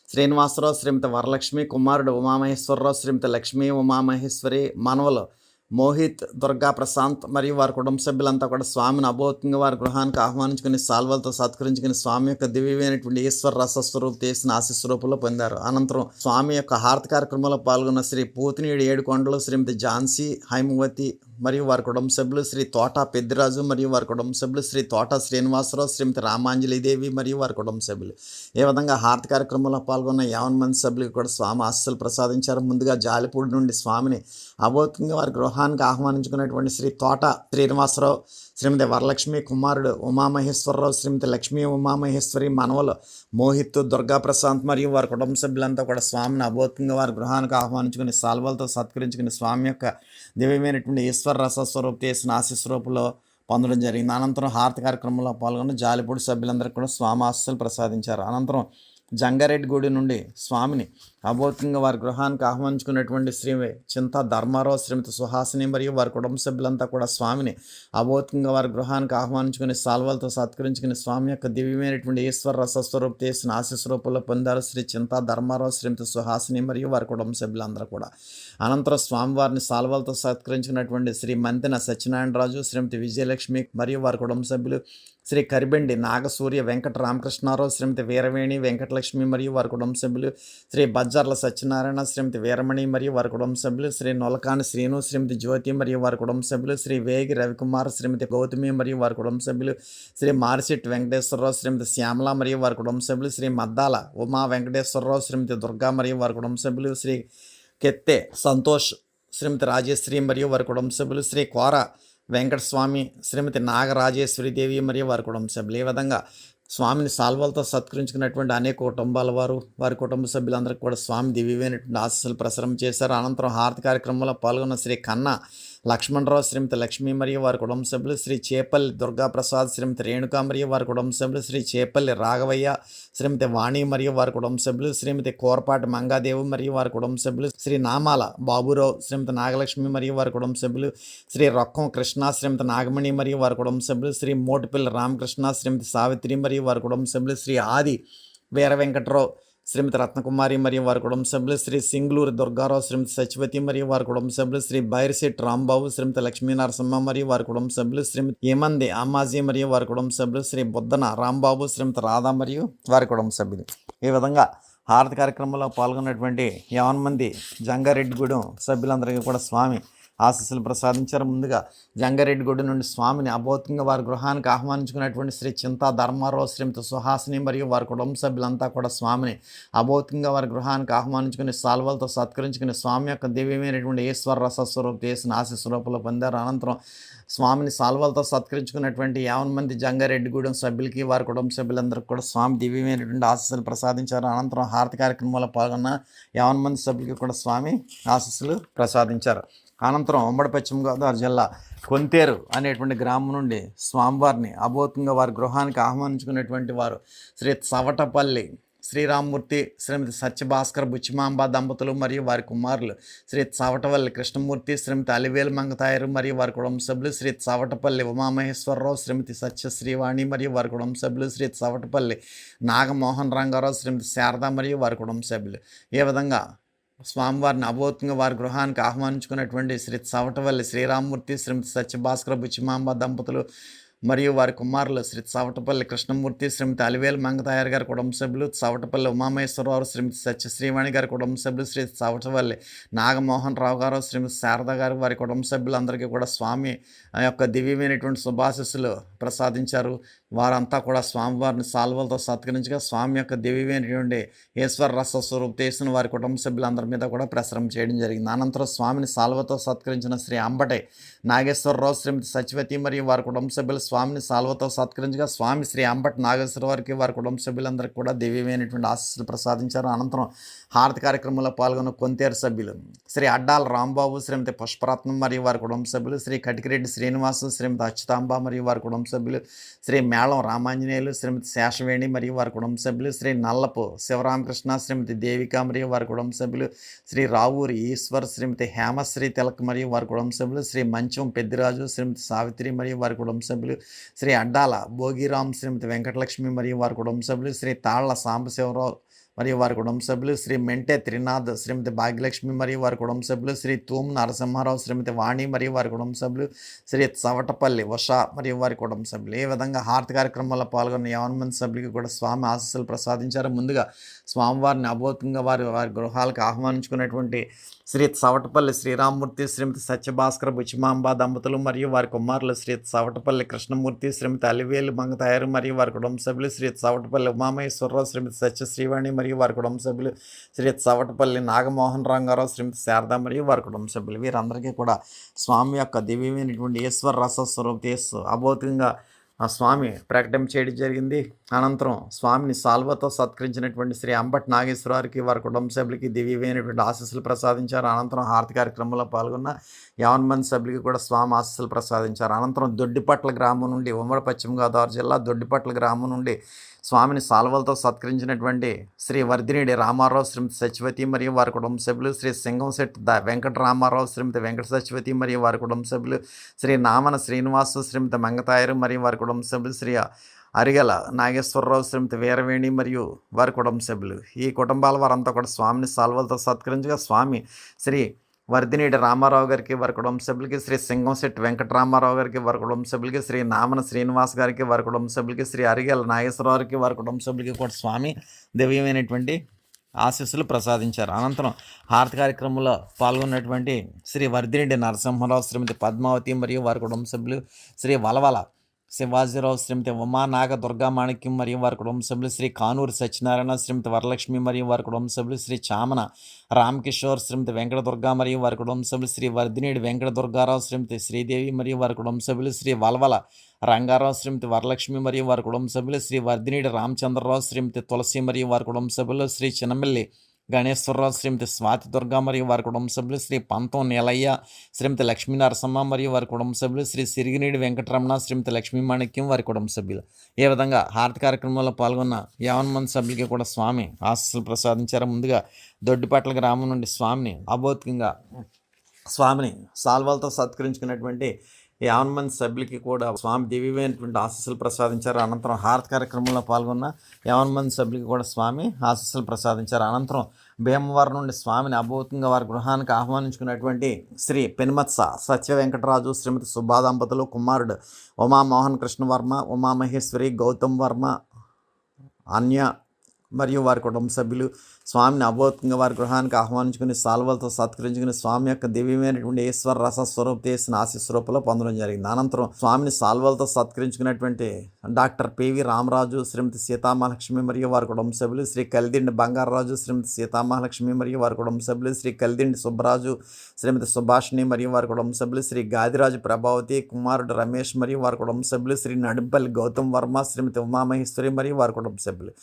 శ్రీనివాసరావు, శ్రీమతి వరలక్ష్మి, కుమారుడు ఉమామహేశ్వరరావు, శ్రీమతి లక్ష్మీ ఉమామహేశ్వరి, మనవలు మోహిత్, దుర్గా ప్రశాంత్ మరియు వారి కుటుంబ సభ్యులంతా కూడా స్వామిని అభౌతికంగా వారి గృహానికి ఆహ్వానించుకుని సాల్వలతో సత్కరించుకుని స్వామి యొక్క దివ్యమైనటువంటి ఈశ్వర రసస్వరూపు చేసిన ఆశీస్వరూపులో పొందారు. అనంతరం స్వామి యొక్క హారతి కార్యక్రమంలో పాల్గొన్న శ్రీ పూతినీడి ఏడుకొండలు, శ్రీమతి ఝాన్సీ హైమవతి మరియు వారి కుటుంబ సభ్యులు, శ్రీ తోట పెద్దిరాజు మరియు వారి కుటుంబ సభ్యులు, శ్రీ తోట శ్రీనివాసరావు, శ్రీమతి రామాంజలిదేవి మరియు వారి కుటుంబ సభ్యులు. ఈ విధంగా హారతి కార్యక్రమంలో పాల్గొన్న 50 మంది సభ్యులకు కూడా స్వామి ఆశీస్సులు ప్రసాదించారు. ముందుగా జాలిపూడి నుండి స్వామిని అభౌతికంగా వారి గృహానికి ఆహ్వానించుకున్నటువంటి శ్రీ తోట శ్రీనివాసరావు, శ్రీమతి వరలక్ష్మి, కుమారుడు ఉమామహేశ్వరరావు, శ్రీమతి లక్ష్మీ ఉమామహేశ్వరి, మనవలు మోహిత్, దుర్గా ప్రశాంత్ మరియు వారి కుటుంబ సభ్యులంతా కూడా స్వామిని అభౌతికంగా వారి గృహానికి ఆహ్వానించుకుని సాల్వలతో సత్కరించుకుని స్వామి యొక్క దివ్యమైనటువంటి ఈశ్వర రసస్వరూపు చేసిన ఆశీస్వరూపులో పొందడం జరిగింది. అనంతరం హారతి కార్యక్రమంలో పాల్గొన్న జాలిపూడి సభ్యులందరికీ కూడా స్వామి ఆశీస్సులు ప్రసాదించారు. అనంతరం జంగారెడ్డిగూడి నుండి స్వామిని అభౌతికంగా వారి గృహానికి ఆహ్వానించుకున్నటువంటి శ్రీ చింతా ధర్మారావు, శ్రీమతి సుహాసిని మరియు వారి కుటుంబ సభ్యులంతా కూడా స్వామిని అభౌతికంగా వారి గృహానికి ఆహ్వానించుకుని సాల్వలతో సత్కరించుకుని స్వామి యొక్క దివ్యమైనటువంటి ఈశ్వర రసస్వరూపు చేసిన ఆశీస్వరూపుల్లో పొందారు శ్రీ చింతా ధర్మారావు, శ్రీమతి సుహాసిని మరియు వారి కుటుంబ సభ్యులందరూ కూడా. అనంతరం స్వామివారిని సాల్వలతో సత్కరించినటువంటి శ్రీ మంతెన సత్యనారాయణరాజు, శ్రీమతి విజయలక్ష్మి మరియు వారి కుటుంబ సభ్యులు, శ్రీ కరిబెండి నాగసూర్య వెంకట రామకృష్ణారావు, శ్రీమతి వీరవేణి వెంకటలక్ష్మి మరియు వారి కుటుంబ సభ్యులు, శ్రీ బజ్జర్ల సత్యనారాయణ, శ్రీమతి వీరమణి మరియు వారి కుటుంబ సభ్యులు, శ్రీ నొలకాని శ్రీను, శ్రీమతి జ్యోతి మరియు వారి కుటుంబ సభ్యులు, శ్రీ వేగి రవికుమార్, శ్రీమతి గౌతమి మరియు వారి కుటుంబ సభ్యులు, శ్రీ మారిశెట్టి వెంకటేశ్వరరావు, శ్రీమతి శ్యామల మరియు వారి కుటుంబ సభ్యులు, శ్రీ మద్దాల ఉమా వెంకటేశ్వరరావు, శ్రీమతి దుర్గా మరియు వారి కుటుంబ సభ్యులు, శ్రీ కెత్తే సంతోష్, శ్రీమతి రాజేశ్వరి మరియు వారి కుటుంబ సభ్యులు, శ్రీ కోర వెంకటస్వామి, శ్రీమతి నాగరాజేశ్వరీదేవి మరియు వారి కుటుంబ సభ్యులు. ఈ విధంగా స్వామిని సాల్వలతో సత్కరించుకున్నటువంటి అనేక కుటుంబాల వారి కుటుంబ సభ్యులందరికీ కూడా స్వామి దివ్యమైనటువంటి ఆశీస్సులు ప్రసారం చేశారు. అనంతరం హారతి కార్యక్రమంలో పాల్గొన్న శ్రీ కన్నా లక్ష్మణరావు, శ్రీమతి లక్ష్మి మరియు వారి కుటుంబ సభ్యులు, శ్రీ చేపల్లి దుర్గాప్రసాద్, శ్రీమతి రేణుక మరియు వారి కుటుంబ సభ్యులు, శ్రీ చేపల్లి రాఘవయ్య, శ్రీమతి వాణి మరియు వారి కుటుంబ సభ్యులు, శ్రీమతి కోరపాటి మంగాదేవి మరియు వారి కుటుంబ సభ్యులు, శ్రీ నామాల బాబురావు, శ్రీమతి నాగలక్ష్మి మరియు వారి కుటుంబ సభ్యులు, శ్రీ రొక్కం కృష్ణ, శ్రీమతి నాగమణి మరియు వారి కుటుంబ సభ్యులు, శ్రీ మోటిపల్లి రామకృష్ణ, శ్రీమతి సావిత్రి మరియు వారి కుటుంబ సభ్యులు, శ్రీ ఆది వీర వెంకటరావు, శ్రీమతి రత్నకుమారి మరియు వారి కుటుంబ సభ్యులు, శ్రీ సింగులూరు దుర్గారావు, శ్రీమతి సత్యవతి మరియు వారి కుటుంబ సభ్యులు, శ్రీ బైరిశెట్టి రాంబాబు, శ్రీమతి లక్ష్మీ నరసింహ మరియు వారి కుటుంబ సభ్యులు, శ్రీమతి ఏమంది అమ్మాజీ మరియు వారి కుటుంబ సభ్యులు, శ్రీ బుద్ధన రాంబాబు, శ్రీమతి రాధా మరియు వారి కుటుంబ సభ్యులు. ఈ విధంగా హారతి కార్యక్రమంలో పాల్గొన్నటువంటి 50 మంది జంగారెడ్డిగూడెం సభ్యులందరికీ కూడా స్వామి ఆశీస్సులు ప్రసాదించారు. ముందుగా జంగారెడ్డిగూడెం నుండి స్వామిని అభౌతికంగా వారి గృహానికి ఆహ్వానించుకున్నటువంటి శ్రీ చింతా ధర్మారావు, శ్రీమతి సుహాసిని మరియు వారి కుటుంబ సభ్యులంతా కూడా స్వామిని అభౌతికంగా వారి గృహానికి ఆహ్వానించుకుని సాల్వలతో సత్కరించుకుని స్వామి యొక్క దివ్యమైనటువంటి ఈశ్వర రసస్వరూప చేసిన ఆశీస్సు రూపంలో పొందారు. అనంతరం స్వామిని సాల్వలతో సత్కరించుకున్నటువంటి 50 మంది జంగారెడ్డిగూడెం సభ్యులకి వారి కుటుంబ సభ్యులందరికీ కూడా స్వామి దివ్యమైనటువంటి ఆశీస్సులు ప్రసాదించారు. అనంతరం హారతి కార్యక్రమంలో పాల్గొన్న 50 మంది సభ్యులకి కూడా స్వామి ఆశీస్సులు ప్రసాదించారు. అనంతరం ఉమ్మడి పశ్చిమ గోదావరి జిల్లా కొంతేరు అనేటువంటి గ్రామం నుండి స్వామివారిని అభౌతికంగా వారి గృహానికి ఆహ్వానించుకున్నటువంటి వారు శ్రీ సవటపల్లి శ్రీరామ్మూర్తి, శ్రీమతి సత్యభాస్కర్ బుచ్చిమాంబ దంపతులు మరియు వారి కుమారులు శ్రీ చవటవల్లి కృష్ణమూర్తి, శ్రీమతి అలివేలు మంగతాయరు మరియు వారి కుటుంబ సభ్యులు, శ్రీ చవటపల్లి ఉమామహేశ్వరరావు, శ్రీమతి సత్యశ్రీవాణి మరియు వారి కుటుంబ సభ్యులు, శ్రీ చవటపల్లి నాగమోహన్ రంగారావు, శ్రీమతి శారద మరియు వారి కుటుంబ సభ్యులు. ఈ విధంగా స్వామివారిని అభౌతికంగా వారి గృహానికి ఆహ్వానించుకున్నటువంటి శ్రీ చవటవల్లి శ్రీరామ్మూర్తి, శ్రీమతి సత్యభాస్కర్ బుచ్చిమాంబ దంపతులు మరియు వారి కుమారులు శ్రీ చవటపల్లి కృష్ణమూర్తి, శ్రీమతి అలివేలు మంగతాయర్ గారి కుటుంబ సభ్యులు, చవటపల్లి ఉమామేశ్వరరావు, శ్రీమతి సత్యశ్రీవాణి గారి కుటుంబ సభ్యులు, శ్రీ చవటపల్లి నాగమోహన్ రావు గారు, శ్రీమతి శారద గారు వారి కుటుంబ సభ్యులందరికీ కూడా స్వామి యొక్క దివ్యమైనటువంటి శుభాశీస్సులు ప్రసాదించారు. వారంతా కూడా స్వామివారిని సాల్వలతో సత్కరించగా స్వామి యొక్క దివ్యమైనటువంటి ఈశ్వర రస స్వరూప చేసిన వారి కుటుంబ సభ్యులందరి మీద కూడా ప్రసరం చేయడం జరిగింది. అనంతరం స్వామిని సాల్వతో సత్కరించిన శ్రీ అంబటే నాగేశ్వరరావు, శ్రీమతి సత్యవతి మరియు వారి కుటుంబ సభ్యులు స్వామిని సాల్వతో సత్కరించగా స్వామి శ్రీ అంబటి నాగేశ్వర వారికి వారి కుటుంబ సభ్యులందరికీ కూడా దివ్యమైనటువంటి ఆశీస్సులు ప్రసాదించారు. అనంతరం హారతి కార్యక్రమంలో పాల్గొన్న కొంతేరు సభ్యులు శ్రీ అడ్డాల రాంబాబు, శ్రీమతి పుష్పరత్నం మరియు వారి కుటుంబ సభ్యులు, శ్రీ కటికిరెడ్డి శ్రీనివాసు, శ్రీమతి అచ్యుతాంబ మరియు వారి కుటుంబ సభ్యులు, శ్రీ మేళం రామాంజనేయులు, శ్రీమతి శేషవేణి మరియు వారి కుటుంబ సభ్యులు, శ్రీ నల్లపు శివరామకృష్ణ, శ్రీమతి దేవిక మరియు వారి కుటుంబ సభ్యులు, శ్రీ రావూరి ఈశ్వర్, శ్రీమతి హేమశ్రీ తిలక్ మరియు వారి కుటుంబ సభ్యులు, శ్రీ మంచం పెద్దిరాజు, శ్రీమతి సావిత్రి మరియు వారి కుటుంబ సభ్యులు, శ్రీ అడ్డాల భోగిరామ్, శ్రీమతి వెంకటలక్ష్మి మరియు వారి కుటుంబ సభ్యులు, శ్రీ తాళ్ల సాంబశివరావు మరియు వారి కుటుంబ సభ్యులు, శ్రీ మెంటే త్రినాథ్, శ్రీమతి భాగ్యలక్ష్మి మరియు వారి కుటుంబ సభ్యులు, శ్రీ తూమ్ నరసింహారావు, శ్రీమతి వాణి మరియు వారి కుటుంబ సభ్యులు, శ్రీ చవటపల్లి ఉష మరియు వారి కుటుంబ సభ్యులు. ఈ విధంగా హారతి కార్యక్రమంలో పాల్గొన్న 50 మంది సభ్యులకి కూడా స్వామి ఆశీస్సులు ప్రసాదించారు. ముందుగా స్వామివారిని అభౌతికంగా వారి గృహాలకు ఆహ్వానించుకున్నటువంటి శ్రీ చవటపల్లి శ్రీరామ్మూర్తి, శ్రీమతి సత్యభాస్కర్ బుచ్చిమాంబ దంపతులు మరియు వారి కుమారులు శ్రీ చవటపల్లి కృష్ణమూర్తి, శ్రీమతి అలివేలు మంగతాయరు మరియు వారి కుటుంబ సభ్యులు, శ్రీ చవటపల్లి ఉమామహేశ్వరరావు, శ్రీమతి సత్యశ్రీవాణి మరియు వారి కుటుంబ సభ్యులు, శ్రీ చవటపల్లి నాగమోహన్ రంగారావు, శ్రీమతి శారద మరియు వారి కుటుంబ సభ్యులు. వీరందరికీ కూడా స్వామి యొక్క దివ్యమైనటువంటి ఈశ్వర రస స్వరూప అభౌతికంగా ఆ స్వామి ప్రకటన చేయడం జరిగింది. అనంతరం స్వామిని సాల్వతో సత్కరించినటువంటి శ్రీ అంబటి నాగేశ్వరరావుకి వారి కుటుంబ సభ్యులకి దివ్యమైనటువంటి ఆశీస్సులు ప్రసాదించారు. అనంతరం హారతి కార్యక్రమంలో పాల్గొన్న 50 మంది సభ్యులకి కూడా స్వామి ఆశీస్సులు ప్రసాదించారు. అనంతరం దొడ్డిపట్ల గ్రామం నుండి ఉమ్మడి పశ్చిమ గోదావరి జిల్లా దొడ్డిపట్ల గ్రామం నుండి స్వామిని సాల్వలతో సత్కరించినటువంటి శ్రీ వర్ధినేడి రామారావు, శ్రీమతి సత్యవతి మరియు వారి కుటుంబ సభ్యులు, శ్రీ సింగంశెట్టి వెంకట రామారావు, శ్రీమతి వెంకట సత్యవతి మరియు వారి కుటుంబ సభ్యులు, శ్రీ నామన శ్రీనివాసు, శ్రీమతి మంగతాయరు మరియు వారి కుటుంబ సభ్యులు, శ్రీ అరిగల నాగేశ్వరరావు, శ్రీమతి వీరవేణి మరియు వారి కుటుంబ సభ్యులు. ఈ కుటుంబాల వారంతా కూడా స్వామిని సాల్వలతో సత్కరించగా స్వామి శ్రీ వర్ధినేడి రామారావు గారికి వారి కుటుంబ సభ్యులకి, శ్రీ సింగంశెట్టి వెంకటరామారావు గారికి వారి కుటుంబ సభ్యులకి, శ్రీ నామన శ్రీనివాస్ గారికి వారి కుటుంబ సభ్యులకి, శ్రీ అరిగల నాగేశ్వరరావుకి వారి కుటుంబ సభ్యులకి కూడా స్వామి దివ్యమైనటువంటి ఆశీస్సులు ప్రసాదించారు. అనంతరం హారతి కార్యక్రమంలో పాల్గొన్నటువంటి శ్రీ వర్ధినేడి నరసింహారావు, శ్రీమతి పద్మావతి మరియు వారి కుటుంబ సభ్యులు, శ్రీ వలవల శివాజీరావు, శ్రీమతి ఉమానాగ దుర్గామాణిక్యం మరియు వారి కుటుంబ సభ్యులు, శ్రీ కానూరు సత్యనారాయణ, శ్రీమతి వరలక్ష్మి మరియు వారి కుటుంబ సభ్యులు, శ్రీ చామన రామకిషోర్, శ్రీమతి వెంకట దుర్గా మరియు వారి కుటుంబ సభ్యులు, శ్రీ వర్ధినేడి వెంకట దుర్గారావు, శ్రీమతి శ్రీదేవి మరియు వారి కుటుంబ సభ్యులు, శ్రీ వలవల రంగారావు, శ్రీమతి వరలక్ష్మి మరియు వారి కుటుంబ సభ్యులు, శ్రీ వర్ధినేడి రామచంద్రరావు, శ్రీమతి తులసి మరియు వారి కుటుంబ సభ్యులు, శ్రీ చిన్నమిల్లి గణేశ్వరరావు, శ్రీమతి స్వాతి దుర్గా మరియు వారి కుటుంబ సభ్యులు, శ్రీ పంతం నీలయ్య, శ్రీమతి లక్ష్మీ నరసమ్మ మరియు వారి కుటుంబ సభ్యులు, శ్రీ సిరిగినేడి వెంకటరమణ, శ్రీమతి లక్ష్మీ మాణిక్యం వారి కుటుంబ సభ్యులు. ఈ విధంగా హారతి కార్యక్రమంలో పాల్గొన్న 50 మంది సభ్యులకి కూడా స్వామి ఆశీస్సులు ప్రసాదించారు. ముందుగా దొడ్డిపట్ల గ్రామం నుండి స్వామిని అభౌతికంగా స్వామిని సాల్వాలతో సత్కరించుకున్నటువంటి 50 మంది సభ్యులకి కూడా స్వామి దివ్యమైనటువంటి ఆశీస్సులు ప్రసాదించారు. అనంతరం హారతి కార్యక్రమంలో పాల్గొన్న 50 మంది సభ్యులకి కూడా స్వామి ఆశీస్సులు ప్రసాదించారు. అనంతరం భీమవరం నుండి స్వామిని అభూతంగా వారి గృహానికి ఆహ్వానించుకున్నటువంటి శ్రీ పెనుమత్స సత్య వెంకటరాజు శ్రీమతి సుబ్బా దంపతులు, కుమారుడు ఉమామోహన్ కృష్ణవర్మ, ఉమామహేశ్వరి, గౌతమ్ వర్మ, అన్య మరియు వారి కుటుంబ సభ్యులు స్వామిని అభూతంగా వారి గృహానికి ఆహ్వానించుకుని సాల్వలతో సత్కరించుకుని స్వామి యొక్క దివ్యమైనటువంటి ఈశ్వర రస స్వరూప చేసిన ఆశీస్వరూపంలో పొందడం జరిగింది. అనంతరం స్వామిని సాల్వలతో సత్కరించుకున్నటువంటి డాక్టర్ పివి రామరాజు, శ్రీమతి సీతామహాలక్ష్మి మరియు వారి కుటుంబ సభ్యులు, శ్రీ కలిదిండి బంగారరాజు, శ్రీమతి సీతామహాలక్ష్మి మరియు వారి కుటుంబ సభ్యులు, శ్రీ కలిదిండి సుబ్బరాజు, శ్రీమతి సుభాషిణి మరియు వారి కుటుంబ సభ్యులు, శ్రీ గాదిరాజు ప్రభావతి, కుమారుడు రమేష్ మరియు వారి కుటుంబ సభ్యులు, శ్రీ నడింపల్లి గౌతమ్ వర్మ, శ్రీమతి ఉమామహేశ్వరి మరియు వారి కుటుంబ సభ్యులు.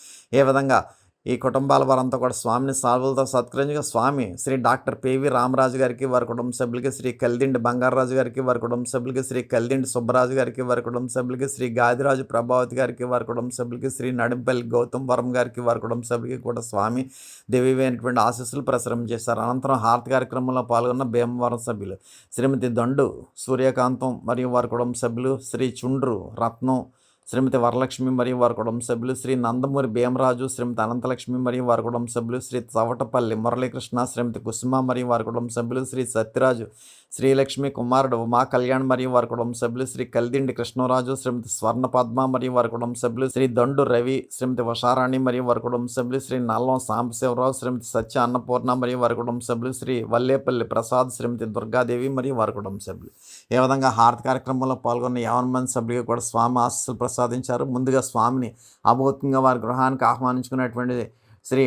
ఏ విధంగా ఈ కుటుంబాల వారంతా కూడా స్వామిని సాల్వలతో సత్కరించగా స్వామి శ్రీ డాక్టర్ పివి రామరాజు గారికి వారి కుటుంబ సభ్యులకి, శ్రీ కలిదిండి బంగారరాజు గారికి వారి కుటుంబ సభ్యులకి, శ్రీ కలిదిండి సుబ్బరాజు గారికి వారి కుటుంబ సభ్యులకి, శ్రీ గాదిరాజు ప్రభావతి గారికి వారి కుటుంబ సభ్యులకి, శ్రీ నడింపల్లి గౌతమ్ వర్మ గారికి వారి కుటుంబ సభ్యులకి కూడా స్వామి దివ్యమైనటువంటి ఆశీస్సులు ప్రసారం చేశారు. అనంతరం హారతి కార్యక్రమంలో పాల్గొన్న భీమవరం సభ్యులు శ్రీమతి దండు సూర్యకాంతం మరియు వారి కుటుంబ సభ్యులు, శ్రీ చుండ్రు రత్నం, శ్రీమతి వరలక్ష్మి మరియు వారి కుటుంబ సభ్యులు, శ్రీ నందమూరి భీమరాజు, శ్రీమతి అనంతలక్ష్మి మరియు వారి కుటుంబ సభ్యులు, శ్రీ చవటపల్లి మురళీకృష్ణ, శ్రీమతి కుసుమ మరియు వారి కుటుంబ సభ్యులు, శ్రీ సత్యరాజు, శ్రీలక్ష్మి, కుమారుడు ఉమా కళ్యాణ్ మరియు వారి కుటుంబ సభ్యులు, శ్రీ కలిదిండి కృష్ణరాజు, శ్రీమతి స్వర్ణ పద్మ మరియు వారి కుటుంబ సభ్యులు, శ్రీ దండు రవి, శ్రీమతి ఉషారాణి మరియు వారి కుటుంబ సభ్యులు, శ్రీ నల్లం సాంబశివరావు, శ్రీమతి సత్య అన్నపూర్ణ మరియు వారి కుటుంబ సభ్యులు, శ్రీ వల్లేపల్లి ప్రసాద్, శ్రీమతి దుర్గాదేవి మరియు వారి కుటుంబ సభ్యులు. ఏ విధంగా హారతి కార్యక్రమంలో పాల్గొన్న 50 మంది సభ్యులకు కూడా స్వామి ఆశీస్సులు ప్రసాదించారు. ముందుగా స్వామిని అభూతంగా వారి గృహానికి ఆహ్వానించుకున్నటువంటి శ్రీ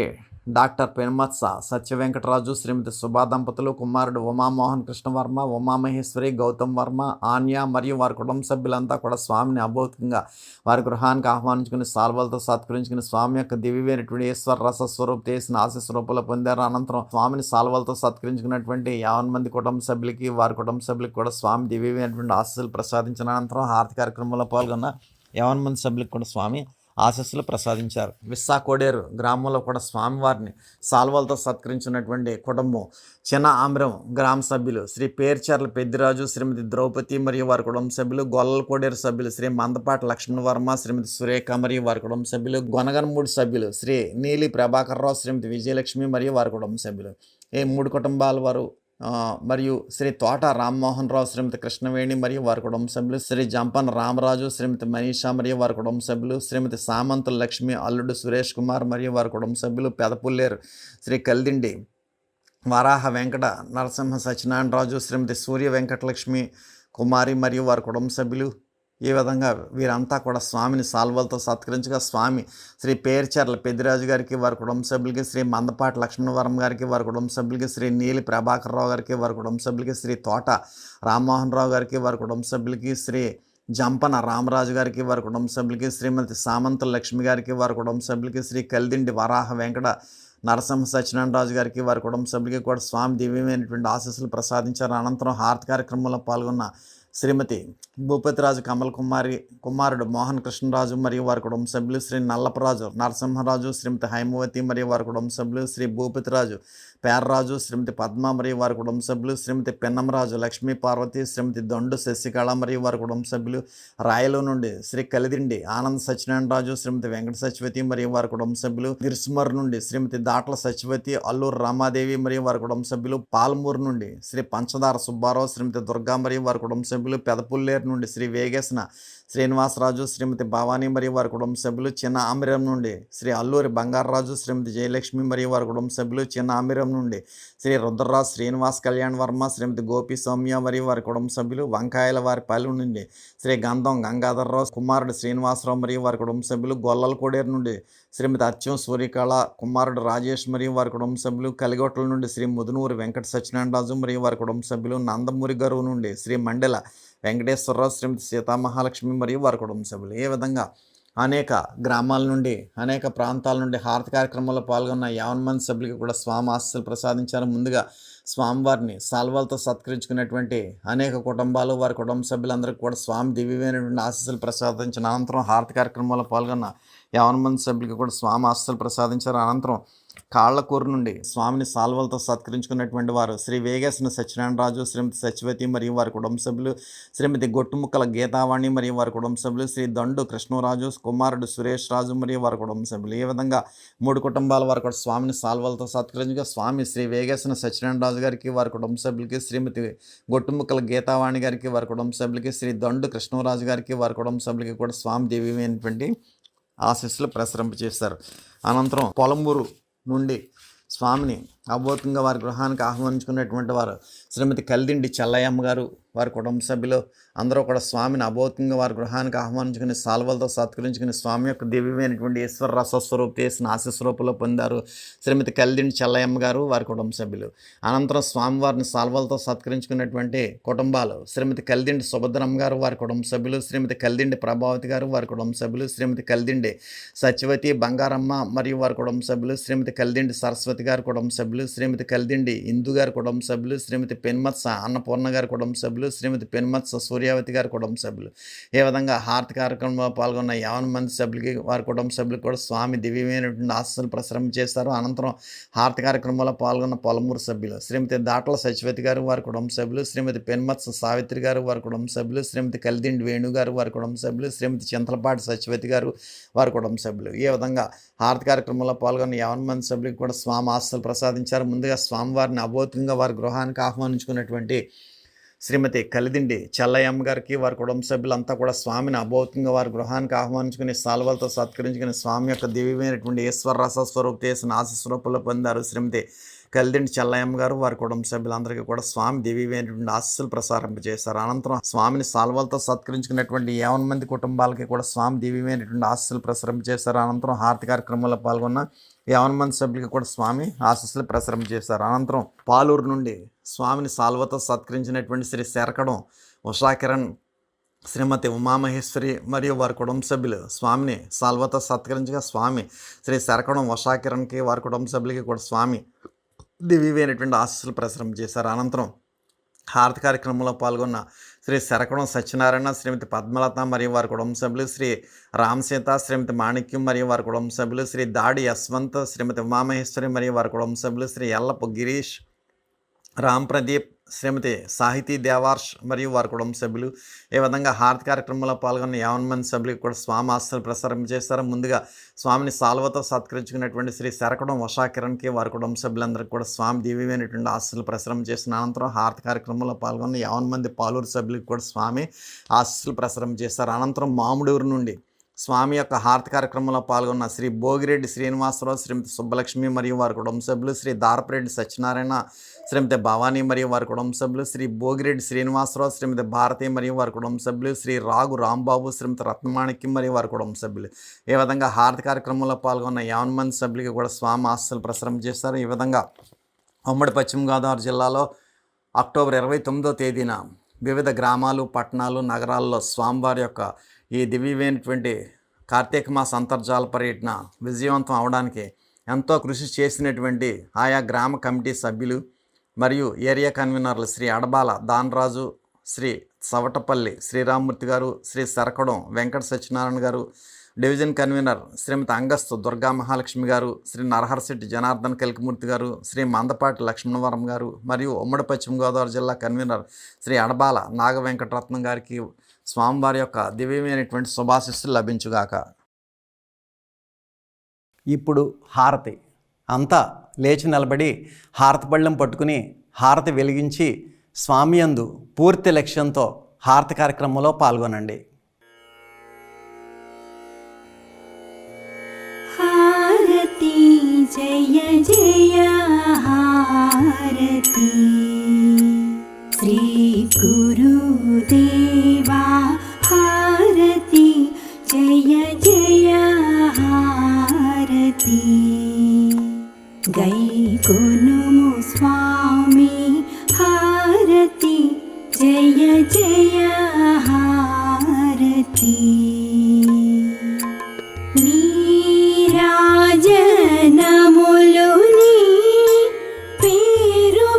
డాక్టర్ పెనుమత్స సత్య వెంకటరాజు, శ్రీమతి సుబ్బా దంపతులు, కుమారుడు ఉమామోహన్ కృష్ణవర్మ, ఉమామహేశ్వరి, గౌతమ్ వర్మ, ఆన్య మరియు వారి కుటుంబ సభ్యులంతా కూడా స్వామిని అభూతంగా వారి గృహానికి ఆహ్వానించుకుని సాల్వలతో సత్కరించుకుని స్వామి యొక్క దివ్యమైనటువంటి ఈశ్వర రస స్వరూప చేసిన ఆశీస్వరూపంలో పొందారు. అనంతరం స్వామిని సాల్వలతో సత్కరించుకున్నటువంటి 50 మంది కుటుంబ సభ్యులకి వారి కుటుంబ సభ్యులకి కూడా స్వామి దివ్యమైనటువంటి ఆశీస్సులు ప్రసాదించిన అనంతరం హారతి కార్యక్రమంలో పాల్గొన్న 50 మంది సభ్యులకు కూడా స్వామి ఆశీస్సులు ప్రసాదించారు. విస్సాకోడేరు గ్రామంలో కూడా స్వామివారిని సాల్వలతో సత్కరించినటువంటి కుటుంబం చిన్న ఆమ్రం గ్రామ సభ్యులు శ్రీ పేర్చర్ల పెద్దిరాజు, శ్రీమతి ద్రౌపది మరియు వారి కుటుంబ సభ్యులు, గొల్లకోడేరు సభ్యులు శ్రీ మందపాటి లక్ష్మణ వర్మ, శ్రీమతి సురేఖ మరియు వారి కుటుంబ సభ్యులు, గొనగనమూడి సభ్యులు శ్రీ నీలి ప్రభాకర్రావు, శ్రీమతి విజయలక్ష్మి మరియు వారి కుటుంబ సభ్యులు. ఈ 3 కుటుంబాల వారు మరియు శ్రీ తోట రామ్మోహన్ రావు, శ్రీమతి కృష్ణవేణి మరియు వారి కుటుంబ సభ్యులు, శ్రీ జంపన్ రామరాజు, శ్రీమతి మనీషా మరియు వారి కుటుంబ సభ్యులు, శ్రీమతి సామంతుల లక్ష్మి, అల్లుడు సురేష్ కుమార్ మరియు వారి కుటుంబ సభ్యులు, పెదపుల్లేరు శ్రీ కలిదిండి వరాహ వెంకట నరసింహ సత్యనారాయణరాజు, శ్రీమతి సూర్య వెంకటలక్ష్మి కుమారి మరియు వారి కుటుంబ సభ్యులు. ఈ విధంగా వీరంతా కూడా స్వామిని సాల్వలతో సత్కరించగా స్వామి శ్రీ పేర్చర్ల పెద్దిరాజు గారికి వారి కుటుంబ సభ్యులకి, శ్రీ మందపాటి లక్ష్మణవరం గారికి వారి కుటుంబ సభ్యులకి, శ్రీ నీలి ప్రభాకర్రావు గారికి వారి కుటుంబ సభ్యులకి, శ్రీ తోట రామ్మోహన్ రావు గారికి వారి కుటుంబ సభ్యులకి, శ్రీ జంపన రామరాజు గారికి వారి కుటుంబ సభ్యులకి, శ్రీమతి సామంతుల లక్ష్మి గారికి వారి కుటుంబ సభ్యులకి, శ్రీ కలిదిండి వరాహ వెంకట నరసింహ సత్యనారాయణరాజు గారికి వారి కుటుంబ సభ్యులకి కూడా స్వామి దివ్యమైనటువంటి ఆశీస్సులు ప్రసాదించారు. అనంతరం హారతి కార్యక్రమంలో పాల్గొన్న శ్రీమతి భూపతిరాజు కమల్ కుమారి, కుమారుడు మోహన్ కృష్ణరాజు మరియు వారి కుటుంబ సభ్యులు, శ్రీ నల్లపరాజు నరసింహరాజు, శ్రీమతి హైమవతి మరియు వారి కుటుంబ సభ్యులు, శ్రీ భూపతిరాజు పేర్రాజు, శ్రీమతి పద్మ మరియు వారి కుటుంబ సభ్యులు, శ్రీమతి పెన్నమరాజు లక్ష్మీ పార్వతి, శ్రీమతి దొండు శశికళ మరియు వారి కుటుంబ సభ్యులు, రాయలు నుండి శ్రీ కలిదిండి ఆనంద్ సత్యనారాయణరాజు, శ్రీమతి వెంకట సత్యవతి మరియు వారి కుటుంబ సభ్యులు, గిర్సుమర్ నుండి శ్రీమతి దాట్ల సత్యవతి, అల్లూరు రామాదేవి మరియు వారి కుటుంబ సభ్యులు, పాల్మూరు నుండి శ్రీ పంచదార సుబ్బారావు, శ్రీమతి దుర్గా మరియు వారి కుటుంబ సభ్యులు, పెదపుల్లేరు నుండి శ్రీ వేగేసిన శ్రీనివాసరాజు, శ్రీమతి భవానీ మరియు వారి కుటుంబ సభ్యులు, చిన్న ఆమిరం నుండి శ్రీ అల్లూరి బంగారరాజు, శ్రీమతి జయలక్ష్మి మరియు వారి కుటుంబ సభ్యులు, చిన్న ఆమిరం నుండి శ్రీ రుద్రరాజు శ్రీనివాస్ కళ్యాణ్ వర్మ, శ్రీమతి గోపి సౌమ్య మరియు వారి కుటుంబ సభ్యులు, వంకాయల వారి పల్లె నుండి శ్రీ గంధం గంగాధరరావు, కుమారుడు శ్రీనివాసరావు మరియు వారి కుటుంబ సభ్యులు, గొల్లల కోడేరు నుండి శ్రీమతి అచ్చం సూర్యకళ, కుమారుడు రాజేష్ మరియు వారి కుటుంబ సభ్యులు, కలిగొట్టల నుండి శ్రీ ముదునూరు వెంకట సత్యనారాయణరాజు మరియు వారి కుటుంబ సభ్యులు, నందమూరి గరువు నుండి శ్రీ మండల వెంకటేశ్వరరావు, శ్రీమతి సీతామహాలక్ష్మి మరియు వారి కుటుంబ సభ్యులు. ఏ విధంగా అనేక గ్రామాల నుండి అనేక ప్రాంతాల నుండి హారతి కార్యక్రమంలో పాల్గొన్న 50 మంది సభ్యులకి కూడా స్వామి ఆశీస్సులు ప్రసాదించారు. ముందుగా స్వామివారిని సాల్వాలతో సత్కరించుకున్నటువంటి అనేక కుటుంబాలు వారి కుటుంబ సభ్యులందరికీ కూడా స్వామి దివ్యమైనటువంటి ఆశీస్సులు ప్రసాదించిన అనంతరం హారతి కార్యక్రమంలో పాల్గొన్న 50 మంది సభ్యులకి కూడా స్వామి ఆశీస్సులు ప్రసాదించారు. అనంతరం కాళ్ళకూరు నుండి స్వామిని సాల్వలతో సత్కరించుకున్నటువంటి వారు శ్రీ వేగేశ్వర సత్యనారాయణరాజు, శ్రీమతి సత్యవతి మరియు వారి కుటుంబ సభ్యులు, శ్రీమతి గొట్టుముక్కల గీతావాణి మరియు వారి కుటుంబ సభ్యులు, శ్రీ దండు కృష్ణరాజు, కుమారుడు సురేష్ రాజు మరియు వారి కుటుంబ సభ్యులు. ఈ విధంగా 3 కుటుంబాల వారు కూడా స్వామిని సాల్వలతో సత్కరించగా స్వామి శ్రీ వేగేశ్వర సత్యనారాయణరాజు గారికి వారి కుటుంబ సభ్యులకి, శ్రీమతి గొట్టుముక్కల గీతావాణి గారికి వారి కుటుంబ సభ్యులకి, శ్రీ దండు కృష్ణరాజు గారికి వారి కుటుంబ సభ్యులకి కూడా స్వామి దివ్యమైనటువంటి ఆశీస్సులు ప్రసరింపచేశారు. అనంతరం పొలంబూరు నుండి స్వామిని అభౌతికంగా వారి గృహానికి ఆహ్వానించుకున్నటువంటి వారు శ్రీమతి కలిదిండి చెల్లయ్యమ్మ గారు వారి కుటుంబ సభ్యులు అందరూ కూడా స్వామిని అభౌతికంగా వారి గృహానికి ఆహ్వానించుకుని సాల్వలతో సత్కరించుకుని స్వామి యొక్క దివ్యమైనటువంటి ఈశ్వర రసస్వరూప చేసిన ఆశీస్వరూపంలో పొందారు శ్రీమతి కలిదిండి చెల్లయ్యమ్మ గారు వారి కుటుంబ సభ్యులు. అనంతరం స్వామివారిని సాల్వలతో సత్కరించుకున్నటువంటి కుటుంబాలు శ్రీమతి కలిదిండి సుభద్రమ్మ గారు వారి కుటుంబ సభ్యులు, శ్రీమతి కలిదిండి ప్రభావతి గారు వారి కుటుంబ సభ్యులు, శ్రీమతి కలిదిండి సత్యవతి బంగారమ్మ మరియు వారి కుటుంబ సభ్యులు, శ్రీమతి కలిదిండి సరస్వతి గారి కుటుంబ సభ్యులు, శ్రీమతి కలిదిండి ఇందు గారి కుటుంబ సభ్యులు, శ్రీమతి పెన్మత్స అన్నపూర్ణ గారి కుటుంబ సభ్యులు, శ్రీమతి పెన్మత్స సూర్యావతి గారి కుటుంబ సభ్యులు. ఈ విధంగా హారతి కార్యక్రమంలో పాల్గొన్న 50 మంది సభ్యులకి వారి కుటుంబ సభ్యులకు కూడా స్వామి దివ్యమైనటువంటి ఆశీస్సులు ప్రసరం చేశారు. అనంతరం హారతి కార్యక్రమంలో పాల్గొన్న పొలమూరు సభ్యులు శ్రీమతి దాట్ల సత్యవతి గారు వారి కుటుంబ సభ్యులు, శ్రీమతి పెన్మత్స సావిత్రి గారు వారి కుటుంబ సభ్యులు, శ్రీమతి కలిదిండి వేణు గారు వారి కుటుంబ సభ్యులు, శ్రీమతి చింతలపాటి సత్యవతి గారు వారి కుటుంబ సభ్యులు. ఈ విధంగా హారతి కార్యక్రమంలో పాల్గొన్న 50 మంది సభ్యులకు కూడా స్వామి ఆశీస్సులు ప్రసాదించారు. ముందుగా స్వామివారిని అభౌతికంగా వారి గృహానికి ఆహ్వానించుకున్నటువంటి శ్రీమతి కలిదిండి చెల్లయ్యమ్మ గారికి వారి కుటుంబ సభ్యులంతా కూడా స్వామిని అభౌతికంగా వారి గృహానికి ఆహ్వానించుకుని సాల్వలతో సత్కరించుకుని స్వామి యొక్క దివ్యమైనటువంటి ఈశ్వర రసస్వరూప చేసిన ఆశీస్వరూపంలో పొందారు. శ్రీమతి కలిదిండి చెల్లయ్యమ్మ గారు వారి కుటుంబ సభ్యులందరికీ కూడా స్వామి దివ్యమైనటువంటి ఆశీస్సులు ప్రసారింపజేశారు. అనంతరం స్వామిని సాల్వలతో సత్కరించుకున్నటువంటి 50 మంది కుటుంబాలకి కూడా స్వామి దివ్యమైనటువంటి ఆశీస్సులు ప్రసరింపజేశారు. అనంతరం హారతి కార్యక్రమంలో పాల్గొన్న 50 మంది సభ్యులకి కూడా స్వామి ఆశీస్సులు ప్రసరింపజేశారు. అనంతరం పాలూరు నుండి స్వామిని సాల్వతో సత్కరించినటువంటి శ్రీ శరకడం ఉషాకిరణ్, శ్రీమతి ఉమామహేశ్వరి మరియు వారి కుటుంబ సభ్యులు స్వామిని సాల్వతో సత్కరించగా స్వామి శ్రీ శరకడం ఉషాకిరణ్కి వారి కుటుంబ సభ్యులకి కూడా స్వామి దివ్యమైనటువంటి ఆశీస్సులు ప్రసరం చేశారు. అనంతరం హారతి కార్యక్రమంలో పాల్గొన్న శ్రీ శరకడం సత్యనారాయణ, శ్రీమతి పద్మలత మరియు వారి కుటుంబ సభ్యులు, శ్రీ రామసీత, శ్రీమతి మాణిక్యం మరియు వారి కుటుంబ సభ్యులు, శ్రీ దాడి యశ్వంత్, శ్రీమతి ఉమామహేశ్వరి మరియు వారి కుటుంబ సభ్యులు, శ్రీ ఎల్లపు గిరీష్, రామ్ ప్రదీప్, శ్రీమతి సాహితీ దేవార్ష్ మరియు వారి కుటుంబ సభ్యులు. ఈ విధంగా హారతి కార్యక్రమంలో పాల్గొన్న 50 మంది సభ్యులకు కూడా స్వామి ఆశీస్సులు ప్రసారం చేశారు. ముందుగా స్వామిని సాల్వతో సత్కరించుకున్నటువంటి శ్రీ శరకడం ఉషాకిరణ్కి వారి కుటుంబ సభ్యులందరికీ కూడా స్వామి దివ్యమైనటువంటి ఆశీస్సులు ప్రసారం చేసిన అనంతరం హారతి కార్యక్రమంలో పాల్గొన్న 50 మంది పాలూరు సభ్యులకు కూడా స్వామి ఆశీస్సులు ప్రసారం చేశారు. అనంతరం మామిడూరు నుండి స్వామి యొక్క హారతి కార్యక్రమంలో పాల్గొన్న శ్రీ భోగిరెడ్డి శ్రీనివాసరావు, శ్రీమతి సుబ్బలక్ష్మి మరియు వారి కుటుంబ సభ్యులు, శ్రీ దారపరెడ్డి సత్యనారాయణ, శ్రీమతి భవానీ మరియు వారి కుటుంబ సభ్యులు, శ్రీ భోగిరెడ్డి శ్రీనివాసరావు, శ్రీమతి భారతి మరియు వారి కుటుంబ సభ్యులు, శ్రీ రాగు రాంబాబు, శ్రీమతి రత్నమాణిక్యం మరియు వారి కుటుంబ సభ్యులు. ఈ విధంగా హారతి కార్యక్రమంలో పాల్గొన్న 50 మంది సభ్యులకి కూడా స్వామి ఆశీస్సులు ప్రసారం చేశారు. ఈ విధంగా ఉమ్మడి పశ్చిమ గోదావరి జిల్లాలో అక్టోబర్ 29వ తేదీన వివిధ గ్రామాలు, పట్టణాలు, నగరాల్లో స్వామివారి యొక్క ఈ దివ్యమైనటువంటి కార్తీక మాస అంతర్జాల పర్యటన విజయవంతం అవడానికి ఎంతో కృషి చేసినటువంటి ఆయా గ్రామ కమిటీ సభ్యులు మరియు ఏరియా కన్వీనర్లు శ్రీ అడబాల దానరాజు, శ్రీ సవటపల్లి శ్రీరామూర్తి గారు, శ్రీ శరకడం వెంకట సత్యనారాయణ గారు, డివిజన్ కన్వీనర్ శ్రీమతి అంగస్తు దుర్గా మహాలక్ష్మి గారు, శ్రీ నరహర్శెట్టి జనార్దన్ కలికిమూర్తి గారు, శ్రీ మందపాటి లక్ష్మణవరం గారు మరియు ఉమ్మడి పశ్చిమ గోదావరి జిల్లా కన్వీనర్ శ్రీ అడబాల నాగ వెంకటరత్నం గారికి స్వామివారి యొక్క దివ్యమైనటువంటి శుభాశీస్సులు లభించుగాక. ఇప్పుడు హారతి అంతా లేచి నిలబడి హారతి పళ్ళెం పట్టుకుని హారతి వెలిగించి స్వామి యందు పూర్తి లక్ష్యంతో హారతి కార్యక్రమంలో పాల్గొనండి. హారతి జయ జయ హారతి శ్రీ గురుదేవా హారతి జయ జయ హారతి గైకొనుము స్వామి హారతి జయ జయ హారతి నీరాజనములు నీ పేరు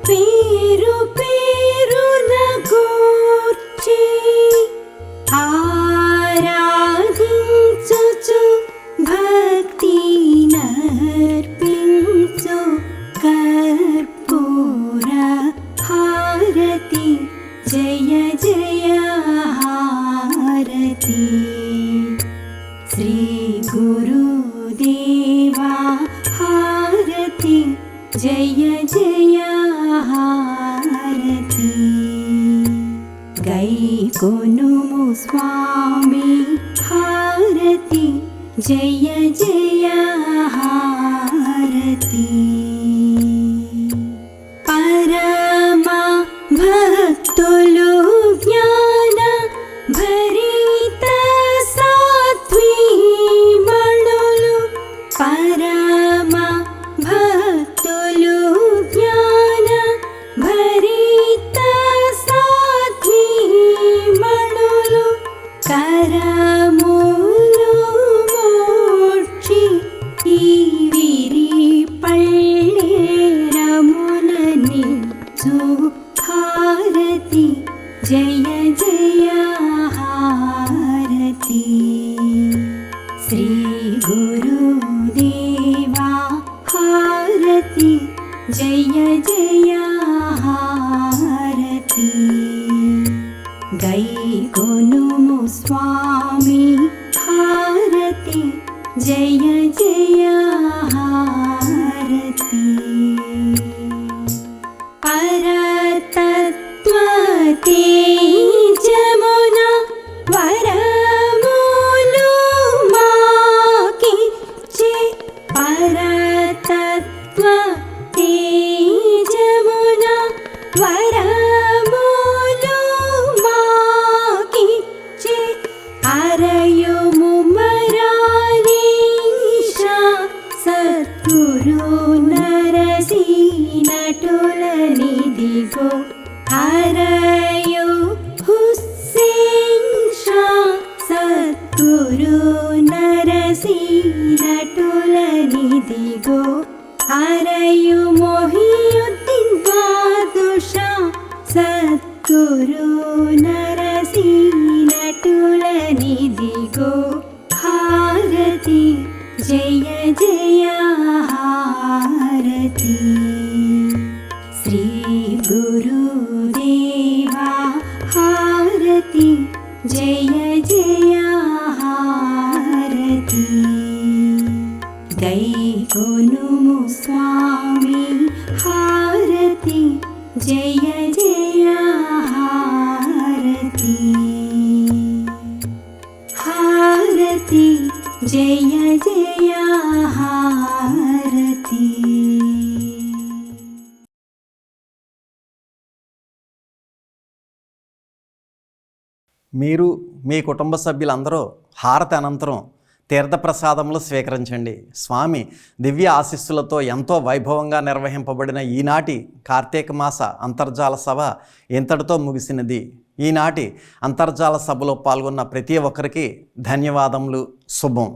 పేరు పేరున గూర్చి ఆరాధించుచు భక్తి నర్పించు కర్పూర హారతి జయ జయ హారతి శ్రీ గురుదేవా హారతి జయ జయ హారతి గైకొనుము స్వామి హారతి జయ జయ హారతి పరమ భక్తులు జ్ఞాన భరిత సాత్వీమణులు పరమ భక్తులు జ్ఞాన భరిత సాత్వీమణులు కరములు మోక్షి ఈ విరి పళ్ళేరములని హారతి జయ జయ హారతి శ్రీ గురుదేవా హారతి జయ జయ హారతి గైకొనుము స్వామి హారతి జయ జయ హారతి పరతత్వ తేజమున వరములు మాకిచ్చే పరతత్వ తేజమున వరములు మాకిచ్చే అరయుము మరాలీషా సద్గురు నరసీనటులనిదిగో హరయు హుస్సేన్ షా సద్గురు నరసీనటులనిదిగో హరయు మొహియుద్దీన్ బాదుషా సద్గురు నరసీనటులనిదిగో హారతి జయ జయ హారతి శ్రీ గురుదేవా హారతి జయ జయ హారతి గైకొనుము స్వామి హారతి జయ జయ హారతి హారతి జయ జయ హారతి మీరు మీ కుటుంబ సభ్యులందరూ హారతి అనంతరం తీర్థప్రసాదములు స్వీకరించండి. స్వామి దివ్య ఆశీస్సులతో ఎంతో వైభవంగా నిర్వహింపబడిన ఈనాటి కార్తీక మాస అంతర్జాల సభ ఇంతటితో ముగిసినది. ఈనాటి అంతర్జాల సభలో పాల్గొన్న ప్రతి ఒక్కరికి ధన్యవాదములు. శుభం.